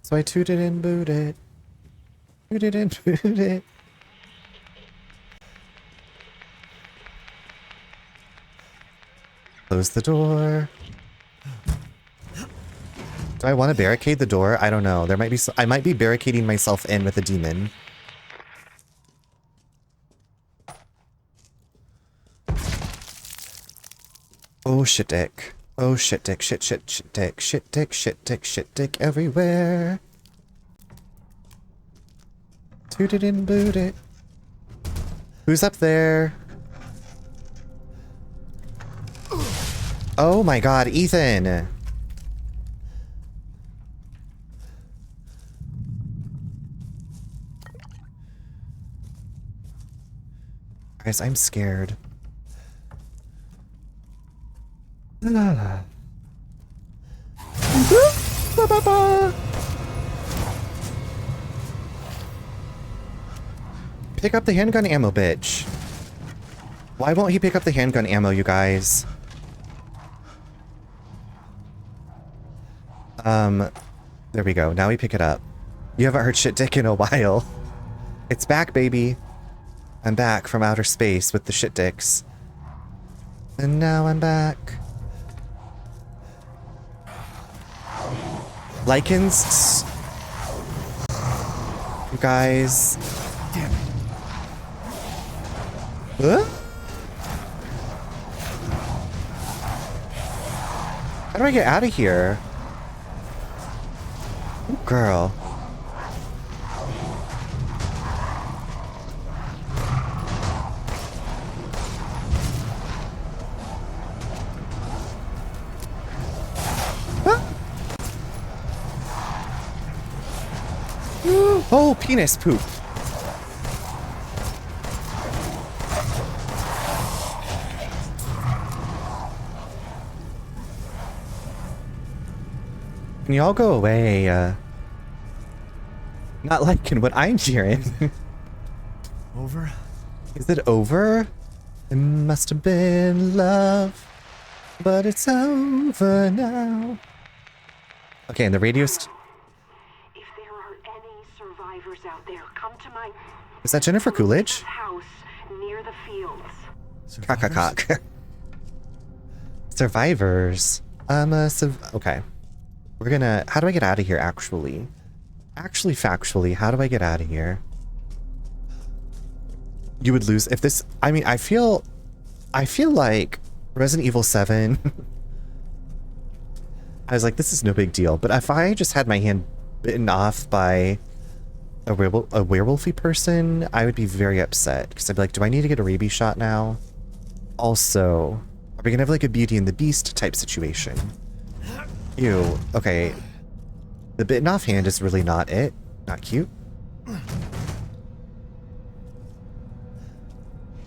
So I toot it and boot it. Toot it and boot it. Close the door. Do I want to barricade the door? I don't know. There might be. I might be barricading myself in with a demon. Oh shit dick. Oh shit dick. Shit dick. Shit dick everywhere. Toot it and boot it. Who's up there? Oh my god, Ethan! Guys, I'm scared. Pick up the handgun ammo, bitch. Why won't he pick up the handgun ammo, you guys? There we go. Now we pick it up. You haven't heard shit dick in a while. It's back, baby. I'm back from outer space with the shit dicks. And now I'm back. Lichens. You guys. Damn it. Huh? How do I get out of here? Ooh, girl. Ah! Oh, penis poop. Can y'all go away? Not liking what I'm hearing. Over? Is it over? It must have been love, but it's over now. Okay, and the radio. If there are any survivors out there, come to my... Is that Jennifer Coolidge? House near the fields. Cock. Survivors. Okay. We're gonna... How do I get out of here, actually? Factually, how do I get out of here? You would lose... If this... I mean, I feel like Resident Evil 7... I was like, this is no big deal. But if I just had my hand bitten off by a werewolfy person, I would be very upset. Because I'd be like, do I need to get a rabies shot now? Also, are we gonna have like a Beauty and the Beast type situation? Ew. Okay. The bitten off hand is really not it. Not cute.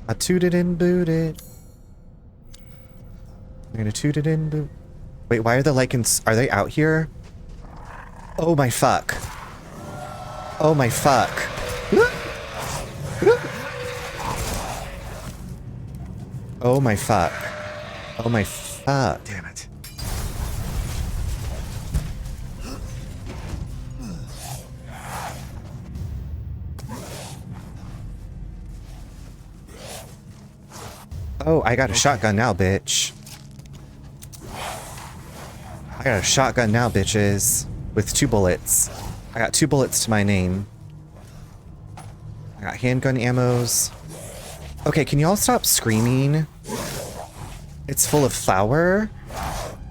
I toot it and boot it. I'm gonna toot it and boot. Wait, why are the lichens... Are they out here? Oh my fuck. Oh my fuck. Oh my fuck. Oh my fuck. Damn it. Oh, I got a shotgun now, bitch. I got a shotgun now, bitches. With 2 bullets. I got 2 bullets to my name. I got handgun ammos. Okay, can y'all stop screaming? It's full of flour?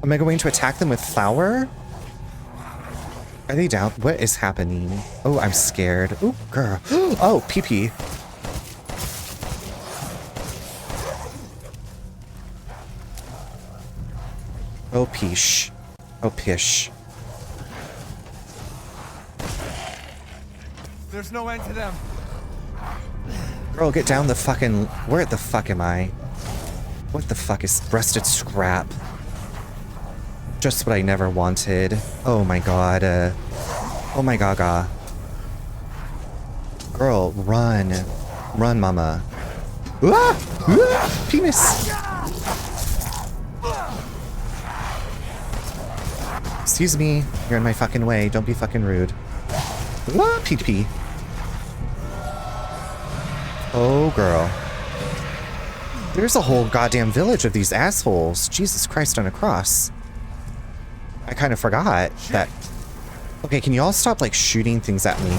Am I going to attack them with flour? Are they down? What is happening? Oh, I'm scared. Oh, girl. Oh, pee-pee. Oh, peesh. Oh, pish. There's no end to them. Girl, get down the fucking... Where the fuck am I? What the fuck is breasted scrap? Just what I never wanted. Oh my god. Oh my gaga. Girl, run. Run, mama. Ah! Ah! Penis! Excuse me. You're in my fucking way. Don't be fucking rude. Ah! Pee-pee. Oh, girl. There's a whole goddamn village of these assholes. Jesus Christ on a cross. I kind of forgot that... Okay, can you all stop, like, shooting things at me?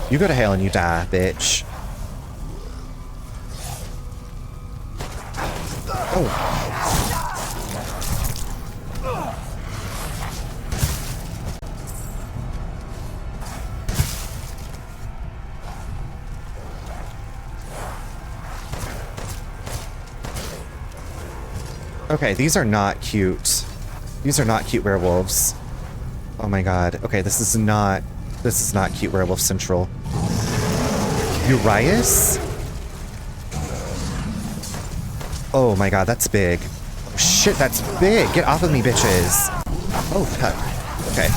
You go to hell and you die, bitch. Oh. Okay, these are not cute. These are not cute werewolves. Oh my god. Okay, this is not cute werewolf central. Urias? Oh my god, that's big. Oh, shit, that's big. Get off of me, bitches. Oh, fuck. Okay.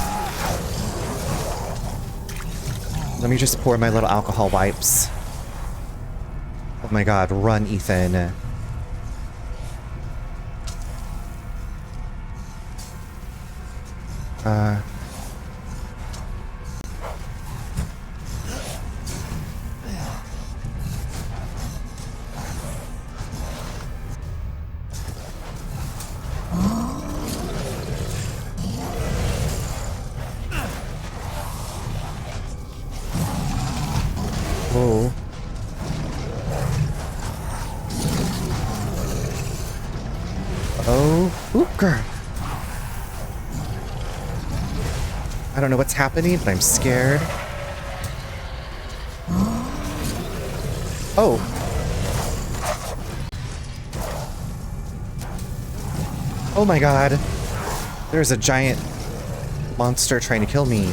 Let me just pour my little alcohol wipes. Oh my god, run, Ethan. Oh. Oh. Ooh, girl. I don't know what's happening, but I'm scared. Oh. Oh my god. There's a giant monster trying to kill me.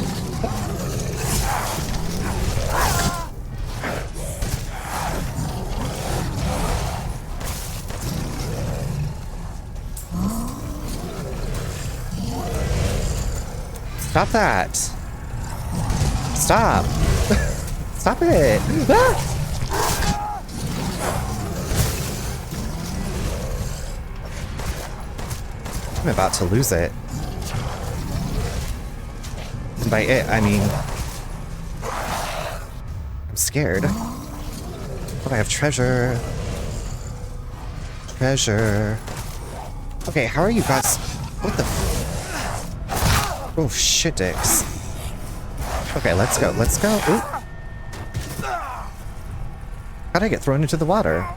Stop that. Stop. Stop it. Ah! I'm about to lose it. And by it, I mean... I'm scared. Oh, I have treasure. Treasure. Okay, how are you guys? What the? Oh shit, dicks. Okay, let's go. Let's go. Ooh. How'd I get thrown into the water?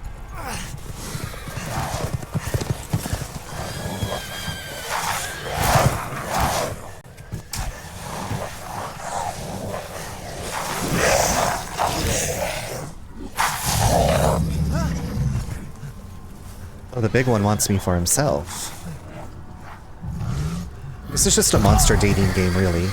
Oh, the big one wants me for himself. This is just a monster dating game, really.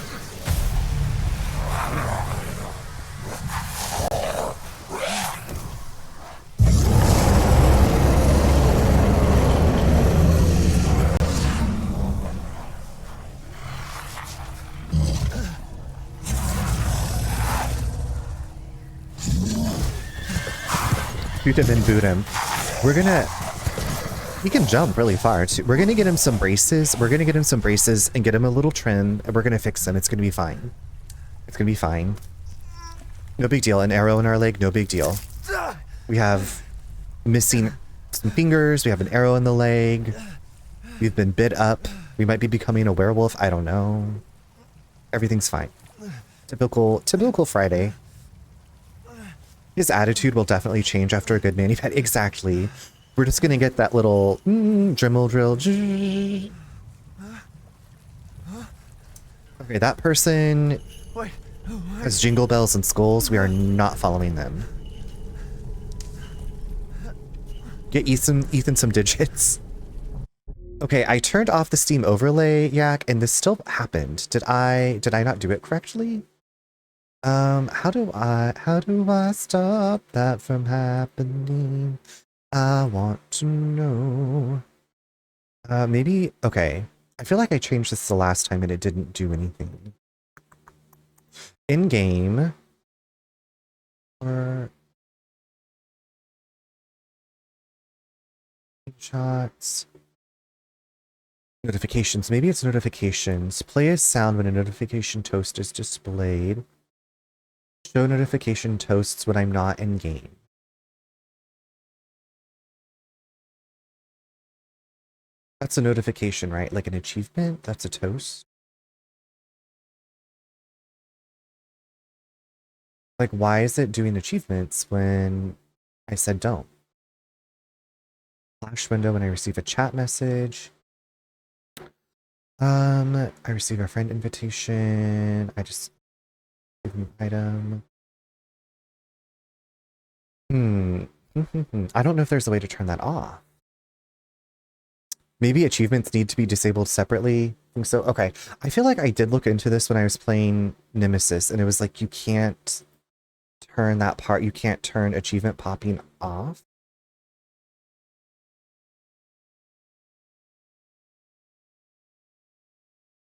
Shoot him and boot him. He can jump really far too. We're gonna get him some braces. We're gonna get him some braces and get him a little trim, and we're gonna fix him. It's gonna be fine. It's gonna be fine. No big deal. An arrow in our leg, no big deal. We have missing some fingers. We have an arrow in the leg. We've been bit up. We might be becoming a werewolf. I don't know. Everything's fine. Typical Friday. His attitude will definitely change after a good mani-ped. Exactly. We're just gonna get that little Dremel drill. Okay, that person has jingle bells and skulls. We are not following them. Get Ethan some digits. Okay, I turned off the Steam overlay, Yak, and this still happened. Did I not do it correctly? How do I stop that from happening? I want to know. Maybe, okay. I feel like I changed this the last time and it didn't do anything. In-game. Or... shots. Notifications. Maybe it's notifications. Play a sound when a notification toast is displayed. Show notification toasts when I'm not in-game. That's a notification, right? Like an achievement? That's a toast? Like, why is it doing achievements when I said don't? Flash window when I receive a chat message. I receive a friend invitation. I just give an item. I don't know if there's a way to turn that off. Maybe achievements need to be disabled separately. I think so. Okay. I feel like I did look into this when I was playing Nemesis, and it was like you can't turn that part. You can't turn achievement popping off.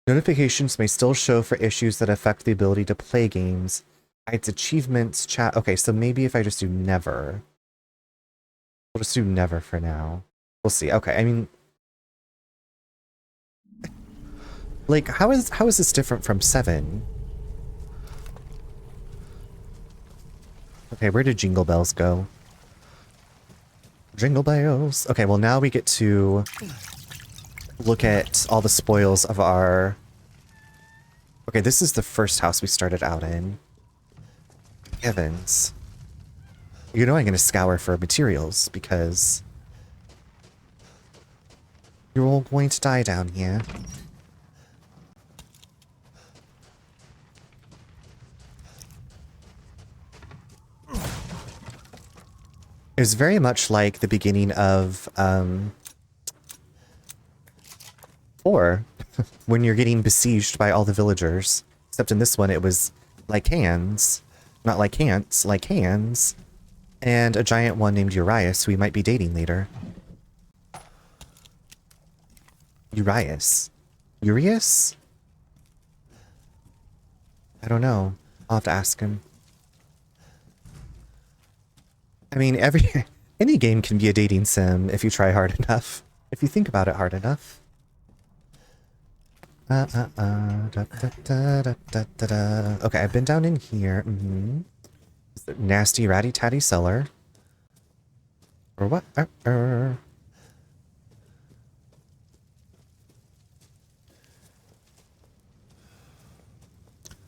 Notifications may still show for issues that affect the ability to play games. Hides achievements, chat. Okay, so maybe if I just do never. We'll just do never for now. We'll see. Okay, I mean... like, how is this different from 7? Okay, where did Jingle Bells go? Jingle Bells. Okay, well now we get to look at all the spoils of our... okay, this is the first house we started out in. Heavens. You know I'm going to scour for materials, because you're all going to die down here. It was very much like the beginning of 4, when you're getting besieged by all the villagers. Except in this one, it was like hands. Not like ants, like hands. And a giant one named Urias, who we might be dating later. Urias? Urias? I don't know. I'll have to ask him. I mean, any game can be a dating sim if you try hard enough. If you think about it hard enough. Okay, I've been down in here. Nasty ratty-tatty cellar. Or what? Oh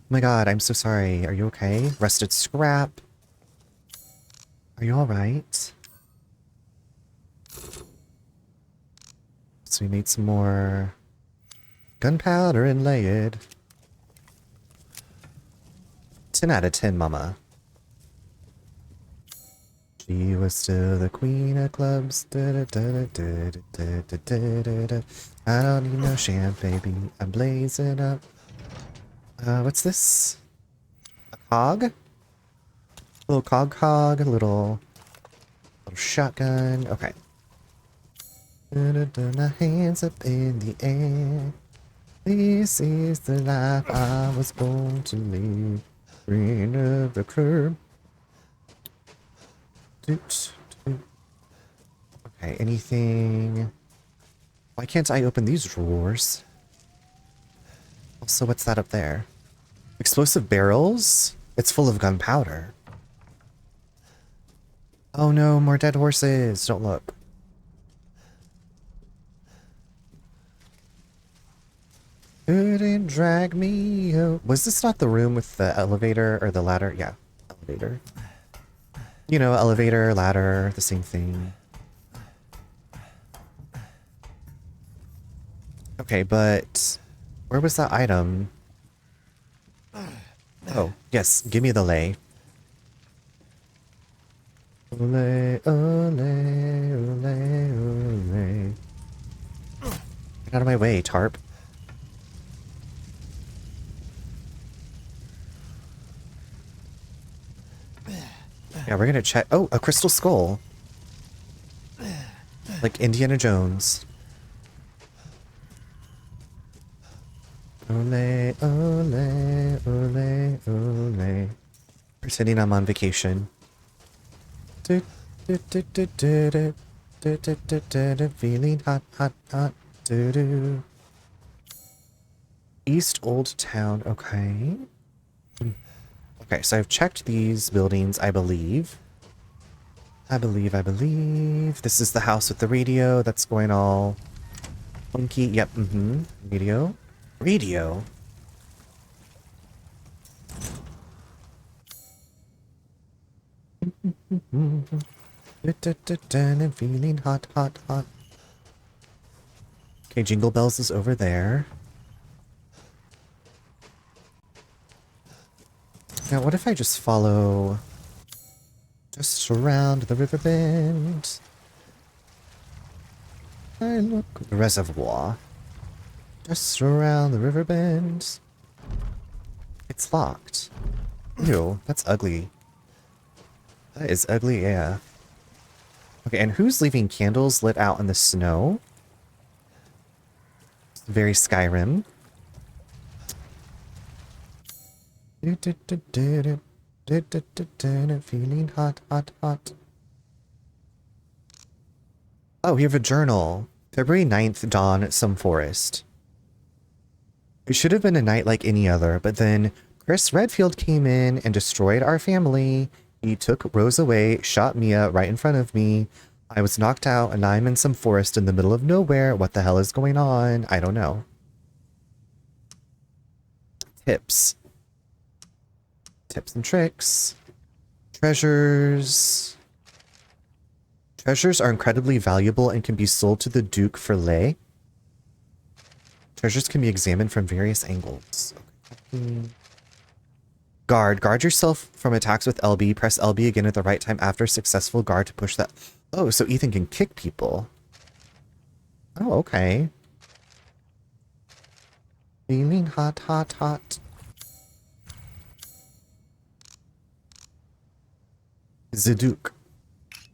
my god, I'm so sorry. Are you okay? Rusted scrap. Are you alright? So we made some more gunpowder and lead. 10 out of 10, mama. She was still the queen of clubs. Da, da, da, da, da, da, da, da, da. I don't need no champagne, baby. I'm blazing up. What's this? A cog? A little cog, a little shotgun. Okay. Da, da, da, my hands up in the air. This is the life I was born to live. Green of the curb. Doot, doot. Okay, anything? Why can't I open these drawers? Also, what's that up there? Explosive barrels? It's full of gunpowder. Oh no, more dead horses. Don't look. Couldn't drag me out. Was this not the room with the elevator or the ladder? Yeah, elevator. You know, elevator, ladder, the same thing. Okay, but where was that item? Oh, yes, give me the lay. Ole, ole, ole, ole. Get out of my way, tarp. Yeah, we're gonna check. Oh, a crystal skull. Like Indiana Jones. Ole, ole, ole, ole. Pretending I'm on vacation. Feeling hot, hot, hot. East Old Town. Okay. Okay, so I've checked these buildings, I believe. I believe. This is the house with the radio that's going all funky. Yep, Radio. Radio. Feeling hot, hot, hot. Okay, Jingle Bells is over there. Now, what if I just follow just around the river bend? I look the reservoir. Just around the river bend. It's locked. Ew, that's ugly. That is ugly, yeah. Okay, and who's leaving candles lit out in the snow? It's very Skyrim. Feeling hot, hot, hot. Oh, we have a journal. February 9th, dawn, some forest. It should have been a night like any other, but then Chris Redfield came in and destroyed our family. He took Rose away, shot Mia right in front of me. I was knocked out, and I'm in some forest in the middle of nowhere. What the hell is going on? I don't know. Tips. Tips and tricks. Treasures. Treasures are incredibly valuable and can be sold to the Duke for lay. Treasures can be examined from various angles. Okay. Guard yourself from attacks with LB. Press LB again at the right time after successful guard to push that. Oh, so Ethan can kick people. Oh, okay. Feeling hot, hot, hot. Zaduk.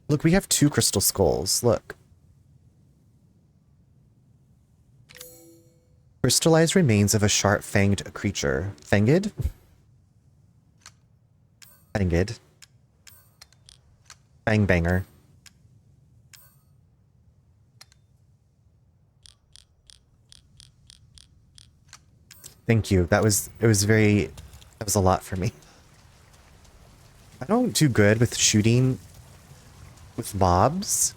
Look, we have 2 crystal skulls. Look. Crystallized remains of a sharp-fanged creature. Fanged? Fanged. Bang banger. Thank you. That was a lot for me. I don't do good with shooting with mobs.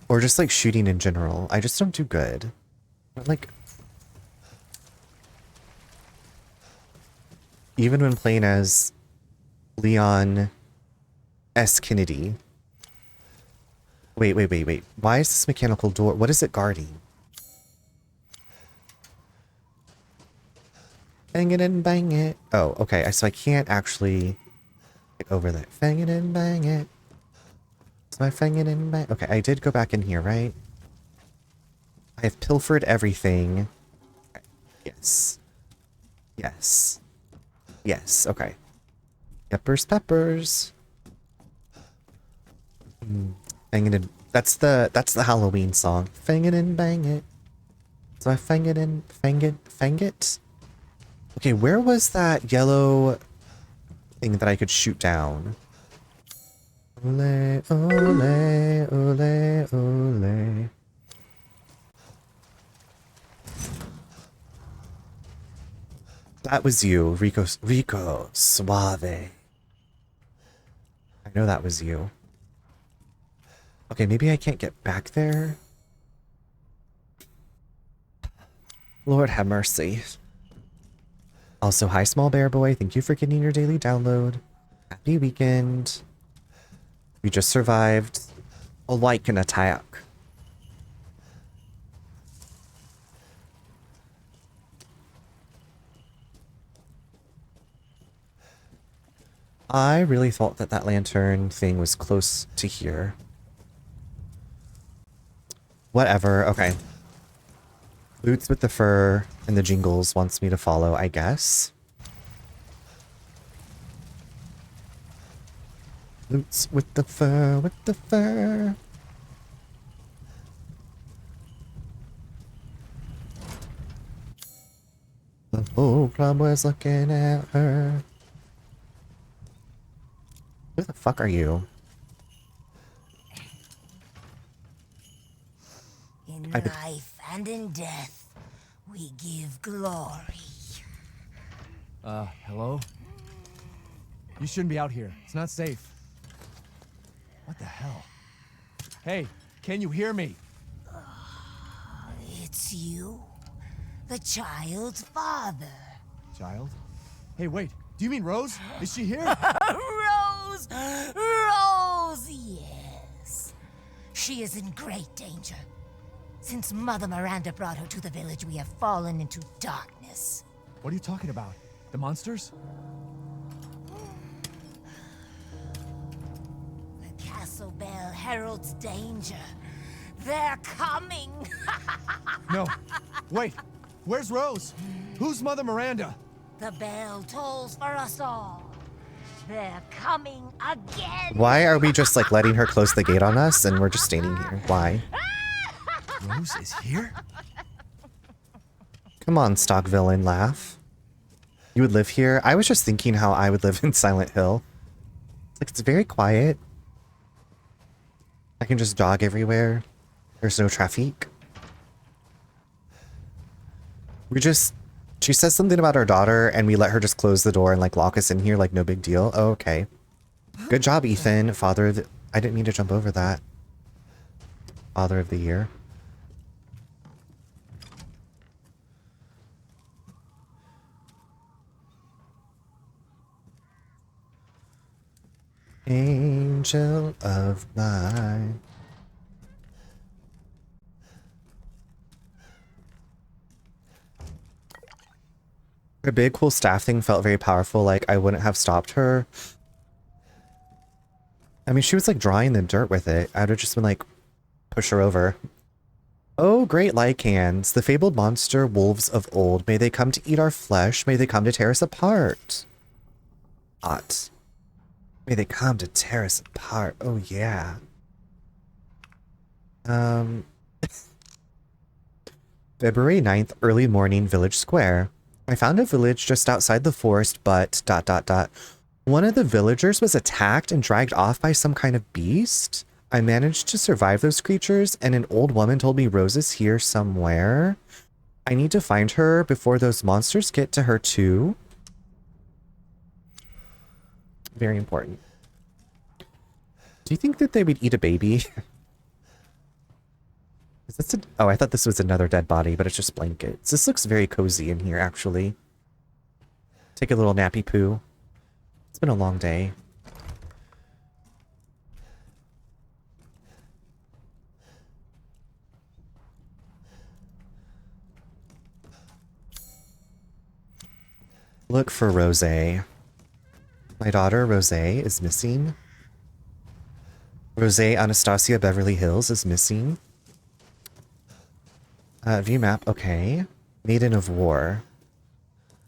Or just like shooting in general. I just don't do good. Like, even when playing as Leon S. Kennedy. Wait. Why is this mechanical door? What is it guarding? Bang it and bang it. Oh, okay. So I can't actually get over there. Bang it and bang it. So I bang it and bang. Okay, I did go back in here, right? I have pilfered everything. Yes. Yes. Yes, okay. Peppers. Bang it and that's the Halloween song. Fang it and bang it. So I fang it and fang it. Okay, where was that yellow thing that I could shoot down? Ole, ole, ole, ole. That was you, Rico Suave. I know that was you. Okay, maybe I can't get back there. Lord have mercy. Also, hi, Small Bear Boy. Thank you for getting your daily download. Happy weekend. We just survived a lichen attack. I really thought that lantern thing was close to here. Whatever, okay. Boots with the fur and the jingles wants me to follow, I guess. Boots with the fur, The whole club was looking at her. Who the fuck are you? In life and in death, we give glory. Hello? You shouldn't be out here. It's not safe. What the hell? Hey, can you hear me? It's you, the child's father. Child? Hey, wait. Do you mean Rose? Is she here? Rose! Rose, yes. She is in great danger. Since Mother Miranda brought her to the village, we have fallen into darkness. What are you talking about? The monsters? The castle bell heralds danger. They're coming! No. Wait. Where's Rose? Who's Mother Miranda? The bell tolls for us all. They're coming again! Why are we just like letting her close the gate on us and we're just standing here? Why? Rose is here? Come on, stock villain, laugh. You would live here? I was just thinking how I would live in Silent Hill. It's very quiet. I can just jog everywhere. There's no traffic. She says something about our daughter and we let her just close the door and like lock us in here like no big deal. Oh, okay. Good job, Ethan. I didn't mean to jump over that. Father of the year. Angel of mine. Her big cool staff thing felt very powerful, like I wouldn't have stopped her. I mean, she was like drawing the dirt with it. I would have just been like, push her over. Oh, great lycans, the fabled monster wolves of old. May they come to eat our flesh. May they come to tear us apart. Hot. May they come to tear us apart. Oh, yeah. February 9th, early morning, village square. I found a village just outside the forest, but ... One of the villagers was attacked and dragged off by some kind of beast. I managed to survive those creatures, and an old woman told me Rose is here somewhere. I need to find her before those monsters get to her too. Very important. Do you think that they would eat a baby? Is this a... Oh, I thought this was another dead body, but it's just blankets. This looks very cozy in here, actually. Take a little nappy poo. It's been a long day. Look for Rose. My daughter, Rose, is missing. Rose Anastasia Beverly Hills is missing. View map, okay. Maiden of War.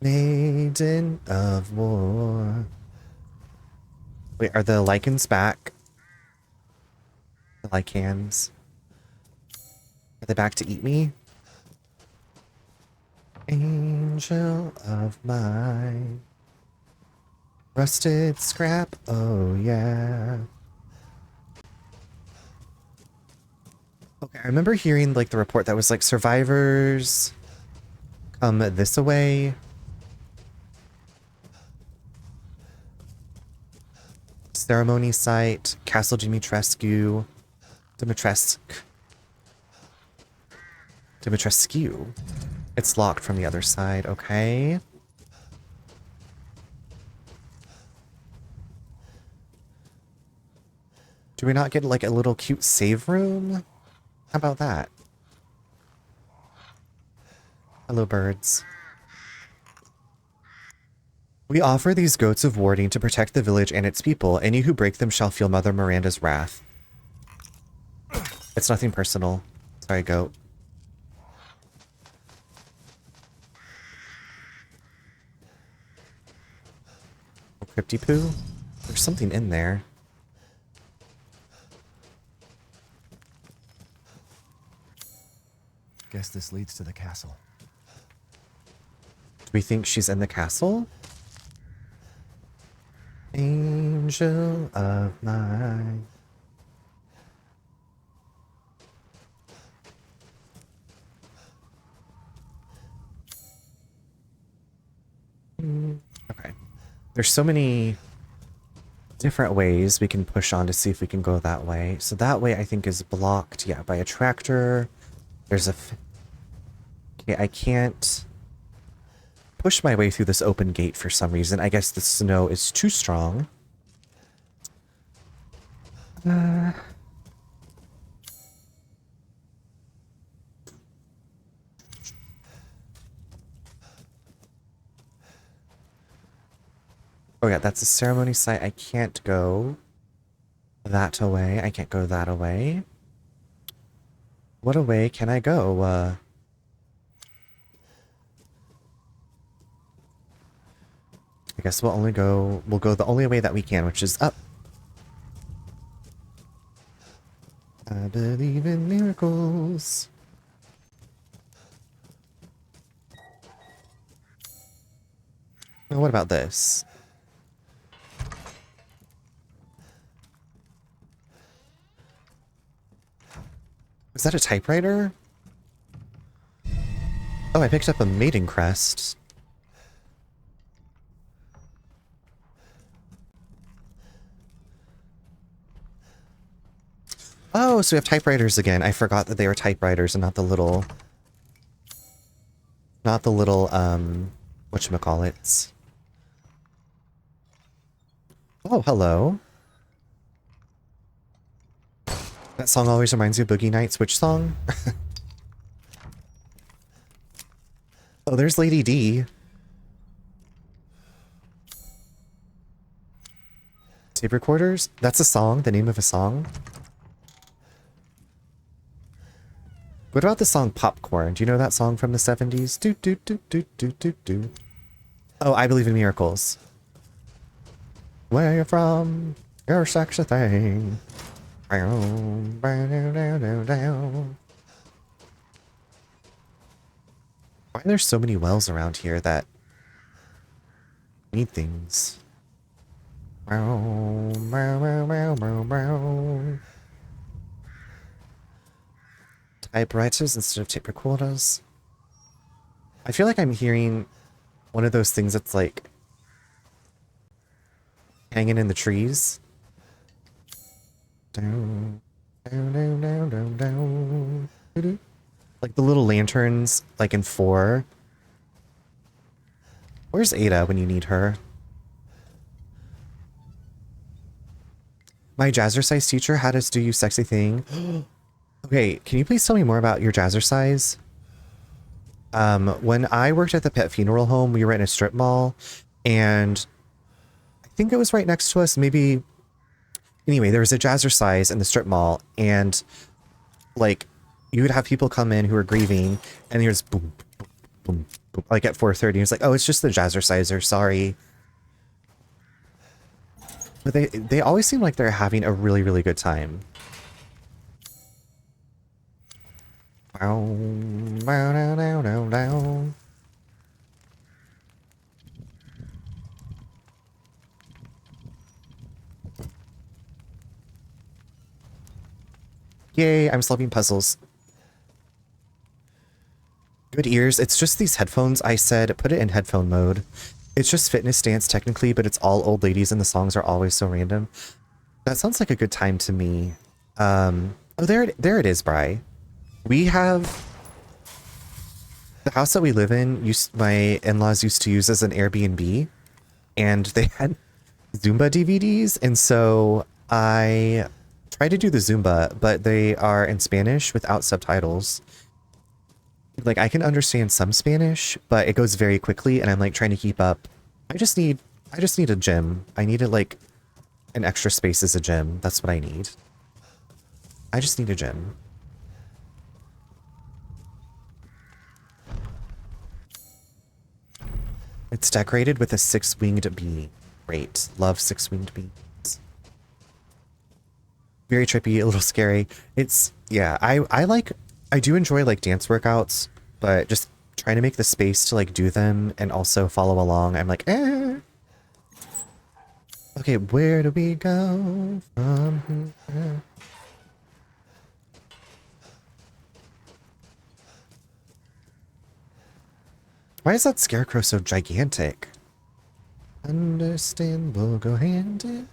Maiden of War. Wait, are the lichens back? The lichens. Are they back to eat me? Angel of mine. Rusted scrap, oh yeah. Okay, I remember hearing like the report that was like survivors come this way. Ceremony site, Castle Dimitrescu. Dimitrescu. It's locked from the other side, okay. Do we not get like a little cute save room? How about that? Hello, birds. We offer these goats of warding to protect the village and its people. Any who break them shall feel Mother Miranda's wrath. It's nothing personal. Sorry, goat. Crypty poo? There's something in there. Guess this leads to the castle. Do we think she's in the castle? Angel of mine. Okay. There's so many different ways we can push on to see if we can go that way. So that way I think is blocked, yeah, by a tractor. There's a... Okay, I can't push my way through this open gate for some reason. I guess the snow is too strong. Oh yeah, that's a ceremony site. I can't go that away. I can't go that away. What away can I go? I guess we'll go the only way that we can, which is up. I believe in miracles. Now, what about this? Is that a typewriter? Oh, I picked up a maiden crest. Oh, so we have typewriters again. I forgot that they were typewriters and not the little... whatchamacallits. Oh, hello. That song always reminds you of Boogie Nights. Which song? Oh, there's Lady D. Tape recorders? That's a song? The name of a song? What about the song Popcorn? Do you know that song from the 70s? Do do do do do do do. Oh, I Believe in Miracles. Where you from? You're such a thing. Why are there so many wells around here that need things? Typewriters instead of tape recorders. I feel like I'm hearing one of those things that's like hanging in the trees. Down, down, down, down, down, down. Doo-doo. Like the little lanterns, like in 4. Where's Ada when you need her? My jazzercise teacher had us do you sexy thing. Okay, can you please tell me more about your jazzercise? When I worked at the pet funeral home, we were in a strip mall, and I think it was right next to us, maybe. Anyway, there was a jazzercise in the strip mall, and like you would have people come in who were grieving, and there's boom, boom, boom, boom, like at 4:30. It's like, oh, it's just the jazzerciser, sorry. But they always seem like they're having a really, really good time. Bow, bow, down, down, down, down. Yay, I'm solving puzzles. Good ears. It's just these headphones. I said put it in headphone mode. It's just fitness dance technically, but it's all old ladies and the songs are always so random. That sounds like a good time to me. Oh, there it is, Bri. We have the house that we live in. My in-laws used to use as an Airbnb, and they had Zumba DVDs, and so I tried to do the Zumba, but they are in Spanish without subtitles. Like, I can understand some Spanish, but it goes very quickly, and I'm like trying to keep up. I just need a gym. I needed like an extra space as a gym. That's what I need. I just need a gym. It's decorated with a 6-winged bee. Great. Love 6-winged bees. Very trippy, a little scary. It's, yeah, I do enjoy like dance workouts, but just trying to make the space to like do them and also follow along, I'm like, eh. Okay, where do we go from here? Why is that scarecrow so gigantic? Understand, we'll go hand in.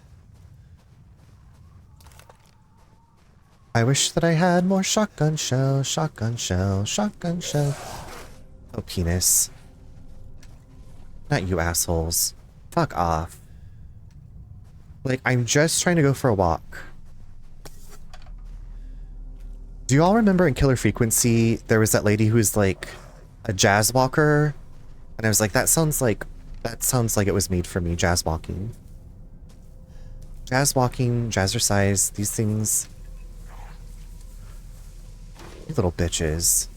I wish that I had more shotgun shell, shotgun shell, shotgun shell. Oh, penis. Not you assholes. Fuck off. Like, I'm just trying to go for a walk. Do you all remember in Killer Frequency, there was that lady who was like a jazz walker? And I was like, that sounds like it was made for me, jazz walking. Jazz walking, jazzercise, these things. You little bitches.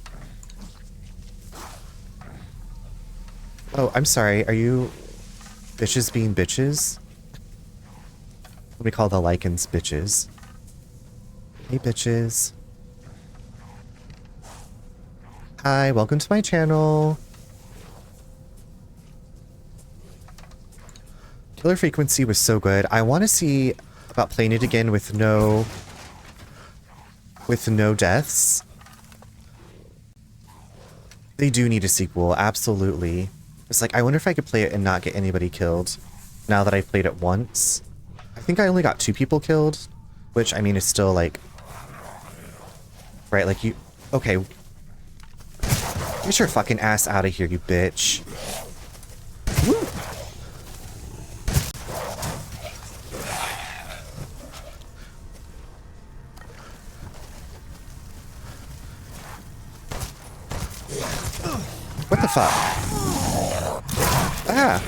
Oh, I'm sorry. Are you bitches being bitches? We call the lichens bitches. Hey, bitches. Hi, welcome to my channel. Killer Frequency was so good. I want to see about playing it again with no deaths. They do need a sequel, absolutely. It's like, I wonder if I could play it and not get anybody killed now that I've played it once. I think I only got 2 people killed, which, I mean, is still like... Right, like you... Okay. Get your fucking ass out of here, you bitch. Woo! What the fuck? Ah!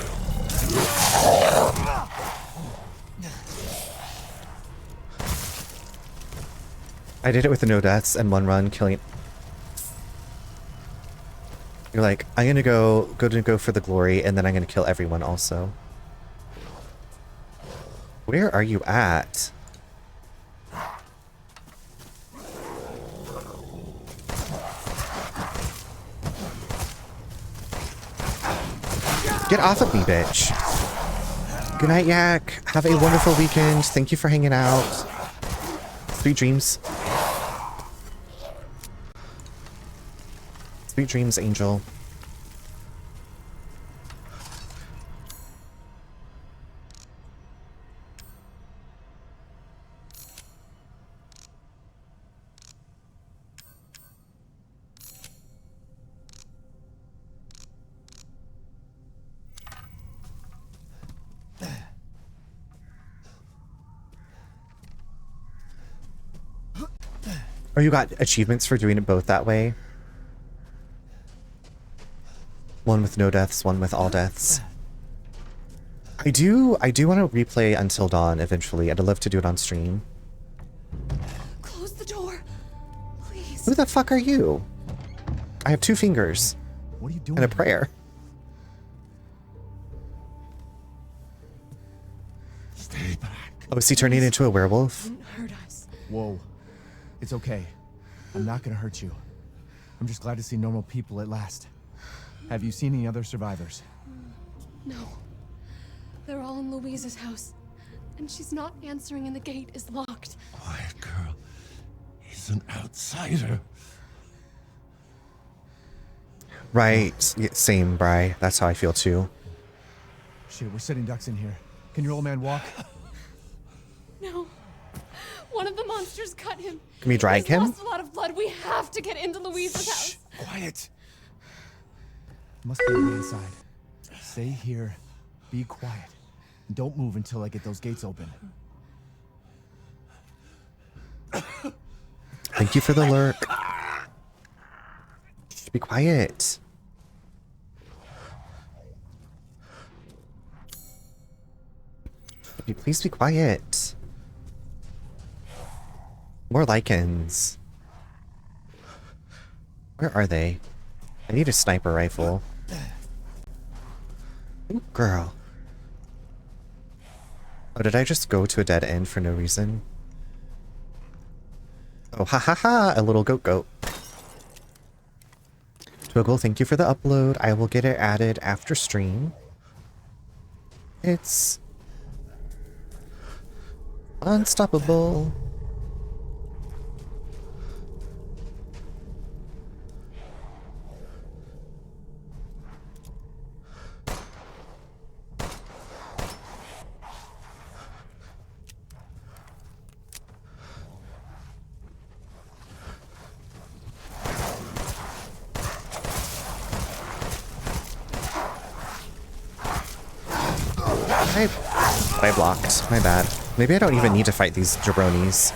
I did it with no deaths and 1 run, killing... You're like, I'm gonna go for the glory, and then I'm gonna kill everyone also. Where are you at? Get off of me, bitch. Good night, Yak. Have a wonderful weekend. Thank you for hanging out. Sweet dreams. Sweet dreams, Angel. Or you got achievements for doing it both that way? One with no deaths, one with all deaths. I do want to replay Until Dawn eventually. I'd love to do it on stream. Close the door, please. Who the fuck are you? I have 2 fingers. What are you doing? And a prayer. Stay back. Oh, is he turning into a werewolf? Don't hurt us. Whoa. It's okay. I'm not gonna hurt you. I'm just glad to see normal people at last. Have you seen any other survivors? No. They're all in Louise's house. And she's not answering and the gate is locked. Quiet girl. He's an outsider. Right. Yeah, same, Bri. That's how I feel too. Shit, we're sitting ducks in here. Can your old man walk? No. One of the monsters cut him. Can we drag him? He's lost a lot of blood. We have to get into Louise's house. Quiet. Must be on the inside. Stay here. Be quiet. Don't move until I get those gates open. Thank you for the lurk. Be quiet. Please be quiet. More lichens. Where are they? I need a sniper rifle. Ooh, girl. Oh, did I just go to a dead end for no reason? Oh, ha ha ha! A little goat. Twiggle, thank you for the upload. I will get it added after stream. It's unstoppable. I blocked. My bad. Maybe I don't even need to fight these jabronis.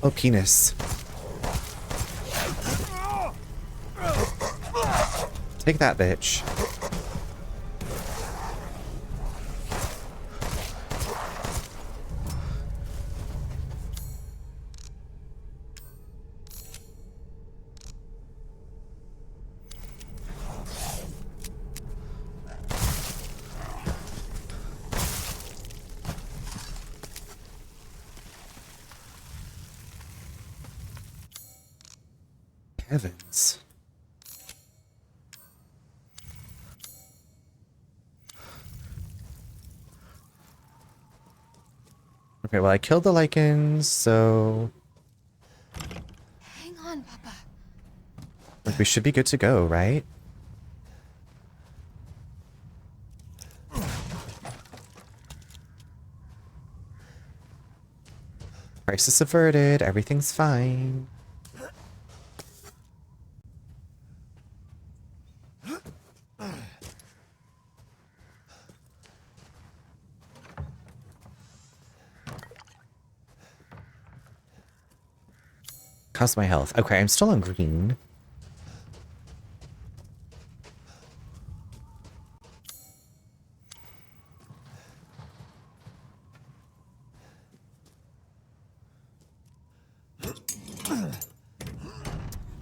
Oh, penis. Take that, bitch. Heavens. Okay, well, I killed the lichens, so Hang on, Papa. like we should be good to go, right? Crisis averted, everything's fine. How's my health? Okay, I'm still on green.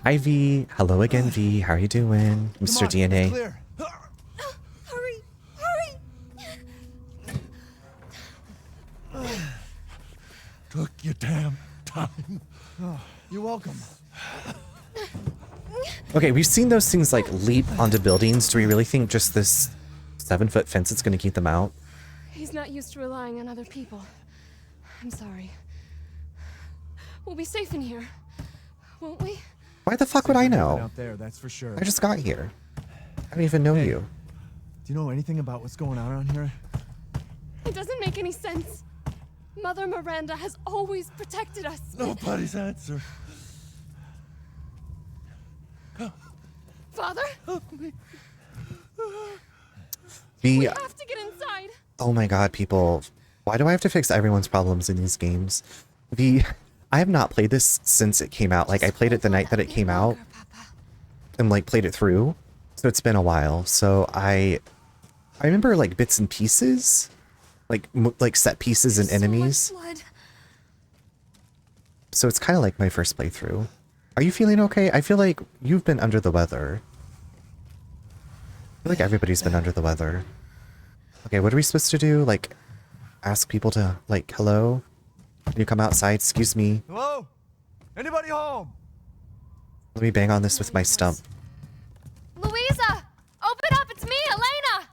Hi V. Hello again V. How are you doing? Mr. DNA. Clear. Hurry! Hurry! Took your damn time. Oh, you're welcome. Okay, we've seen those things like leap onto buildings. Do we really think just this 7-foot fence is going to keep them out? He's not used to relying on other people. I'm sorry. We'll be safe in here, won't we? Why the fuck would I know? Out there, that's for sure. I just got here. I don't even know you. Do you know anything about what's going on around here? It doesn't make any sense. Mother Miranda has always protected us. Nobody's answer. Father? We have to get inside. Oh my god, people. Why do I have to fix everyone's problems in these games? I have not played this since it came out. Like, I played it the night that it came out. And, like, played it through. So it's been a while. So I remember, like, bits and pieces. Like set pieces and enemies. So it's kind of like my first playthrough. Are you feeling okay? I feel like you've been under the weather. I feel like everybody's been under the weather. Okay, what are we supposed to do? Like, ask people to, like, hello? Can you come outside? Excuse me. Hello? Anybody home? Let me bang on this with my stump. Louisa! Open up! It's me, Elena!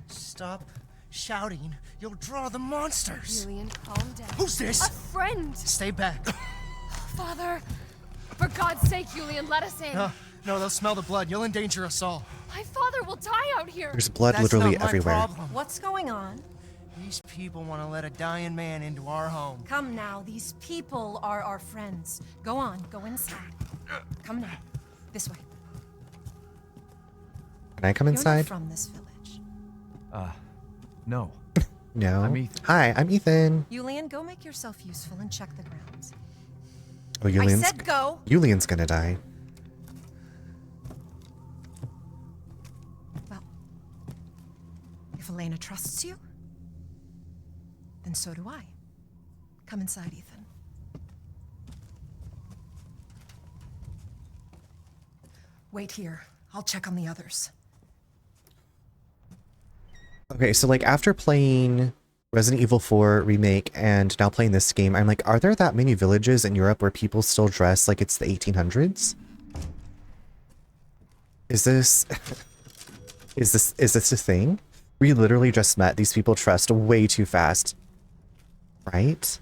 Stop shouting. You'll draw the monsters. Julian, calm down. Who's this? A friend! Stay back. Father! For God's sake, Julian, let us in! No, they'll smell the blood. You'll endanger us all. My father will die out here! There's blood That's literally not my everywhere. problem. What's going on? These people want to let a dying man into our home. Come now, these people are our friends. Go on, go inside. Come now, this way. Can I come You're not inside? from this village. No. No. I'm Ethan. Hi, I'm Ethan. Julian, go make yourself useful and check the grounds. Oh, Julian's, I said go. Julian's gonna die. Well, if Elena trusts you, then so do I. Come inside, Ethan. Wait here. I'll check on the others. Okay, so like after playing Resident Evil 4 Remake and now playing this game, I'm like, are there that many villages in Europe where people still dress like it's the 1800s? Is this a thing? We literally just met. These people dressed way too fast. Right?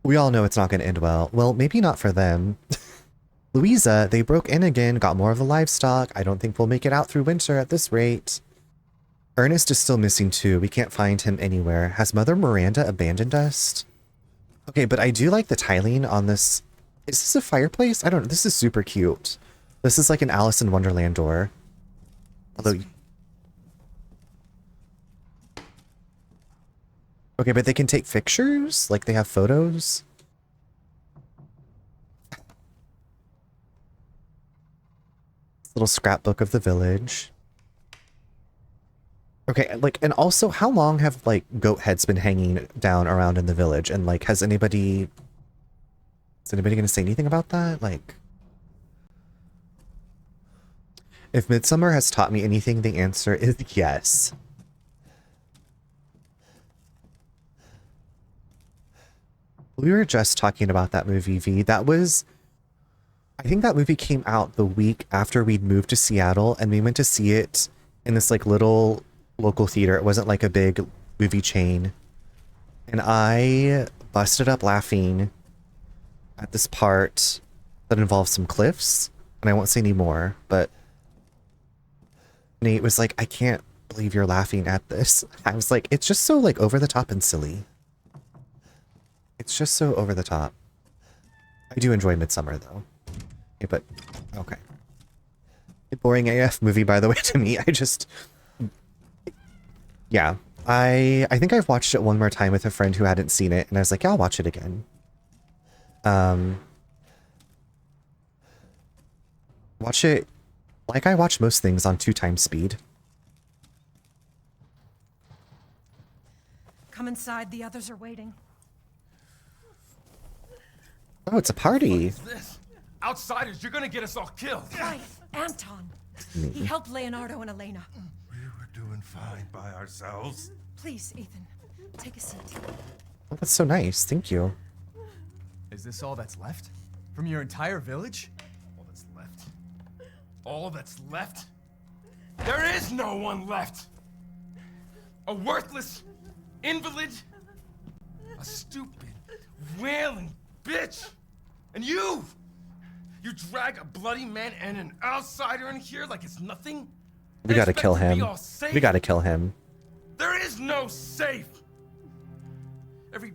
We all know it's not going to end well. Well, maybe not for them. Louisa, they broke in again, got more of the livestock. I don't think we'll make it out through winter at this rate. Ernest is still missing too. We can't find him anywhere. Has Mother Miranda abandoned us? Okay, but I do like the tiling on this. Is this a fireplace? I don't know. This is super cute. This is like an Alice in Wonderland door. Although... Okay, but they can take pictures? Like they have photos? Little scrapbook of the village. Okay, like, and also, how long have, like, goat heads been hanging down around in the village? And, like, is anybody gonna say anything about that? Like, if Midsommar has taught me anything, the answer is yes. We were just talking about that movie, V. That was... I think that movie came out the week after we'd moved to Seattle, and we went to see it in this, like, little local theater. It wasn't, like, a big movie chain. And I busted up laughing at this part that involves some cliffs. And I won't say any more, but Nate was like, I can't believe you're laughing at this. I was like, it's just so, like, over the top and silly. It's just so over the top. I do enjoy Midsommar, though. Okay, but, okay. A boring AF movie, by the way, to me. I just... Yeah. I think I've watched it one more time with a friend who hadn't seen it, and I was like, yeah, I'll watch it again. Watch it like I watch most things on 2x speed. Come inside, the others are waiting. Oh, it's a party. What is this? Outsiders, you're gonna get us all killed. Quiet, Anton. He helped Leonardo and Elena. We were doing fine by ourselves. Please, Ethan, take a seat. Oh, that's so nice. Thank you. Is this all that's left? From your entire village? All that's left? All that's left? There is no one left! A worthless invalid? A stupid, wailing bitch! And you! You drag a bloody man and an outsider in here like it's nothing? We gotta kill him. We gotta kill him. There is no safe! Every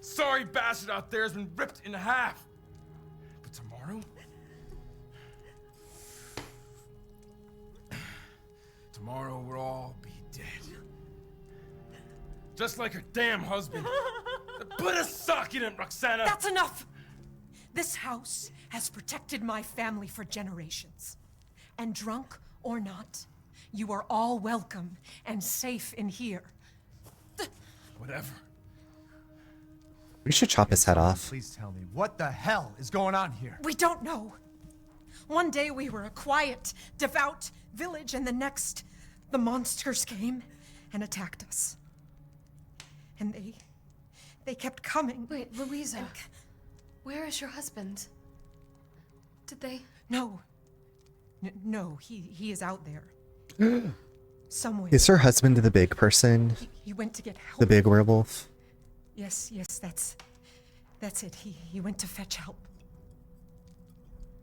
sorry bastard out there has been ripped in half. But tomorrow, Tomorrow? Tomorrow we'll all be dead. Just like her damn husband. Put a sock in it, Roxana! That's enough! This house has protected my family for generations. And drunk or not, you are all welcome and safe in here. Whatever. We should chop his head off. Please tell me, what the hell is going on here? We don't know. One day we were a quiet, devout village, and the next, the monsters came and attacked us. And they kept coming. Wait, Louisa. Where is your husband? Did they? No. No, he is out there. Somewhere. Is her husband the big person? He went to get help. The big werewolf? Yes, that's it. He went to fetch help.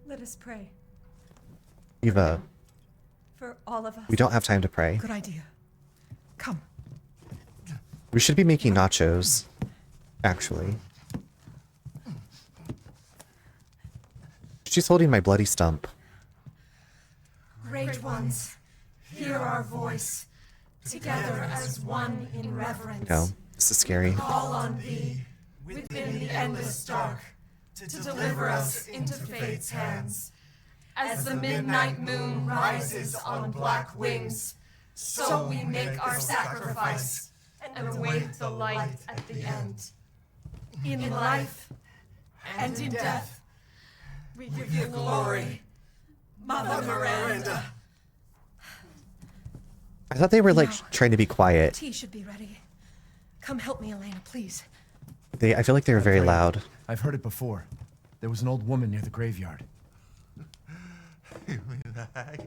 Let us pray. Eva. For all of us. We don't have time to pray. Good idea. Come. We should be making nachos, actually. She's holding my bloody stump. Great ones, hear our voice, together as one in reverence. No, this is scary. Call on thee, within the endless dark, to deliver us into fate's hands. As the midnight moon rises on black wings, so we make our sacrifice and await the light at the end. In life and in death, we give you glory, Mother Miranda. I thought they were like trying to be quiet. Tea should be ready. Come help me, Elena, please. I feel like they were very loud. I've heard it before. There was an old woman near the graveyard. You mean the hag?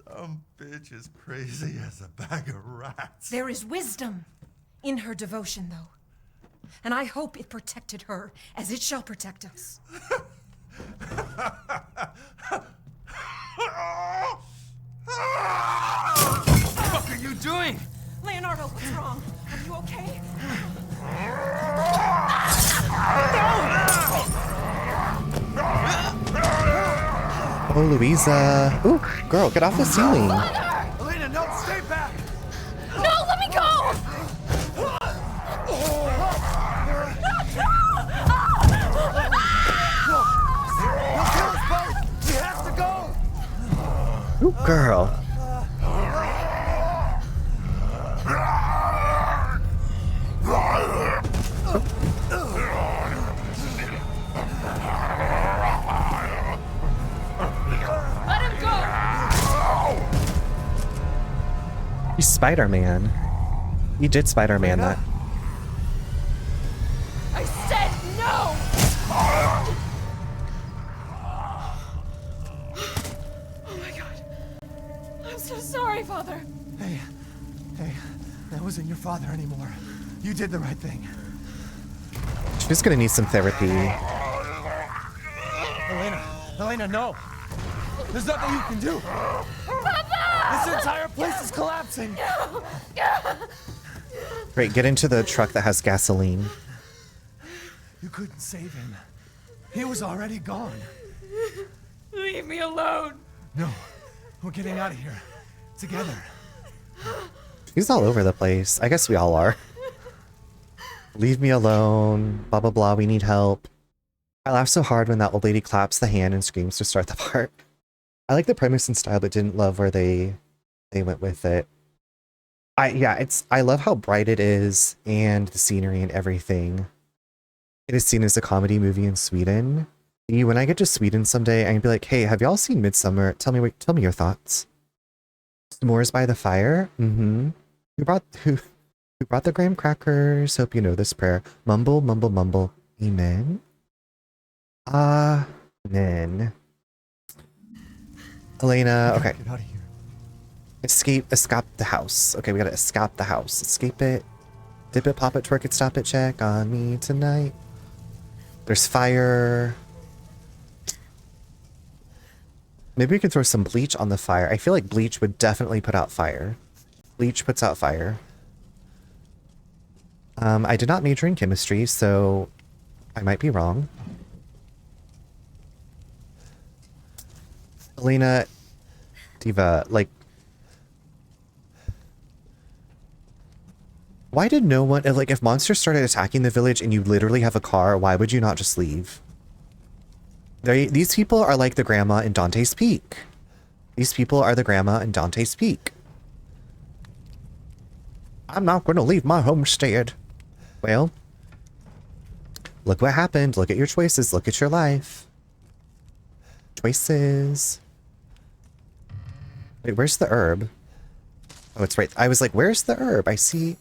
Dumb bitch is crazy as a bag of rats. There is wisdom in her devotion, though. And I hope it protected her as it shall protect us. What the fuck are you doing? Leonardo, what's wrong? Are you okay? Oh, Louisa. Ooh, girl, get off the ceiling. Elena, no, stay back! No, let me go! He'll kill us both! We have to go! Ooh, girl. Let him go! He's Spider-Man. He did Spider-Man that. I said no! Oh my god. I'm so sorry, Father. Hey, that wasn't your father anymore. You did the right thing. She's gonna need some therapy. Elena, no! There's nothing you can do! Papa! This entire place is collapsing! Great, get into the truck that has gasoline. You couldn't save him. He was already gone. Leave me alone. No, we're getting out of here. Together. He's all over the place. I guess we all are. Leave me alone. Blah, blah, blah. We need help. I laugh so hard when that old lady claps the hand and screams to start the part. I like the premise and style, but didn't love where they went with it. I love how bright it is and the scenery and everything. It is seen as a comedy movie in Sweden. When I get to Sweden someday, I'm gonna be like, hey, have y'all seen Midsummer? Tell me your thoughts. S'mores by the fire? Mm-hmm. Who brought the graham crackers? Hope you know this prayer. Mumble, mumble, mumble. Amen. Amen. Elena, okay. Get out of here. Escape the house. Okay, we gotta escape the house. Escape it. Dip it, pop it, twerk it, stop it, check on me tonight. There's fire. Maybe we can throw some bleach on the fire. I feel like bleach would definitely put out fire. Bleach puts out fire. I did not major in chemistry, so I might be wrong. Elena, Diva, like, why did no one, like, if monsters started attacking the village and you literally have a car, why would you not just leave? These people are like the grandma in Dante's Peak. These people are the grandma in Dante's Peak. I'm not going to leave my homestead. Well, look what happened. Look at your choices. Look at your life. Choices. Wait, where's the herb? Oh, it's right. I was like, where's the herb? I see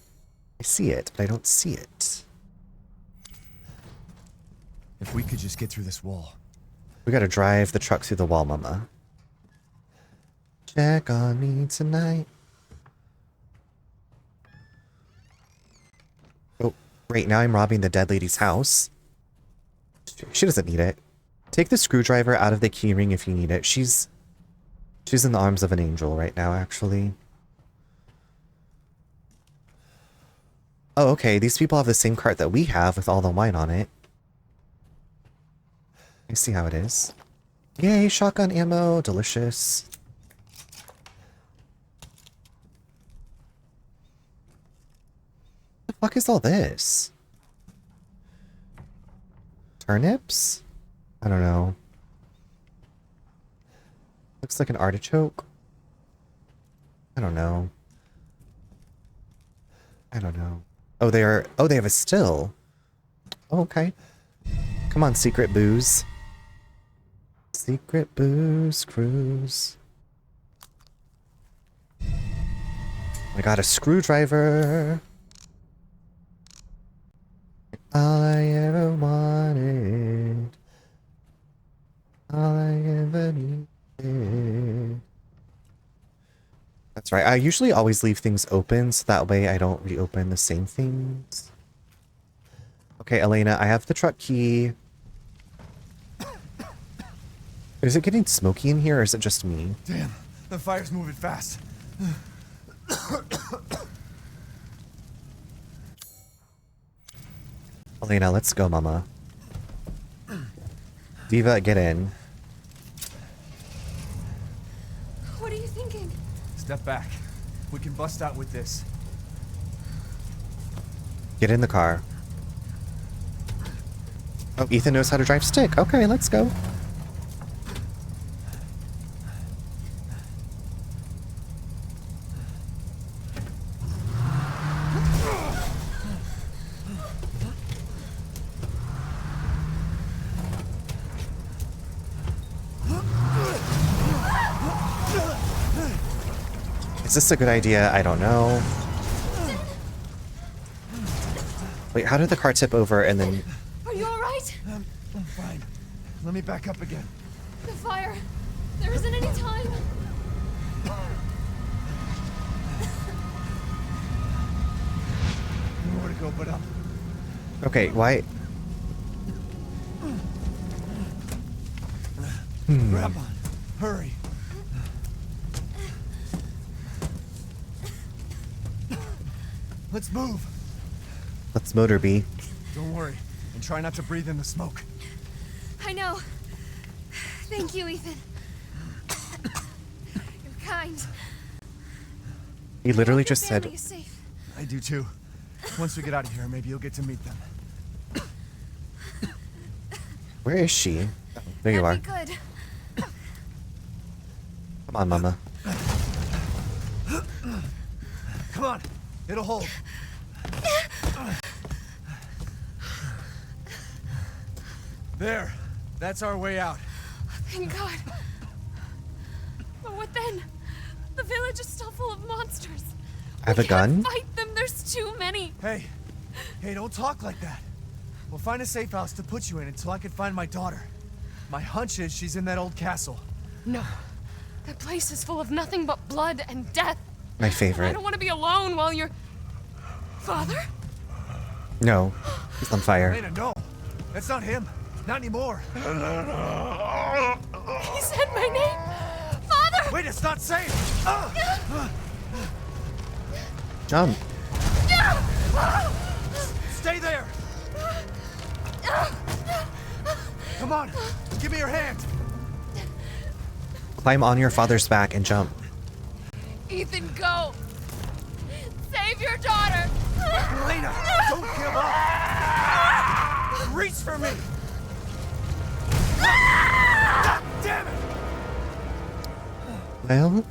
it, but I don't see it. If we could just get through this wall. We gotta drive the truck through the wall, Mama. Check on me tonight. Oh, right now I'm robbing the dead lady's house. She doesn't need it. Take the screwdriver out of the keyring if you need it. She's in the arms of an angel right now, actually. Oh, okay. These people have the same cart that we have with all the wine on it. I see how it is. Yay, shotgun ammo. Delicious. What the fuck is all this? Turnips? I don't know. Looks like an artichoke. I don't know. I don't know. Oh, they have a still. Oh, okay. Come on, secret booze. Secret booze cruise. I got a screwdriver. All I ever wanted. All I ever needed. That's right. I usually always leave things open, so that way I don't reopen the same things. Okay, Elena, I have the truck key. Is it getting smoky in here, or is it just me? Damn, the fire's moving fast. Elena, let's go, Mama. Diva, get in. What are you thinking? Step back. We can bust out with this. Get in the car. Oh, Ethan knows how to drive stick. Okay, let's go. Is this a good idea? I don't know. Wait, how did the car tip over and then... Are you alright? I'm fine. Let me back up again. The fire. There isn't any time. Nowhere to go but up. Okay, why... Grab on. Hurry. Let's move. Let's motor B. Don't worry, and try not to breathe in the smoke. I know. Thank you, Ethan. You're kind. He literally just said... Family is safe. I do too. Once we get out of here, maybe you'll get to meet them. Where is she? Oh, there you are. That'd be good. Come on, Mama. Come on, it'll hold. There, that's our way out. Thank God. But what then? The village is still full of monsters. I have a gun? Fight them. There's too many. Hey, don't talk like that. We'll find a safe house to put you in until I can find my daughter. My hunch is she's in that old castle. No. That place is full of nothing but blood and death. My favorite. I don't want to be alone while you're... Father? No, he's on fire. Elena, no. That's not him. Not anymore. He said my name. Father! Wait, it's not safe. Jump. Stay there. Come on, give me your hand. Climb on your father's back and jump. Ethan, go! Save your daughter! Elena, don't give up! Reach for me! God damn it! Well,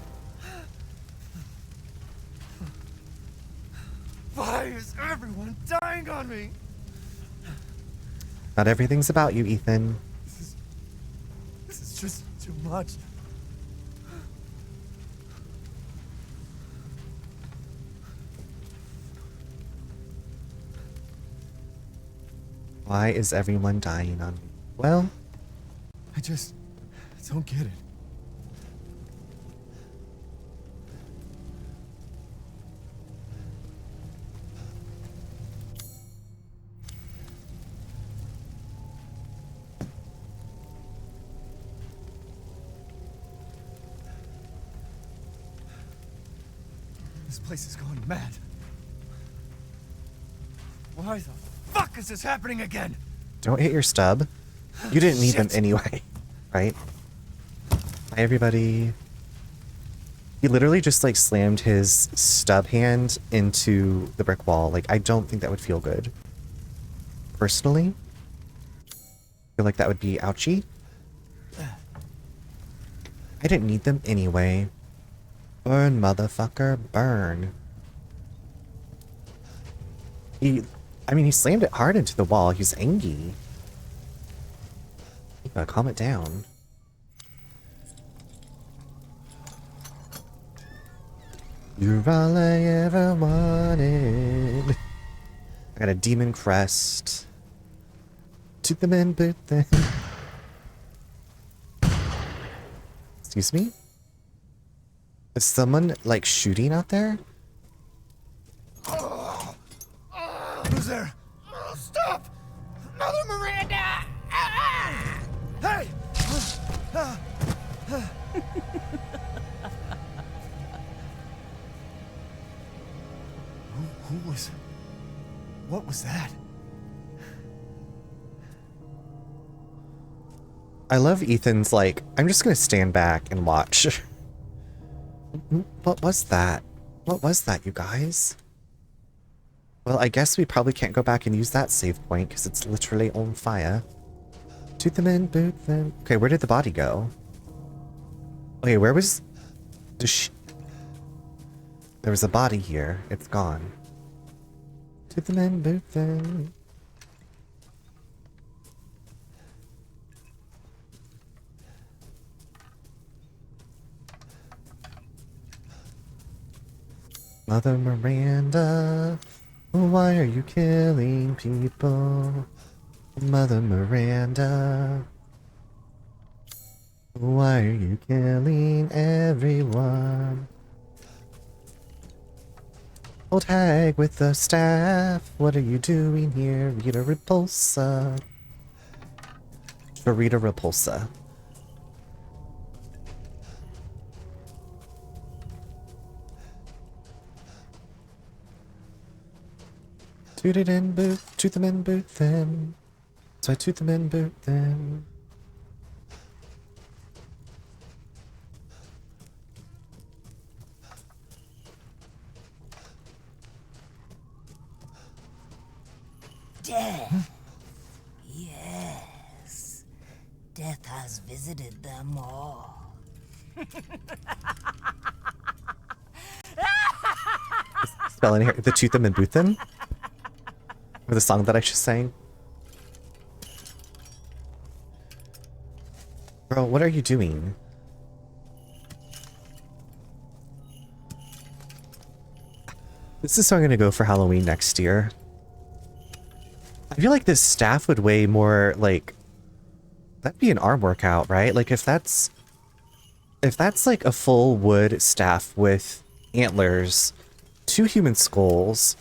why is everyone dying on me? not everything's about you, Ethan. This is just too much. Why is everyone dying on me? Well, I just don't get it. This place is going mad. Why the fuck is this happening again? don't hit your stub. You didn't need them anyway, right? Hi, everybody. He literally just like slammed his stub hand into the brick wall. Like, I don't think that would feel good. Personally, I feel like that would be ouchy. I didn't need them anyway. Burn, motherfucker, burn. I mean, he slammed it hard into the wall. He's angry. You gotta calm it down. You're all I ever wanted. I got a demon crest. Took them in, but then... Excuse me? Is someone, like, shooting out there? Who's there? Stop! Mother Miranda! Hey! Who was... What was that? I love Ethan's, like, I'm just gonna stand back and watch. What was that? What was that, you guys? Well, I guess we probably can't go back and use that save point because it's literally on fire. Toot them in, boot them. Okay, where did the body go? Okay, where was... There was a body here. It's gone. Toot them in, boot them. Mother Miranda, why are you killing people? Mother Miranda, why are you killing everyone? Old hag with the staff, what are you doing here? Rita Repulsa. For Rita Repulsa. Toot it in, boot, toot them in, boot them. So I toot them in, boot them. Death. Yes. Death has visited them all. Spell in here, the toot them and boot them? Or the song that I just sang? Bro, what are you doing? This is how I'm gonna go for Halloween next year. I feel like this staff would weigh more, like... That'd be an arm workout, right? Like, if that's like a full wood staff with antlers, 2 human skulls,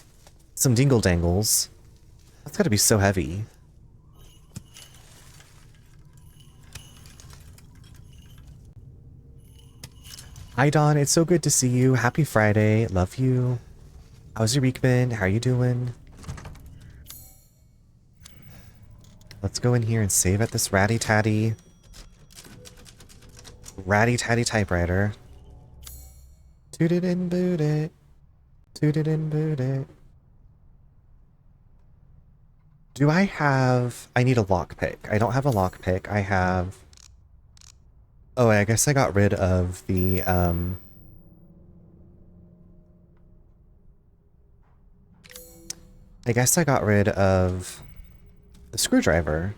some dingle-dangles... That's gotta be so heavy. Hi Dawn, it's so good to see you. Happy Friday. Love you. How's your week been? How are you doing? Let's go in here and save at this ratty-tatty. ratty-tatty typewriter. Toot it and boot it. Toot it and boot it. Do I have... I need a lockpick. I don't have a lockpick. I have... Oh, I guess I got rid of the, I guess I got rid of the screwdriver.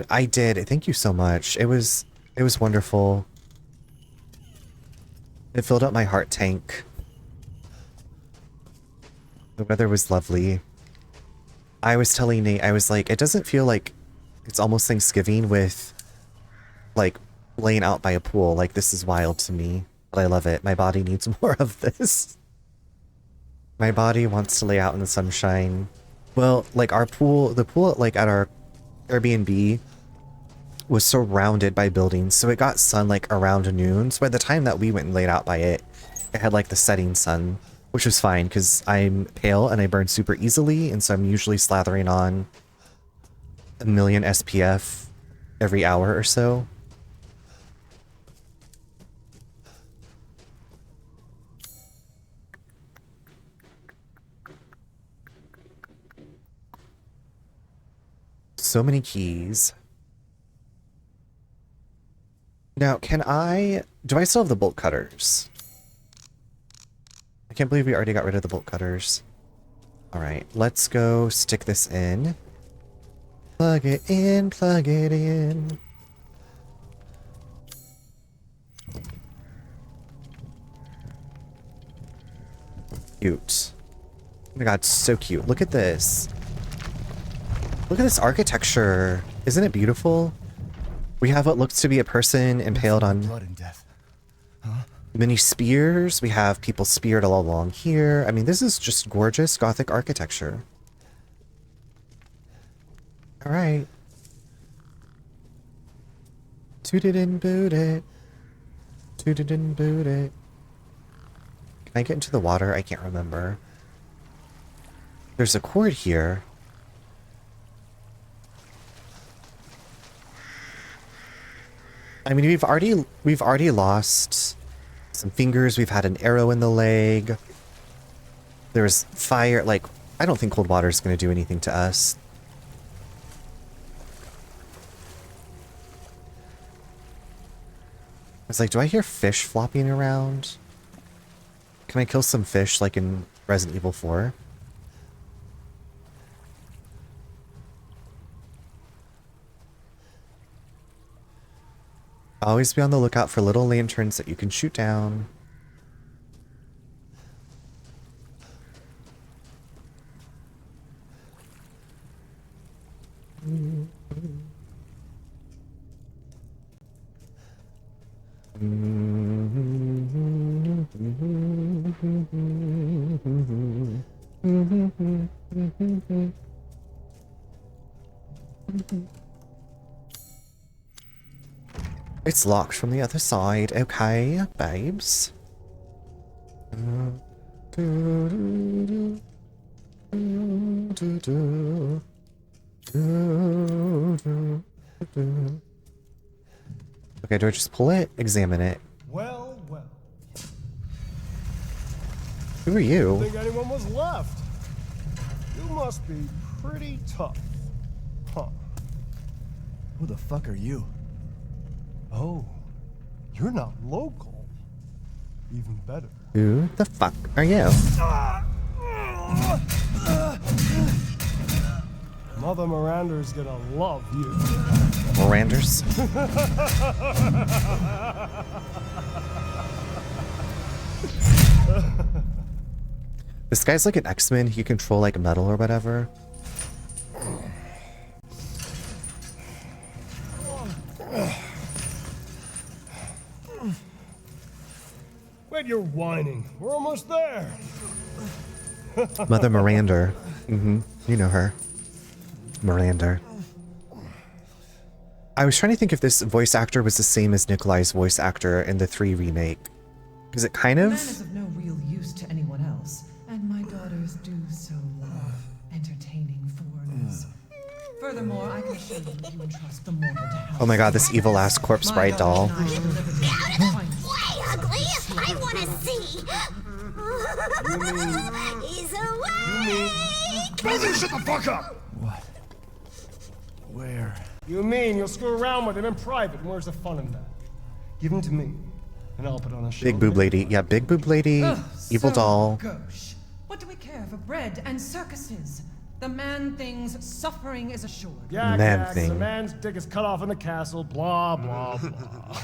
I did. Thank you so much. It was wonderful. It filled up my heart tank. The weather was lovely. I was telling Nate, I was like, it doesn't feel like it's almost Thanksgiving with, like, laying out by a pool. Like, this is wild to me. But I love it. My body needs more of this. My body wants to lay out in the sunshine. Well, like, our pool, the pool, like, at our Airbnb was surrounded by buildings. So it got sun, like, around noon. So by the time that we went and laid out by it, it had, like, the setting sun. Which was fine, because I'm pale and I burn super easily. And so I'm usually slathering on 1 million SPF every hour or so. So many keys. Now, do I still have the bolt cutters? I can't believe we already got rid of the bolt cutters. Alright, let's go stick this in. Plug it in, plug it in. Cute. Oh my god, so cute. Look at this. Look at this architecture. Isn't it beautiful? We have what looks to be a person impaled on blood and death. Huh? many spears. We have people speared all along here. I mean, this is just gorgeous Gothic architecture. All right. Toot it and boot it. Toot it and boot it. Can I get into the water? I can't remember. There's a cord here. I mean, we've already lost some fingers. We've had an arrow in the leg. There's fire. Like, I don't think cold water is going to do anything to us. I was like, do I hear fish flopping around? Can I kill some fish like in Resident Evil 4? Always be on the lookout for little lanterns that you can shoot down. It's locked from the other side. Okay, babes. Okay, do I just pull it? Examine it. Well, well. Who are you? Think anyone was left? You must be pretty tough. Huh. Who the fuck are you? Oh, you're not local. Even better. Who the fuck are you? Mother Miranda's gonna love you. Miranders? This guy's like an X-Men. He can control like metal or whatever. Wait, you're whining. We're almost there. Mother Miranda. You know her. Miranda. I was trying to think if this voice actor was the same as Nikolai's voice actor in the 3 remake. Because it kind of... Man is of no real use to anyone else, and my daughters do so love entertaining foreigners. Furthermore, Furthermore, I can assure you that you entrust the mortal to house. Oh my god, this evil ass corpse bride doll. Way ugly! I want to see! He's awake! Both of you shut the fuck up! What? Where? You mean you'll screw around with him in private? Where's the fun in that? Give him to me, and I'll put on a show. Big boob lady. Yeah, big boob lady. Evil doll. Gauche. What do we care for bread and circuses? The man thing's suffering is assured. Yeah, Man thing. The man's dick is cut off in the castle, blah, blah, blah.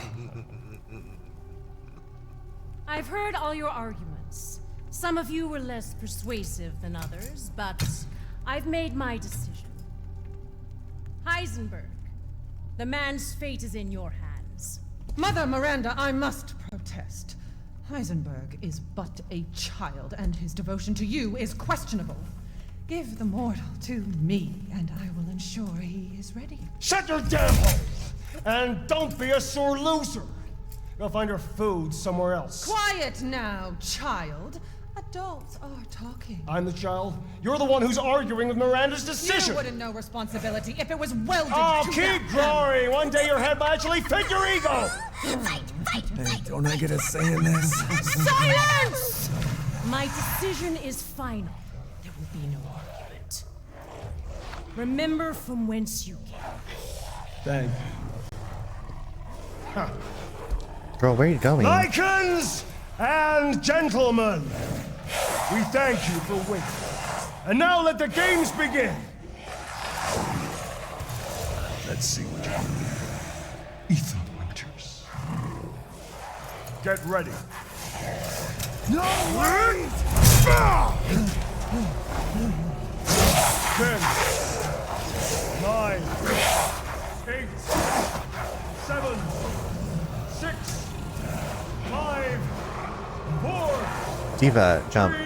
I've heard all your arguments. Some of you were less persuasive than others, but I've made my decision. Heisenberg, the man's fate is in your hands. Mother Miranda, I must protest. Heisenberg is but a child, and his devotion to you is questionable. Give the mortal to me, and I will ensure he is ready. Shut your damn hole! And don't be a sore loser! Go find your food somewhere else. Quiet now, child. Adults are talking. I'm the child. You're the one who's arguing with Miranda's decision. You wouldn't know responsibility if it was welded Oh, to keep that. growing! One day your head might actually fit your ego! Hey, don't I get a say in this? Silence! My decision is final. There will be no argument. Remember from whence you came. Thank you. Huh. Girl, where are you going? Lycans and gentlemen, we thank you for waiting. And now let the games begin. Let's see what you Ethan Winters. Get ready. No way! 10, 9, 8, 7, 6, 5, 4, Diva, jump. 3,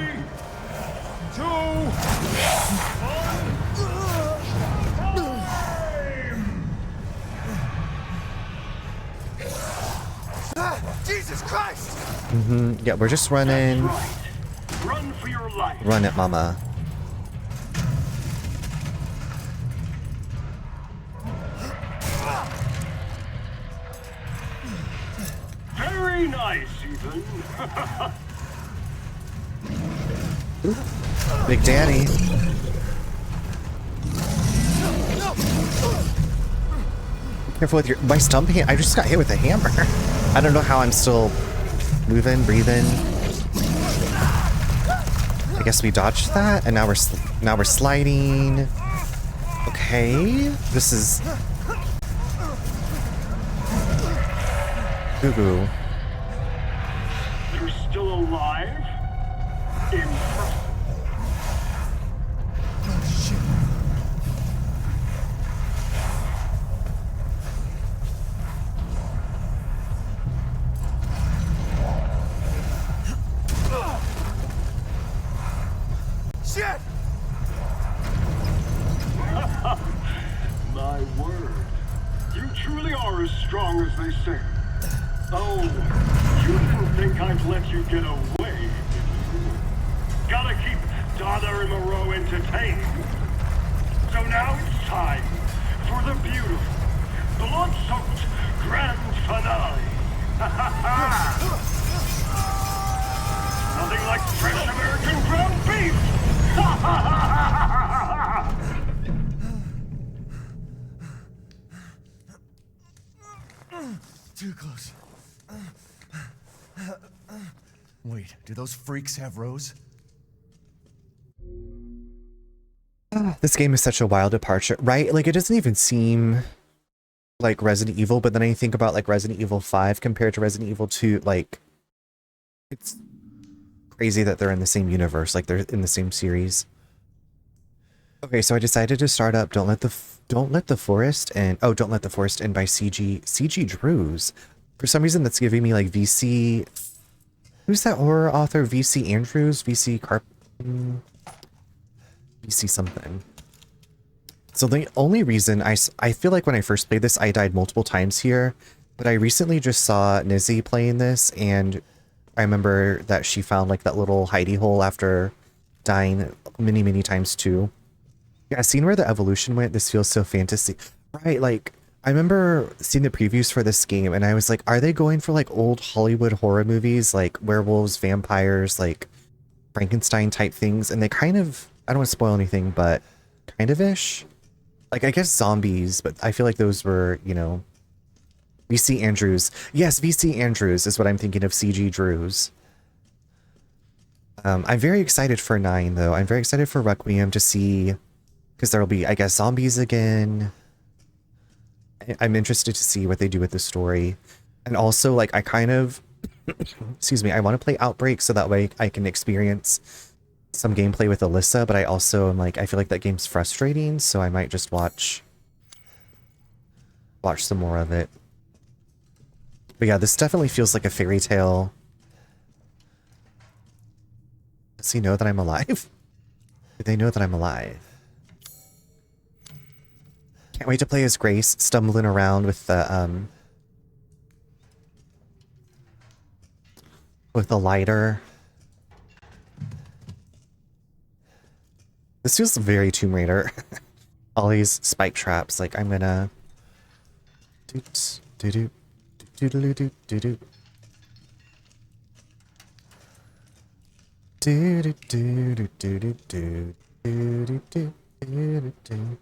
2, 1. Jesus Christ! Yeah, we're just running. Run for your life. Run it, mama. Very nice, Ethan. Big Daddy. Careful with my stumping. I just got hit with a hammer. I don't know how I'm still moving, breathing. I guess we dodged that, and now we're sliding. Okay, this is goo-goo. You're still alive? Impressive. Shit! My word. You truly are as strong as they say. Oh, you didn't think I'd let you get away, did you? Gotta keep Donna and Moreau entertained. So now it's time for the beautiful, blood-soaked grand finale. Nothing like fresh American ground beef! Too close. Wait, do those freaks have Rose? This game is such a wild departure, right? Like, it doesn't even seem like Resident Evil, but then I think about like Resident Evil 5 compared to Resident Evil 2, like, it's crazy that they're in the same universe, like they're in the same series. Okay, so I decided to start up Don't Let the Forest In by CG Drews. For some reason that's giving me like VC, who's that horror author? VC Andrews, VC something. So the only reason I feel like when I first played this, I died multiple times here, but I recently just saw Nizzy playing this, and I remember that she found like that little hidey hole after dying many, many times too. Yeah, seeing where the evolution went, this feels so fantasy. Right, like, I remember seeing the previews for this game, and I was like, are they going for, like, old Hollywood horror movies, like werewolves, vampires, like, Frankenstein type things? And they kind of, I don't want to spoil anything, but kind of-ish. Like, I guess zombies, but I feel like those were, you know, VC Andrews. Yes, VC Andrews is what I'm thinking of, CG Drews. I'm very excited for 9, though. I'm very excited for Requiem to see, because there'll be, I guess, zombies again. I'm interested to see what they do with the story. And also, like, I kind of, excuse me, I want to play Outbreak so that way I can experience some gameplay with Alyssa, but I also am like, I feel like that game's frustrating, so I might just watch some more of it. But yeah, this definitely feels like a fairy tale. Does he know that I'm alive? Do they know that I'm alive? Can't wait to play as Grace, stumbling around with the lighter. This feels very Tomb Raider. All these spike traps, like I'm gonna doot doo doo doodle doo doo doo. Do do do do do do do do do do do.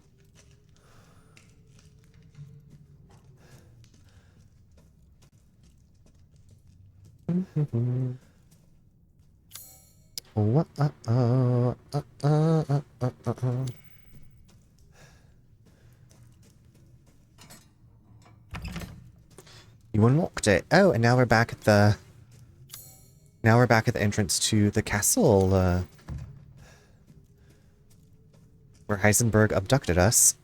You unlocked it. Oh, and now we're back at the entrance to the castle, where Heisenberg abducted us.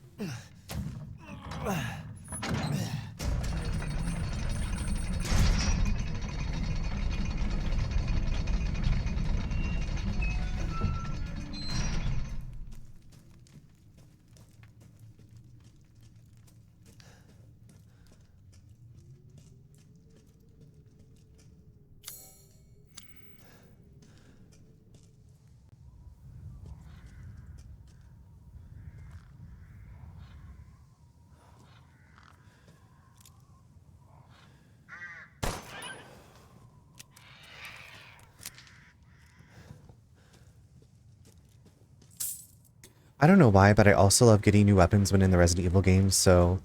I don't know why, but I also love getting new weapons when in the Resident Evil games, so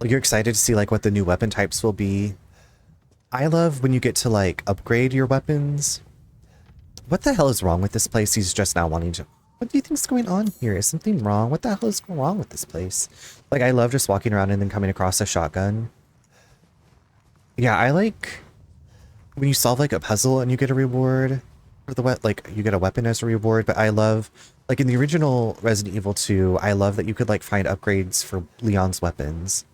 like, you're excited to see like what the new weapon types will be. I love when you get to like upgrade your weapons. What the hell is wrong with this place? He's just now wanting to... What do you think's going on here? Is something wrong? What the hell is going wrong with this place? Like, I love just walking around and then coming across a shotgun. Yeah, I like when you solve like a puzzle and you get a reward for the like you get a weapon as a reward, but I love like in the original Resident Evil 2, I love that you could like find upgrades for Leon's weapons.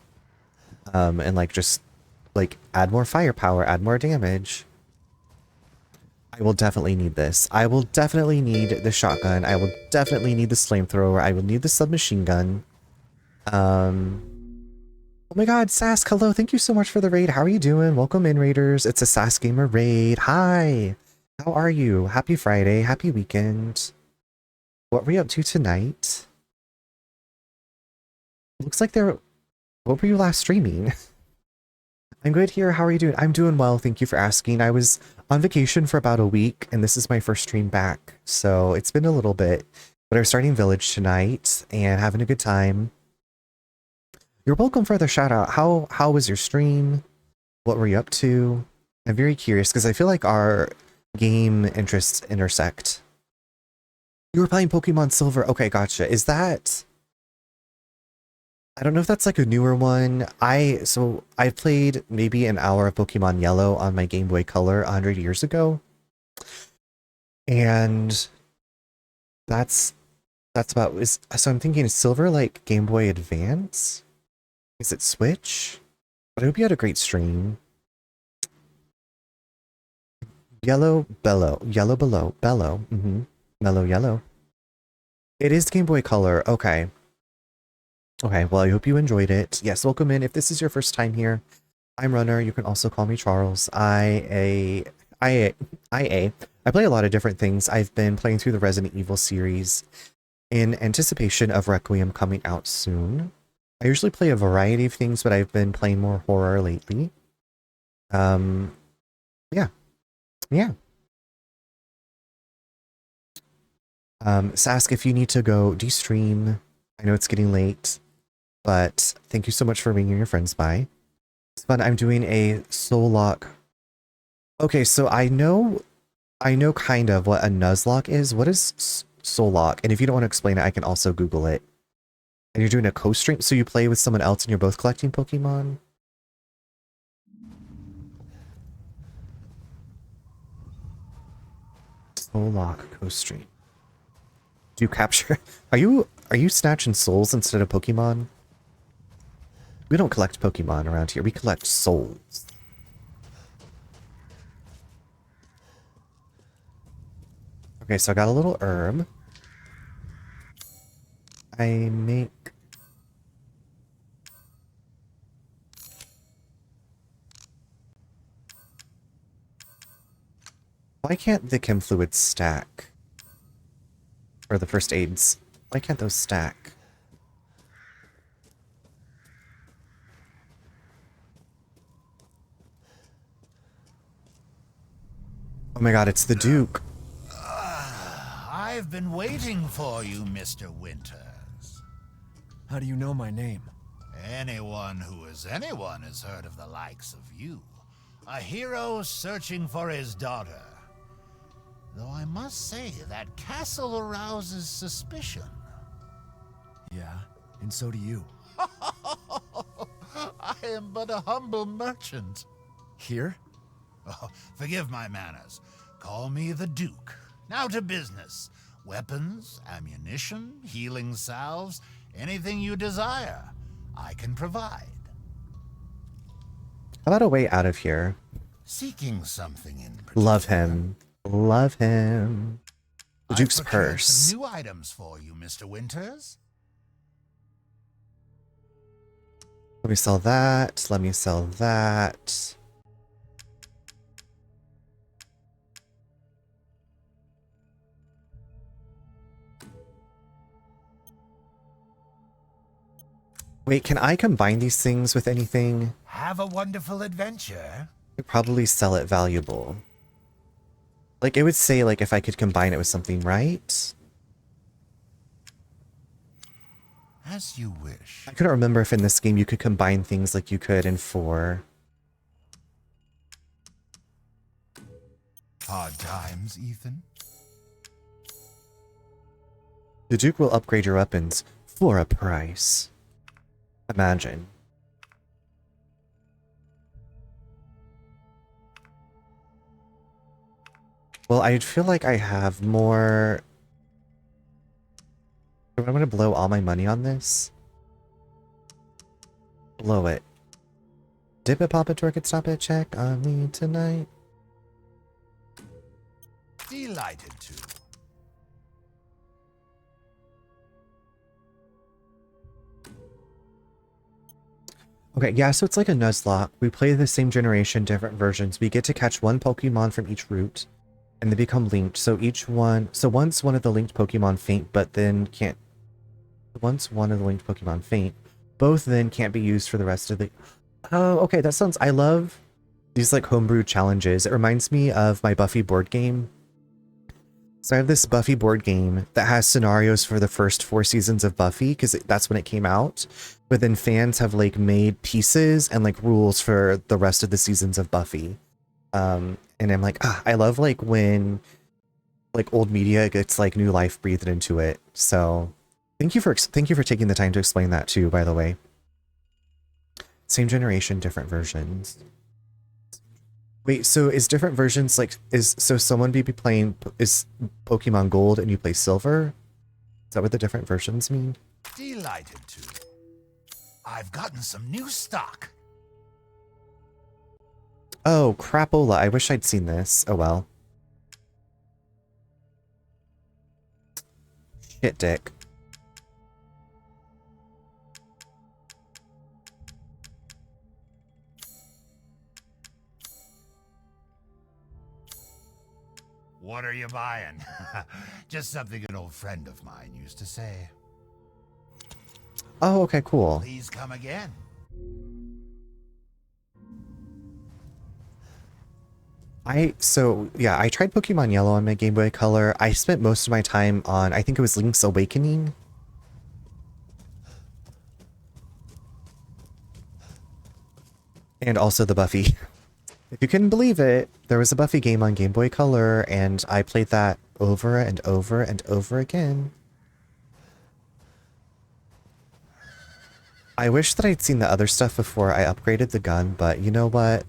And like just like add more firepower, add more damage. I will definitely need this. I will definitely need the shotgun. I will definitely need the flamethrower. I will need the submachine gun. Oh my god, Sask, hello. Thank you so much for the raid. How are you doing? Welcome in, raiders. It's a Sask Gamer raid. Hi. How are you? Happy Friday. Happy weekend. What were you up to tonight? Looks like they're... What were you last streaming? I'm good here. How are you doing? I'm doing well. Thank you for asking. I was on vacation for about a week, and this is my first stream back. So it's been a little bit. But I was starting Village tonight and having a good time. You're welcome for the shout out. How was your stream? What were you up to? I'm very curious because I feel like our game interests intersect. You were playing Pokemon Silver. Okay, gotcha. Is that... I don't know if that's like a newer one. I played maybe an hour of Pokemon Yellow on my Game Boy Color 100 years ago. And that's about... So I'm thinking, is Silver like Game Boy Advance? Is it Switch? But I hope you had a great stream. Yellow Bellow. Yellow Below. Bellow. Mellow Yellow. It is Game Boy Color. Okay. Okay, well, I hope you enjoyed it. Yes, welcome in. If this is your first time here, I'm Runner. You can also call me Charles. I play a lot of different things. I've been playing through the Resident Evil series, in anticipation of Requiem coming out soon. I usually play a variety of things, but I've been playing more horror lately. Yeah. Sask, if you need to go, do you stream? I know it's getting late, but thank you so much for bringing your friends by. It's fun. I'm doing a soul lock. Okay, so I know kind of what a Nuzlocke is. What is soul lock? And if you don't want to explain it, I can also Google it. And you're doing a co-stream, so you play with someone else and you're both collecting Pokemon? Soul lock co-stream. Do you capture? Are you snatching souls instead of Pokemon? We don't collect Pokemon around here. We collect souls. Okay, so I got a little herb. I make... Why can't the chem fluids stack? Or the first aids. Why can't those stack? Oh my god, it's the Duke. I've been waiting for you, Mr. Winters. How do you know my name? Anyone who is anyone has heard of the likes of you. A hero searching for his daughter. Though I must say, that castle arouses suspicion. Yeah, and so do you. I am but a humble merchant. Here? Oh, forgive my manners. Call me the Duke. Now to business. Weapons, ammunition, healing salves, anything you desire, I can provide. How about a way out of here? Seeking something in particular. Love him. Love him. The Duke's I've procured purse. some new items for you, Mr. Winters. Let me sell that. Let me sell that. Wait, can I combine these things with anything? Have a wonderful adventure. I'd probably sell it valuable. Like, it would say, like, if I could combine it with something, right? As you wish. I couldn't remember if in this game you could combine things like you could in 4. Hard times, Ethan. The Duke will upgrade your weapons for a price. Imagine. Well, I feel like I have more... I'm going to blow all my money on this. Blow it. Dip it, pop it, twerk it, stop it, check on me tonight. Delighted to. Okay, yeah, so it's like a Nuzlocke. We play the same generation, different versions. We get to catch one Pokemon from each route, and they become linked. So once one of the linked Pokemon faint, but then can't... Once one of the linked Pokemon faint, both then can't be used for the rest of the... Oh, okay, that sounds... I love these, like, homebrew challenges. It reminds me of my Buffy board game. So I have this Buffy board game that has scenarios for the first 4 seasons of Buffy, because that's when it came out. But then fans have, like, made pieces and, like, rules for the rest of the seasons of Buffy. And I'm like, I love, like, when, like, old media gets, like, new life breathed into it. So thank you for taking the time to explain that too, by the way. Same generation, different versions. Wait, so is different versions, like, so someone be playing, is Pokemon Gold and you play Silver? Is that what the different versions mean? Delighted to. I've gotten some new stock. Oh, crapola. I wish I'd seen this. Oh well. Shit, dick. What are you buying? Just something an old friend of mine used to say. Oh, okay, cool. Please come again. I tried Pokemon Yellow on my Game Boy Color. I spent most of my time on, I think it was Link's Awakening. And also the Buffy. If you couldn't believe it, there was a Buffy game on Game Boy Color, and I played that over and over and over again. I wish that I'd seen the other stuff before I upgraded the gun, but you know what?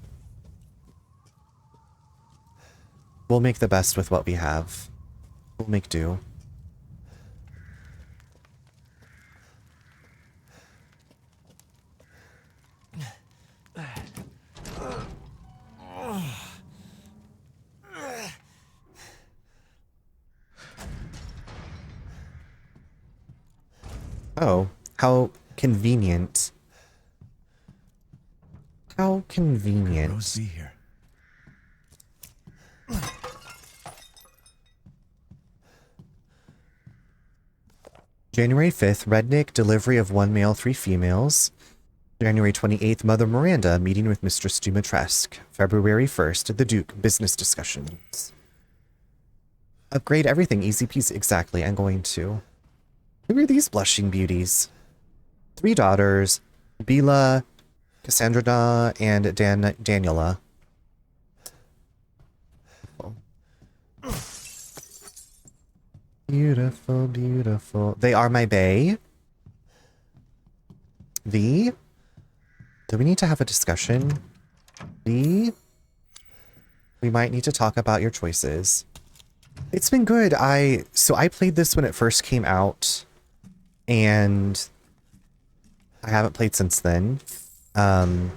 We'll make the best with what we have. We'll make do. Oh, how convenient. How convenient. Rose be here. January 5th, Redneck, delivery of 1 male, 3 females. January 28th, Mother Miranda, meeting with Mistress Dumitresque. February 1st, the Duke, business discussions. Upgrade everything, easy peasy. Exactly, I'm going to. Who are these blushing beauties? 3 daughters, Bila, Cassandra, and Daniela. Beautiful, beautiful. They are my bae. V? Do we need to have a discussion? V? We might need to talk about your choices. It's been good. So I played this when it first came out, and I haven't played since then. So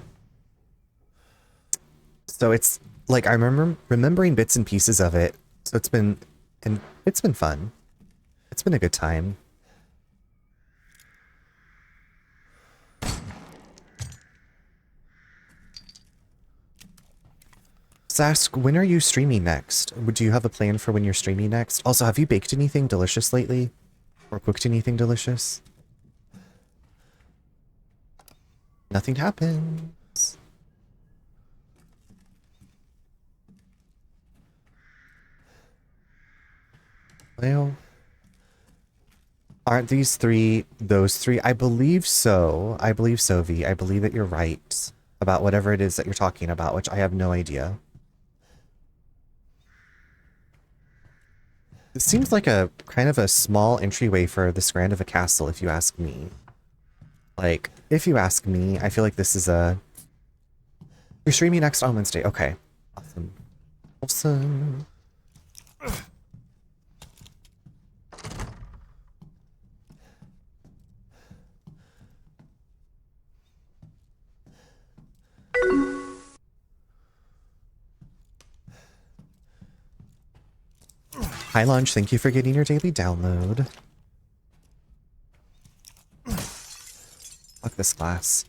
it's like I remembering bits and pieces of it. So it's been fun. It's been a good time. Sask, when are you streaming next? Do you have a plan for when you're streaming next? Also, have you baked anything delicious lately? Or cooked anything delicious? Nothing happens. Well, aren't these 3 those 3? I believe so. I believe so, V. I believe that you're right about whatever it is that you're talking about, which I have no idea. This seems like a kind of a small entryway for this grand of a castle, if you ask me. Like, if you ask me, I feel like this is a... You're streaming next on Wednesday. Okay. Awesome. Awesome. Hi, Lunch. Thank you for getting your daily download. Fuck this glass.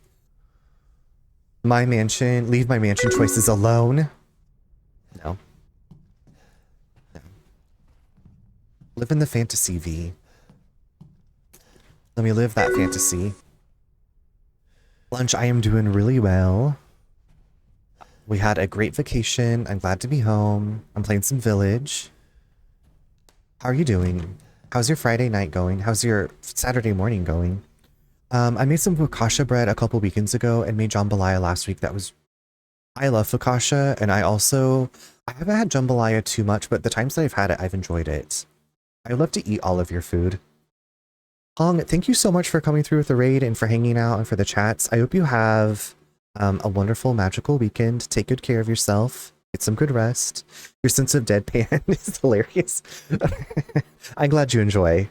My mansion. Leave my mansion choices alone. No. No. Live in the fantasy, V. Let me live that fantasy. Lunch, I am doing really well. We had a great vacation. I'm glad to be home. I'm playing some Village. How are you doing? How's your Friday night going? How's your Saturday morning going? I made some focaccia bread a couple weekends ago and made jambalaya last week. I love focaccia, and I haven't had jambalaya too much, but the times that I've had it, I've enjoyed it. I love to eat all of your food. Hong, thank you so much for coming through with the raid and for hanging out and for the chats. I hope you have a wonderful, magical weekend. Take good care of yourself. Get some good rest. Your sense of deadpan is hilarious. I'm glad you enjoy.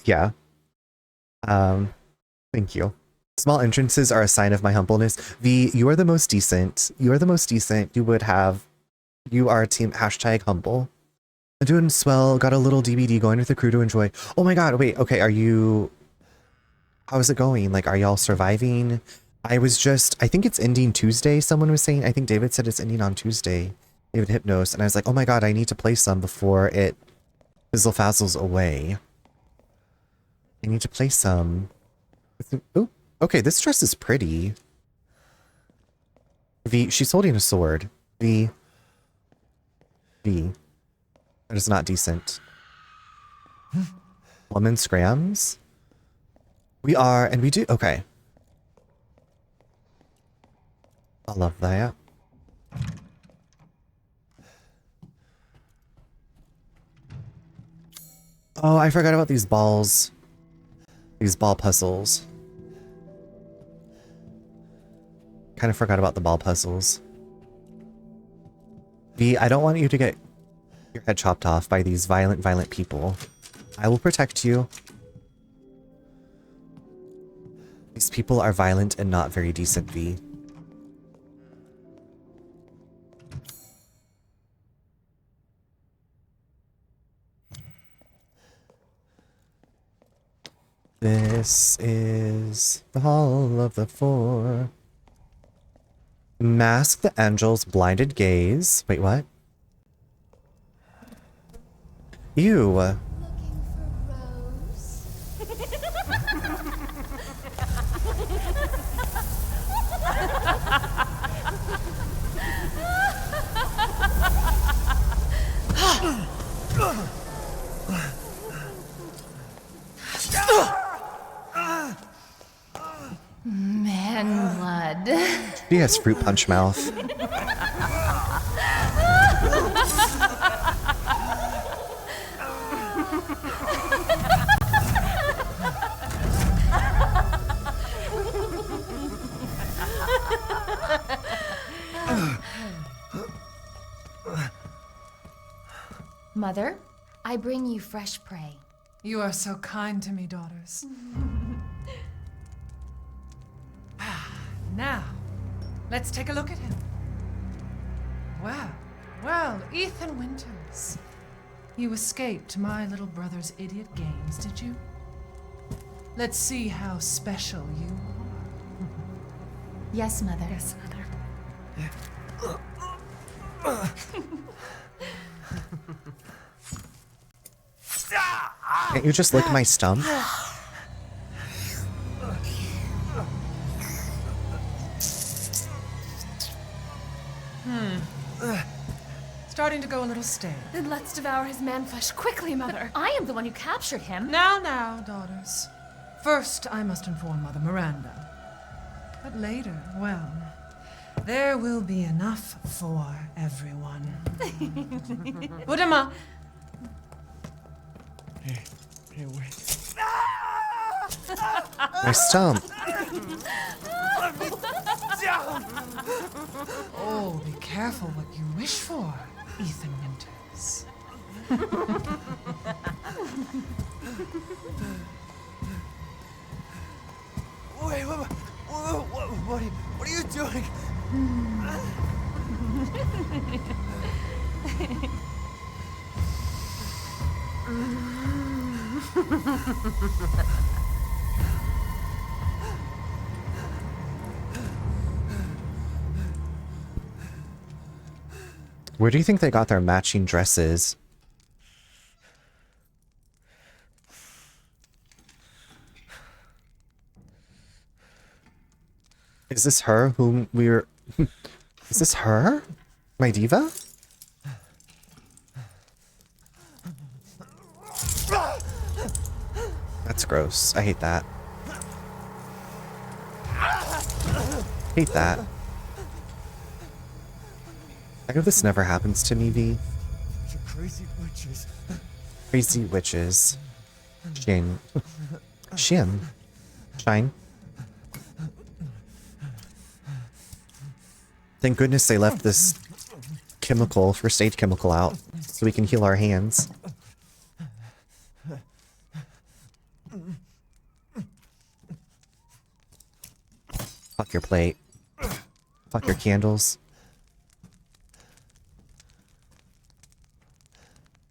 Yeah. Thank you. Small entrances are a sign of my humbleness. V, you are the most decent. You are the most decent. You are team #humble. I'm doing swell. Got a little DVD going with the crew to enjoy. Oh my god, wait, okay, how is it going? Like, are y'all surviving? I think it's ending Tuesday, someone was saying. I think David said it's ending on Tuesday. David Hypnos, and I was like, oh my god, I need to play some before it fizzle fazzles away. I need to play some. Oh, okay, this dress is pretty. V, she's holding a sword. V. That is not decent. Woman scrams. We are, and we do, okay. I love that. Oh, I forgot about these balls. These ball puzzles. Kind of forgot about the ball puzzles. V, I don't want you to get your head chopped off by these violent people. I will protect you. These people are violent and not very decent, V. This is the Hall of the Four. Mask the Angel's blinded gaze. Wait, what? Ew. Man blood. She has fruit punch mouth. Mother, I bring you fresh prey. You are so kind to me, daughters. Now, let's take a look at him. Well, Ethan Winters. You escaped my little brother's idiot games, did you? Let's see how special you are. Yes, Mother. Yes, Mother. Can't you just lick my stump? Starting to go a little stale. Then let's devour his man flesh quickly, Mother. I am the one who captured him. Now, daughters. First, I must inform Mother Miranda. But later, well, there will be enough for everyone. Put him up. Hey, wait. My stump. Oh, be careful what you wish for, Ethan Winters. Wait, what are you doing? Where do you think they got their matching dresses? Is this her whom we're... Is this her? My diva? That's gross. I hate that. Hate that. I hope this never happens to me, V. Crazy witches. Crazy witches. Shin. Shim. Shine. Thank goodness they left this chemical, first aid chemical out, so we can heal our hands. Fuck your plate. Fuck your candles.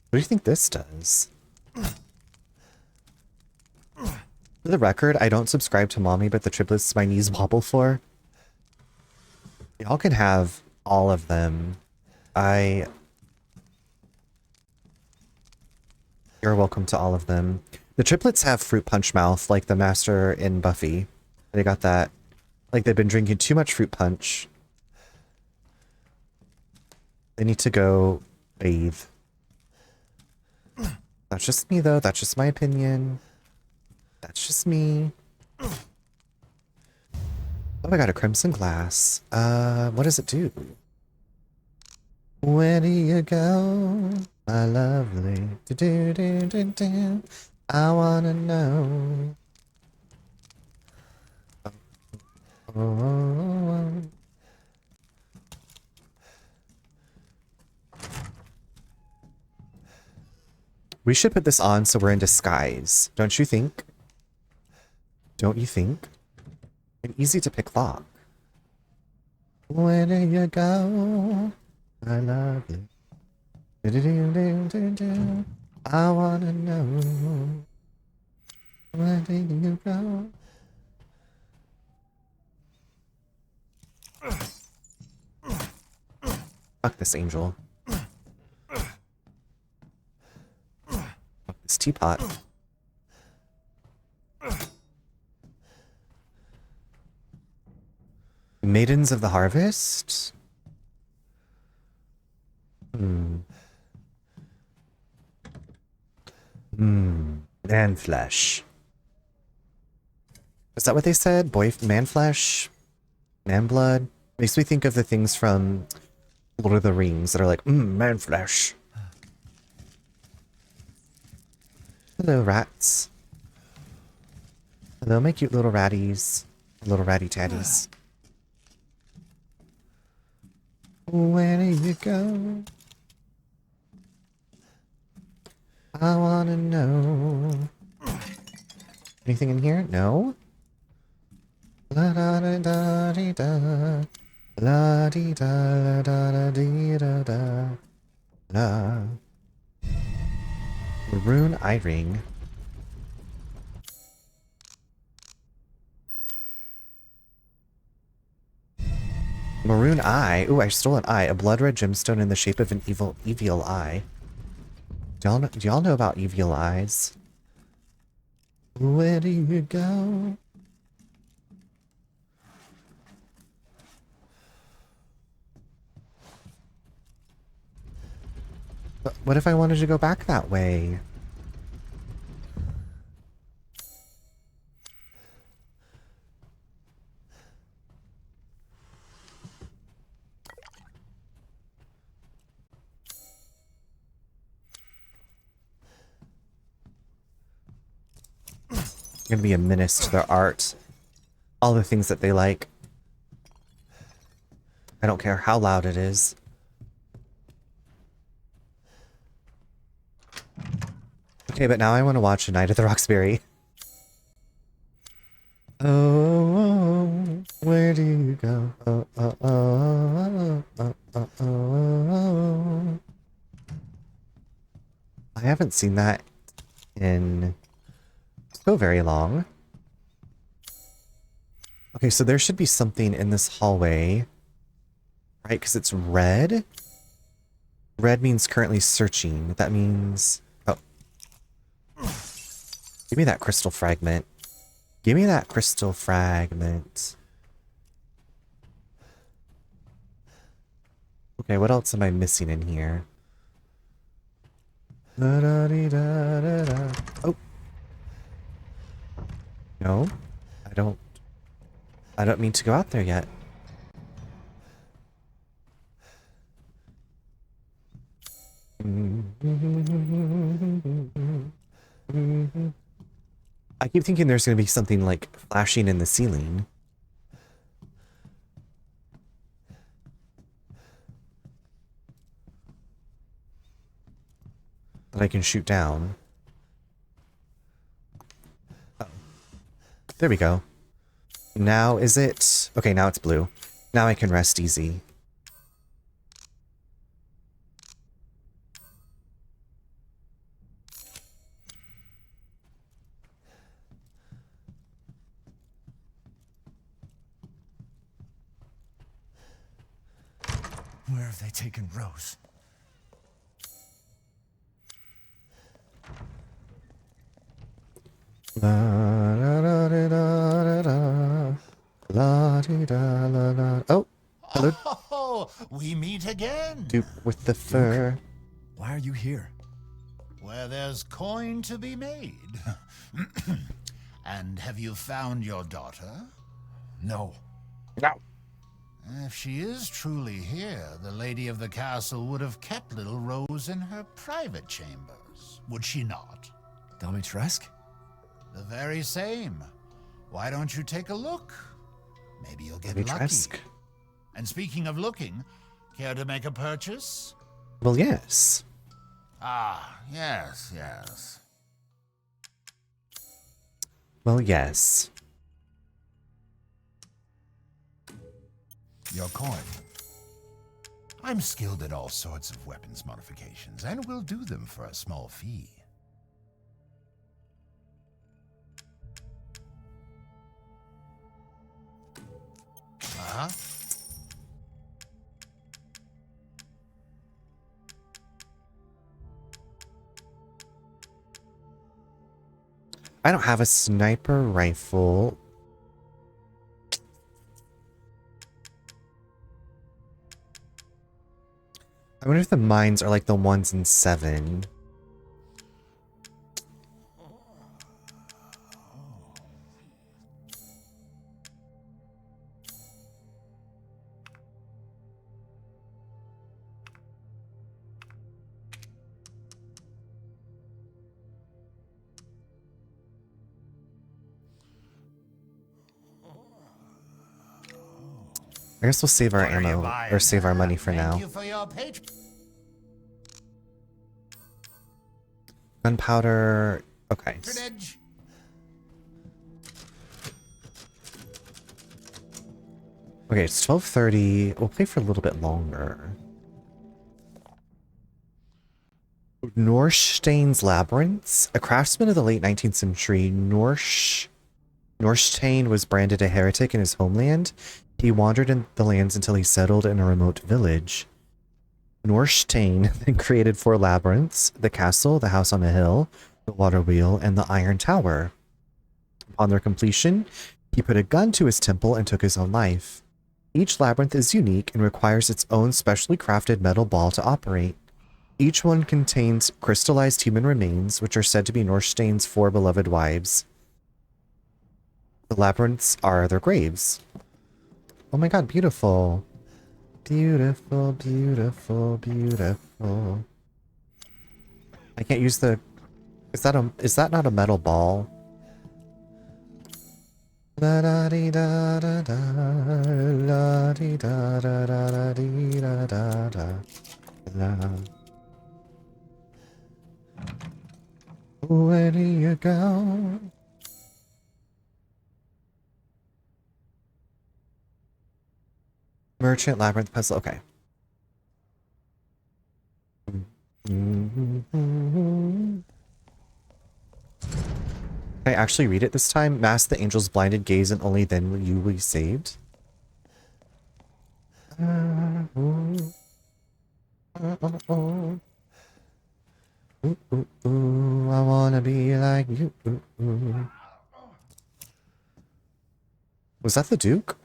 What do you think this does? For the record, I don't subscribe to Mommy, but the triplets my knees wobble for. Y'all can have all of them. You're welcome to all of them. The triplets have fruit punch mouth, like the master in Buffy. They got that. Like they've been drinking too much fruit punch. They need to go bathe. That's just me, though. That's just my opinion. That's just me. Oh, I got a crimson glass. What does it do? Where do you go, my lovely? Do. I wanna know. Oh. We should put this on so we're in disguise. Don't you think? Don't you think? An easy to pick lock. Where do you go? I love you. Do. I wanna know. Where do you go? Fuck this angel. Fuck this teapot. Maidens of the Harvest? Man flesh. Is that what they said? Man flesh? Man blood? Makes me think of the things from Lord of the Rings that are like, man flesh. Hello, rats. Hello, my cute little ratties. Little ratty-tatties. Where do you go? I wanna know. Anything in here? No? La da da da dee da. La dee da la da da dee da da. La. Maroon eye ring. Maroon eye. Ooh, I stole an eye. A blood red gemstone in the shape of an evil eye. Do y'all know about evil eyes? Where do you go? But what if I wanted to go back that way? Gonna be a menace to their art. All the things that they like. I don't care how loud it is. Okay, but now I want to watch A Night at the Roxbury. Oh, where do you go? Oh. I haven't seen that in so very long. Okay, so there should be something in this hallway, right? Because it's red. Red means currently searching. That means... Oh. Give me that crystal fragment. Give me that crystal fragment. Okay, what else am I missing in here? Da-da-dee-da-da-da. Oh. No, I don't mean to go out there yet. I keep thinking there's going to be something like flashing in the ceiling. That I can shoot down. There we go. Now is it... Okay, now it's blue. Now I can rest easy. Where have they taken Rose? La, da, da, da, da, da. La, di, da, la, la. Oh, hello. Oh, we meet again. Duke with the fur. Why are you here? Where there's coin to be made. And have you found your daughter? No. No. If she is truly here, the lady of the castle would have kept little Rose in her private chambers, would she not? Domitresk? The very same. Why don't you take a look? Maybe you'll get Domitresk. lucky. And speaking of looking, care to make a purchase? Well, yes. Ah, yes, yes. Well, yes. Your coin. I'm skilled at all sorts of weapons modifications, and will do them for a small fee. Uh-huh. I don't have a sniper rifle. I wonder if the mines are like the 1s and 7. I guess we'll save our ammo, or save our money for now. Gunpowder. Okay. Okay, it's 12:30. We'll play for a little bit longer. Norstein's Labyrinths. A craftsman of the late 19th century, Norstein was branded a heretic in his homeland. He wandered in the lands until he settled in a remote village. Norstein then created 4 labyrinths: the castle, the house on a hill, the water wheel, and the iron tower. Upon their completion, he put a gun to his temple and took his own life. Each labyrinth is unique and requires its own specially crafted metal ball to operate. Each one contains crystallized human remains, which are said to be Norstein's 4 beloved wives. The labyrinths are their graves. Oh my god, beautiful. Beautiful, beautiful, beautiful. I can't use the... Is that not a metal ball? La da dee da da da, la dee da da da da dee da da da, la. Where do you go? Merchant Labyrinth Puzzle. Okay. Can I actually read it this time? Mask the angel's blinded gaze, and only then will you be saved. I wanna be like you. Was that the Duke?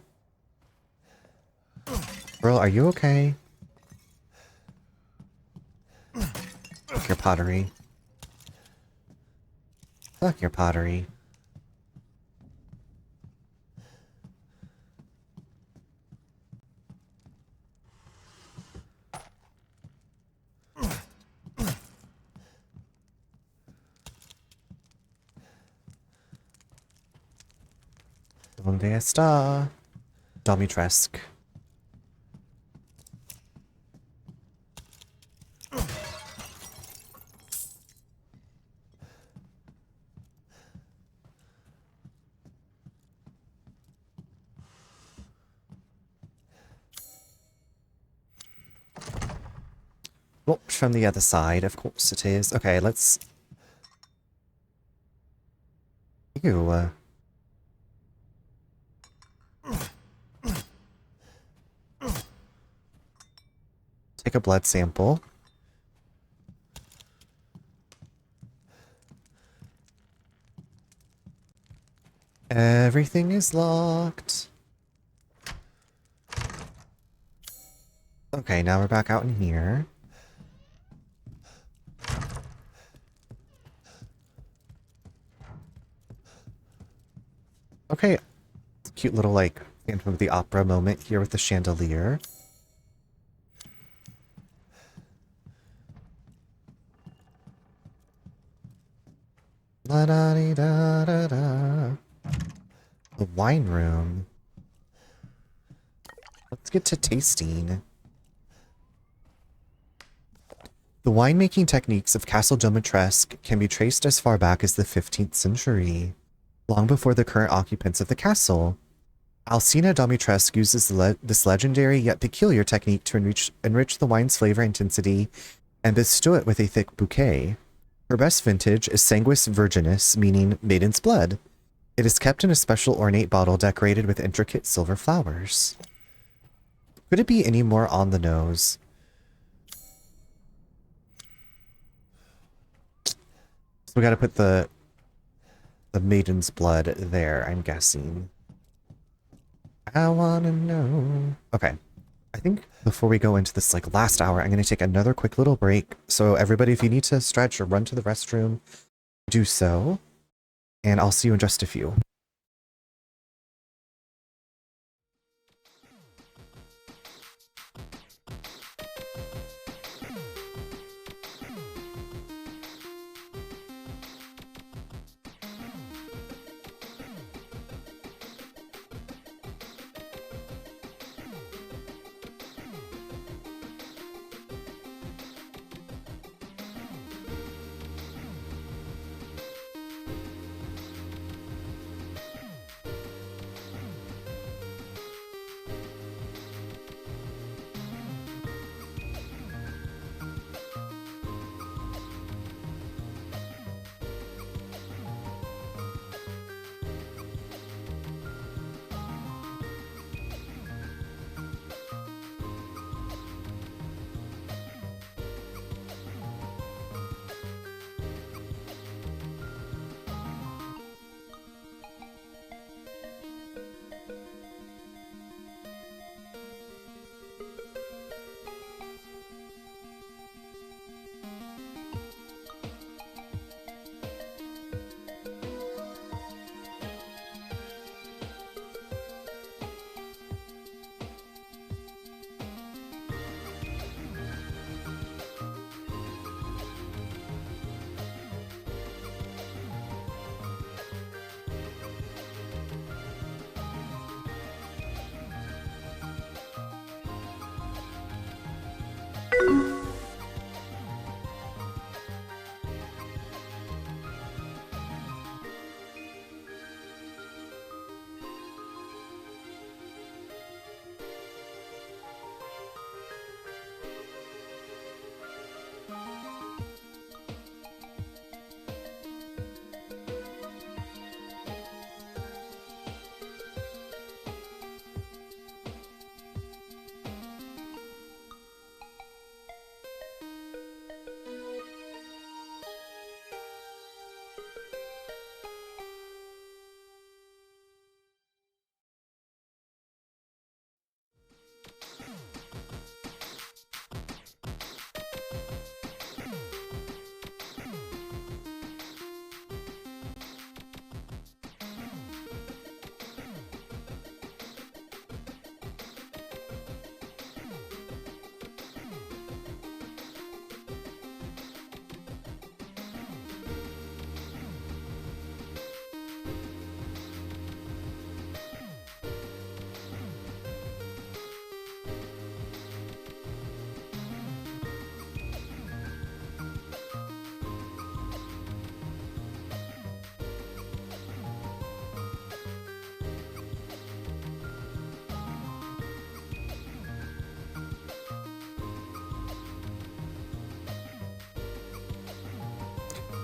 Girl, are you okay? Fuck your pottery. Fuck your pottery. Donde está? Domitresk. Oh, from the other side, of course it is. Okay, let's... Ew. Take a blood sample. Everything is locked. Okay, now we're back out in here. Okay, cute little like Phantom of the Opera moment here with the chandelier. La da dee da da da. The wine room. Let's get to tasting. The winemaking techniques of Castle Domitresque can be traced as far back as the 15th century, long before the current occupants of the castle. Alcina Domitresque uses this legendary yet peculiar technique to enrich the wine's flavor intensity and bestow it with a thick bouquet. Her best vintage is Sanguis Virginis, meaning maiden's blood. It is kept in a special ornate bottle decorated with intricate silver flowers. Could it be any more on the nose? So we gotta put the maiden's blood there, I'm guessing. I wanna know. Okay. I think before we go into this like last hour, I'm gonna take another quick little break. So everybody, if you need to stretch or run to the restroom, do so. And I'll see you in just a few.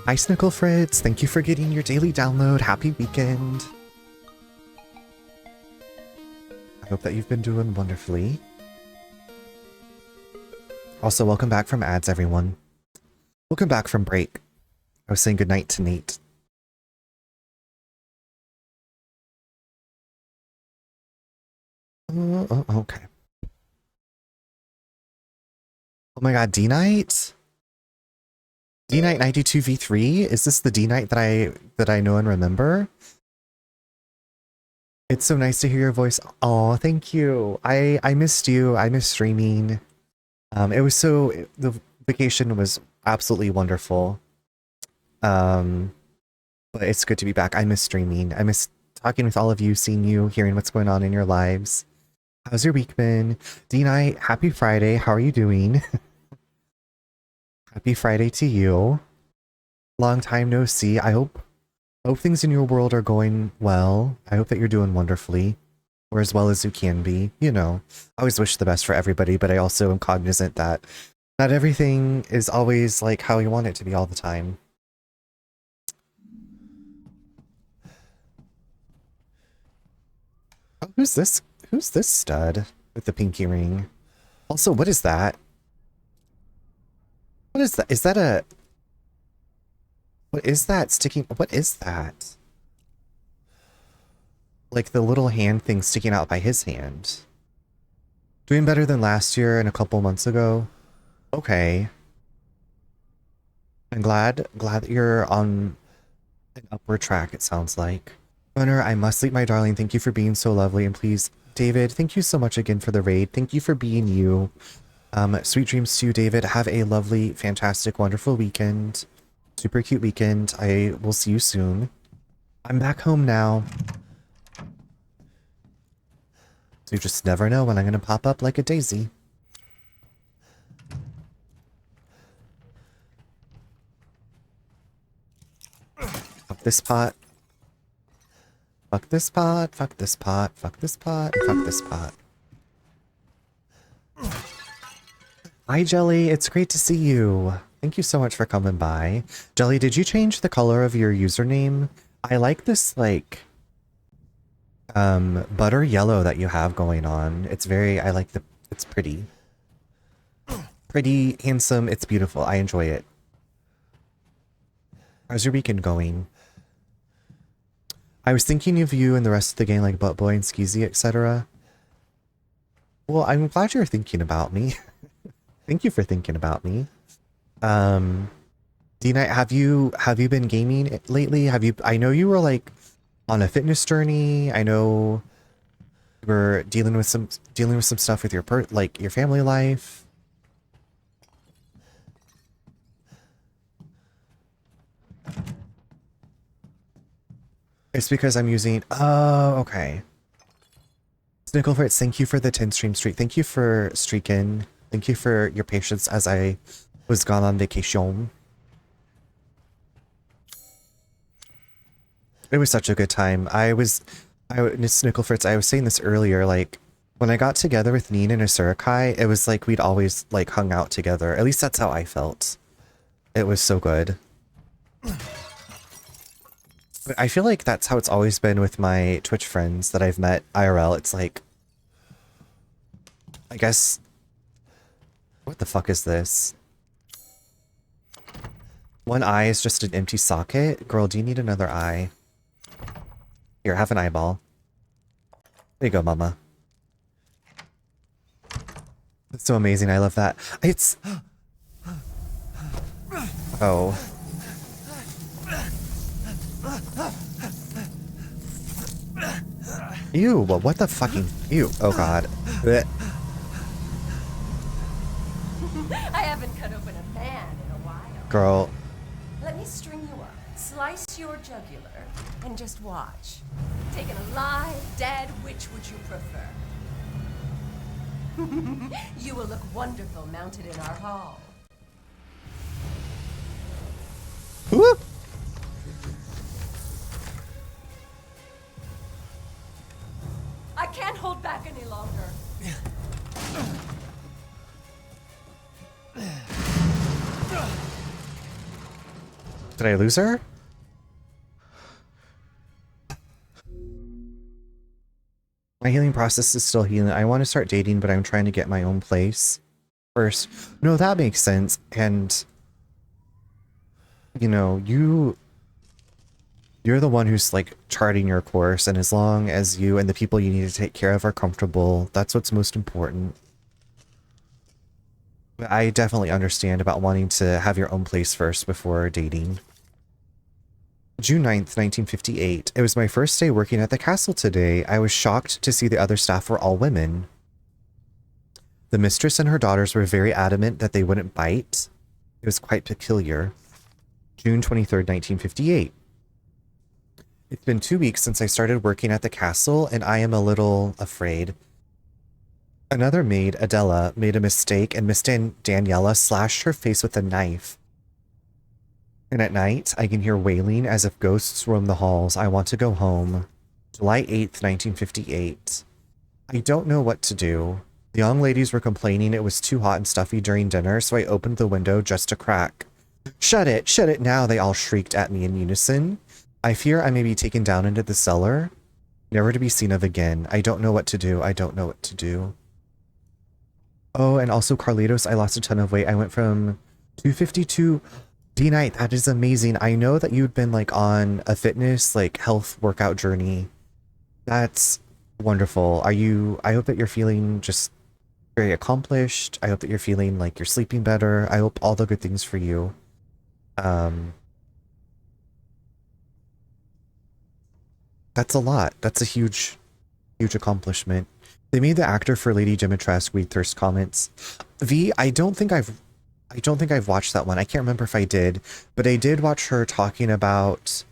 Hi, Snickle Fritz. Thank you for getting your daily download. Happy weekend. I hope that you've been doing wonderfully. Also, welcome back from ads, everyone. Welcome back from break. I was saying goodnight to Nate. Oh, okay. Oh my god, D-Night? D-Night 92v3? Is this the D-Night that I know and remember? It's so nice to hear your voice. Oh, thank you. I missed you. I missed streaming. The vacation was absolutely wonderful. But it's good to be back. I miss streaming. I miss talking with all of you, seeing you, hearing what's going on in your lives. How's your week been? D-Night, happy Friday. How are you doing? Happy Friday to you. Long time no see. I hope things in your world are going well. I hope that you're doing wonderfully, or as well as you can be. You know, I always wish the best for everybody, but I also am cognizant that not everything is always like how you want it to be all the time. Oh, who's this? Who's this stud with the pinky ring? Also, what is that? What is that? Is that a... What is that sticking... What is that? Like the little hand thing sticking out by his hand. Doing better than last year and a couple months ago. Okay. I'm glad that you're on an upward track, it sounds like. Gunnar, I must sleep, my darling. Thank you for being so lovely. And please, David, thank you so much again for the raid. Thank you for being you. Sweet dreams to you, David. Have a lovely, fantastic, wonderful weekend. Super cute weekend. I will see you soon. I'm back home now. So you just never know when I'm going to pop up like a daisy. Fuck this pot. Fuck this pot. Fuck this pot. Fuck this pot. Fuck this pot. Hi, Jelly. It's great to see you. Thank you so much for coming by. Jelly, did you change the color of your username? I like this, like, butter yellow that you have going on. It's very, it's pretty. Pretty, handsome, it's beautiful. I enjoy it. How's your weekend going? I was thinking of you and the rest of the gang, like Butt Boy and Skeezy, etc. Well, I'm glad you're thinking about me. Thank you for thinking about me. D-Night, have you been gaming lately? I know you were like on a fitness journey. I know you were dealing with some stuff with your your family life. It's because I'm using... Oh, okay. Snicklefritz, thank you for the 10 stream streak. Thank you for streaking. Thank you for your patience as I was gone on vacation. It was such a good time. Snicklefritz, I was saying this earlier, like, when I got together with Neen and Asurakai, it was like we'd always, like, hung out together. At least that's how I felt. It was so good. But I feel like that's how it's always been with my Twitch friends that I've met IRL. It's like, I guess, what the fuck is this? One eye is just an empty socket? Girl, do you need another eye? Here, have an eyeball. There you go, mama. That's so amazing, I love that. It's... Oh. Ew, well, what the fucking... Ew, oh god. Blech. I haven't cut open a man in a while. Girl. Let me string you up, slice your jugular, and just watch. Taken alive, dead, which would you prefer? You will look wonderful mounted in our hall. Whoop. I can't hold back any longer. Did I lose her? My healing process is still healing. I want to start dating, but I'm trying to get my own place first. No, that makes sense. And, you know, you're the one who's like charting your course, and as long as you and the people you need to take care of are comfortable, that's what's most important. I definitely understand about wanting to have your own place first before dating. June 9th, 1958. It was my first day working at the castle today. I was shocked to see the other staff were all women. The mistress and her daughters were very adamant that they wouldn't bite. It was quite peculiar. June 23rd, 1958. It's been 2 weeks since I started working at the castle, and I am a little afraid. Another maid, Adela, made a mistake, and Miss Daniela slashed her face with a knife. And at night, I can hear wailing as if ghosts roam the halls. I want to go home. July 8th, 1958. I don't know what to do. The young ladies were complaining it was too hot and stuffy during dinner, so I opened the window just a crack. Shut it now, they all shrieked at me in unison. I fear I may be taken down into the cellar, never to be seen of again. I don't know what to do. I don't know what to do. Oh, and also Carlitos, I lost a ton of weight. I went from 252... D-Night, that is amazing. I know that you'd been like on a fitness, like health workout journey. That's wonderful. I hope that you're feeling just very accomplished. I hope that you're feeling like you're sleeping better. I hope all the good things for you. That's a lot. That's a huge accomplishment. They made the actor for Lady Dimitrescu read Thirst comments. V, I don't think I've watched that one. I can't remember if I did, but I did watch her talking about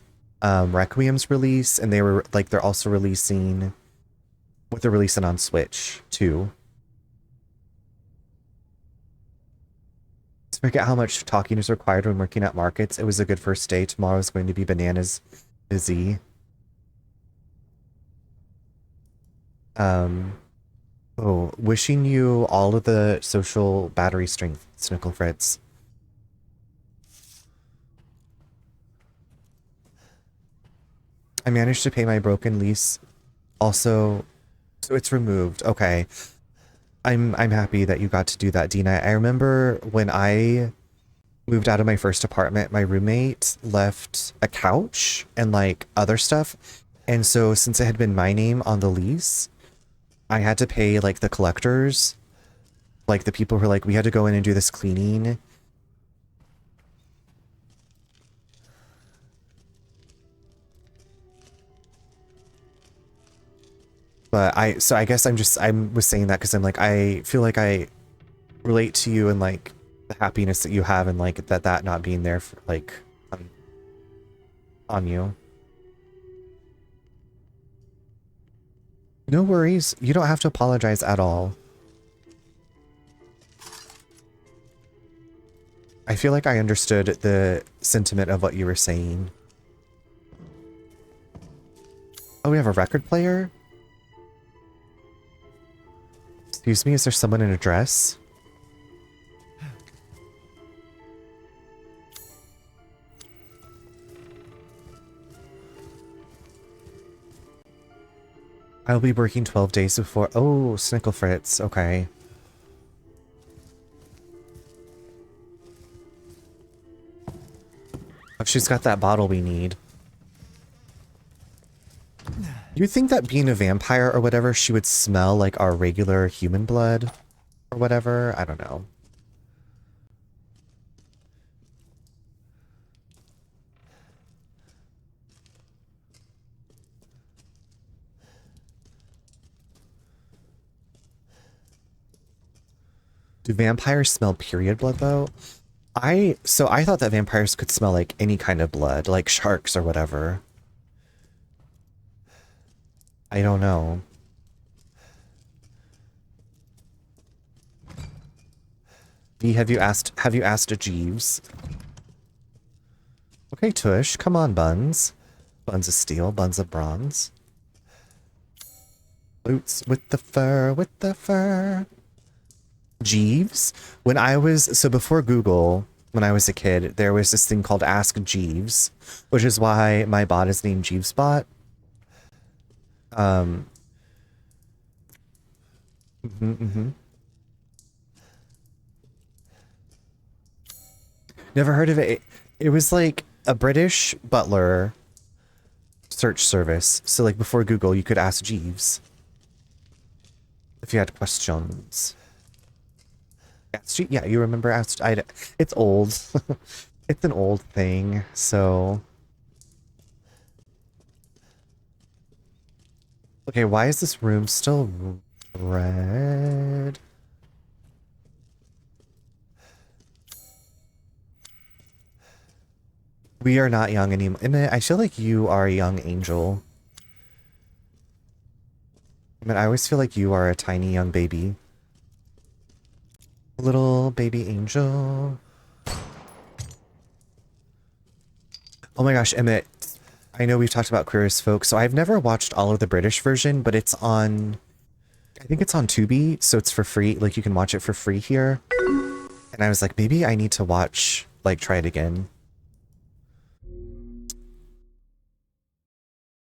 Requiem's release, and they're also releasing what they're releasing on Switch too. I forget how much talking is required when working at markets. It was a good first day. Tomorrow is going to be bananas busy. Oh, wishing you all of the social battery strength, Snickle Fritz. I managed to pay my broken lease. Also, so it's removed. Okay. I'm happy that you got to do that, Dina. I remember when I moved out of my first apartment, my roommate left a couch and like other stuff. And so since it had been my name on the lease, I had to pay like the collectors, like the people who were like, we had to go in and do this cleaning. But I guess I was saying that because I'm like, I feel like I relate to you and like the happiness that you have and like that not being there for like on you. No worries. You don't have to apologize at all. I feel like I understood the sentiment of what you were saying. Oh, we have a record player? Excuse me, is there someone in a dress? I'll be working 12 days before... Oh, Snickle Fritz. Okay. Oh, she's got that bottle we need. You'd think that being a vampire or whatever, she would smell like our regular human blood or whatever. I don't know. Do vampires smell period blood though? I thought that vampires could smell like any kind of blood, like sharks or whatever. I don't know. V, have you asked Jeeves? Okay, Tush, come on, Buns. Buns of steel, Buns of bronze. Boots with the fur. Jeeves? Before Google, when I was a kid, there was this thing called Ask Jeeves, which is why my bot is named JeevesBot. Never heard of it. It was like a British butler search service. So like before Google, you could ask Jeeves if you had questions. Yeah, you remember asked. It's old. It's an old thing. So okay, why is this room still red? We are not young anymore. I feel like you are a young angel. I always feel like you are a tiny young baby. Little baby angel. Oh my gosh, Emmett. I know we've talked about Queer as Folk, so I've never watched all of the British version, but it's on... I think it's on Tubi, so it's for free. Like, you can watch it for free here. And I was like, maybe I need to watch, like, try it again.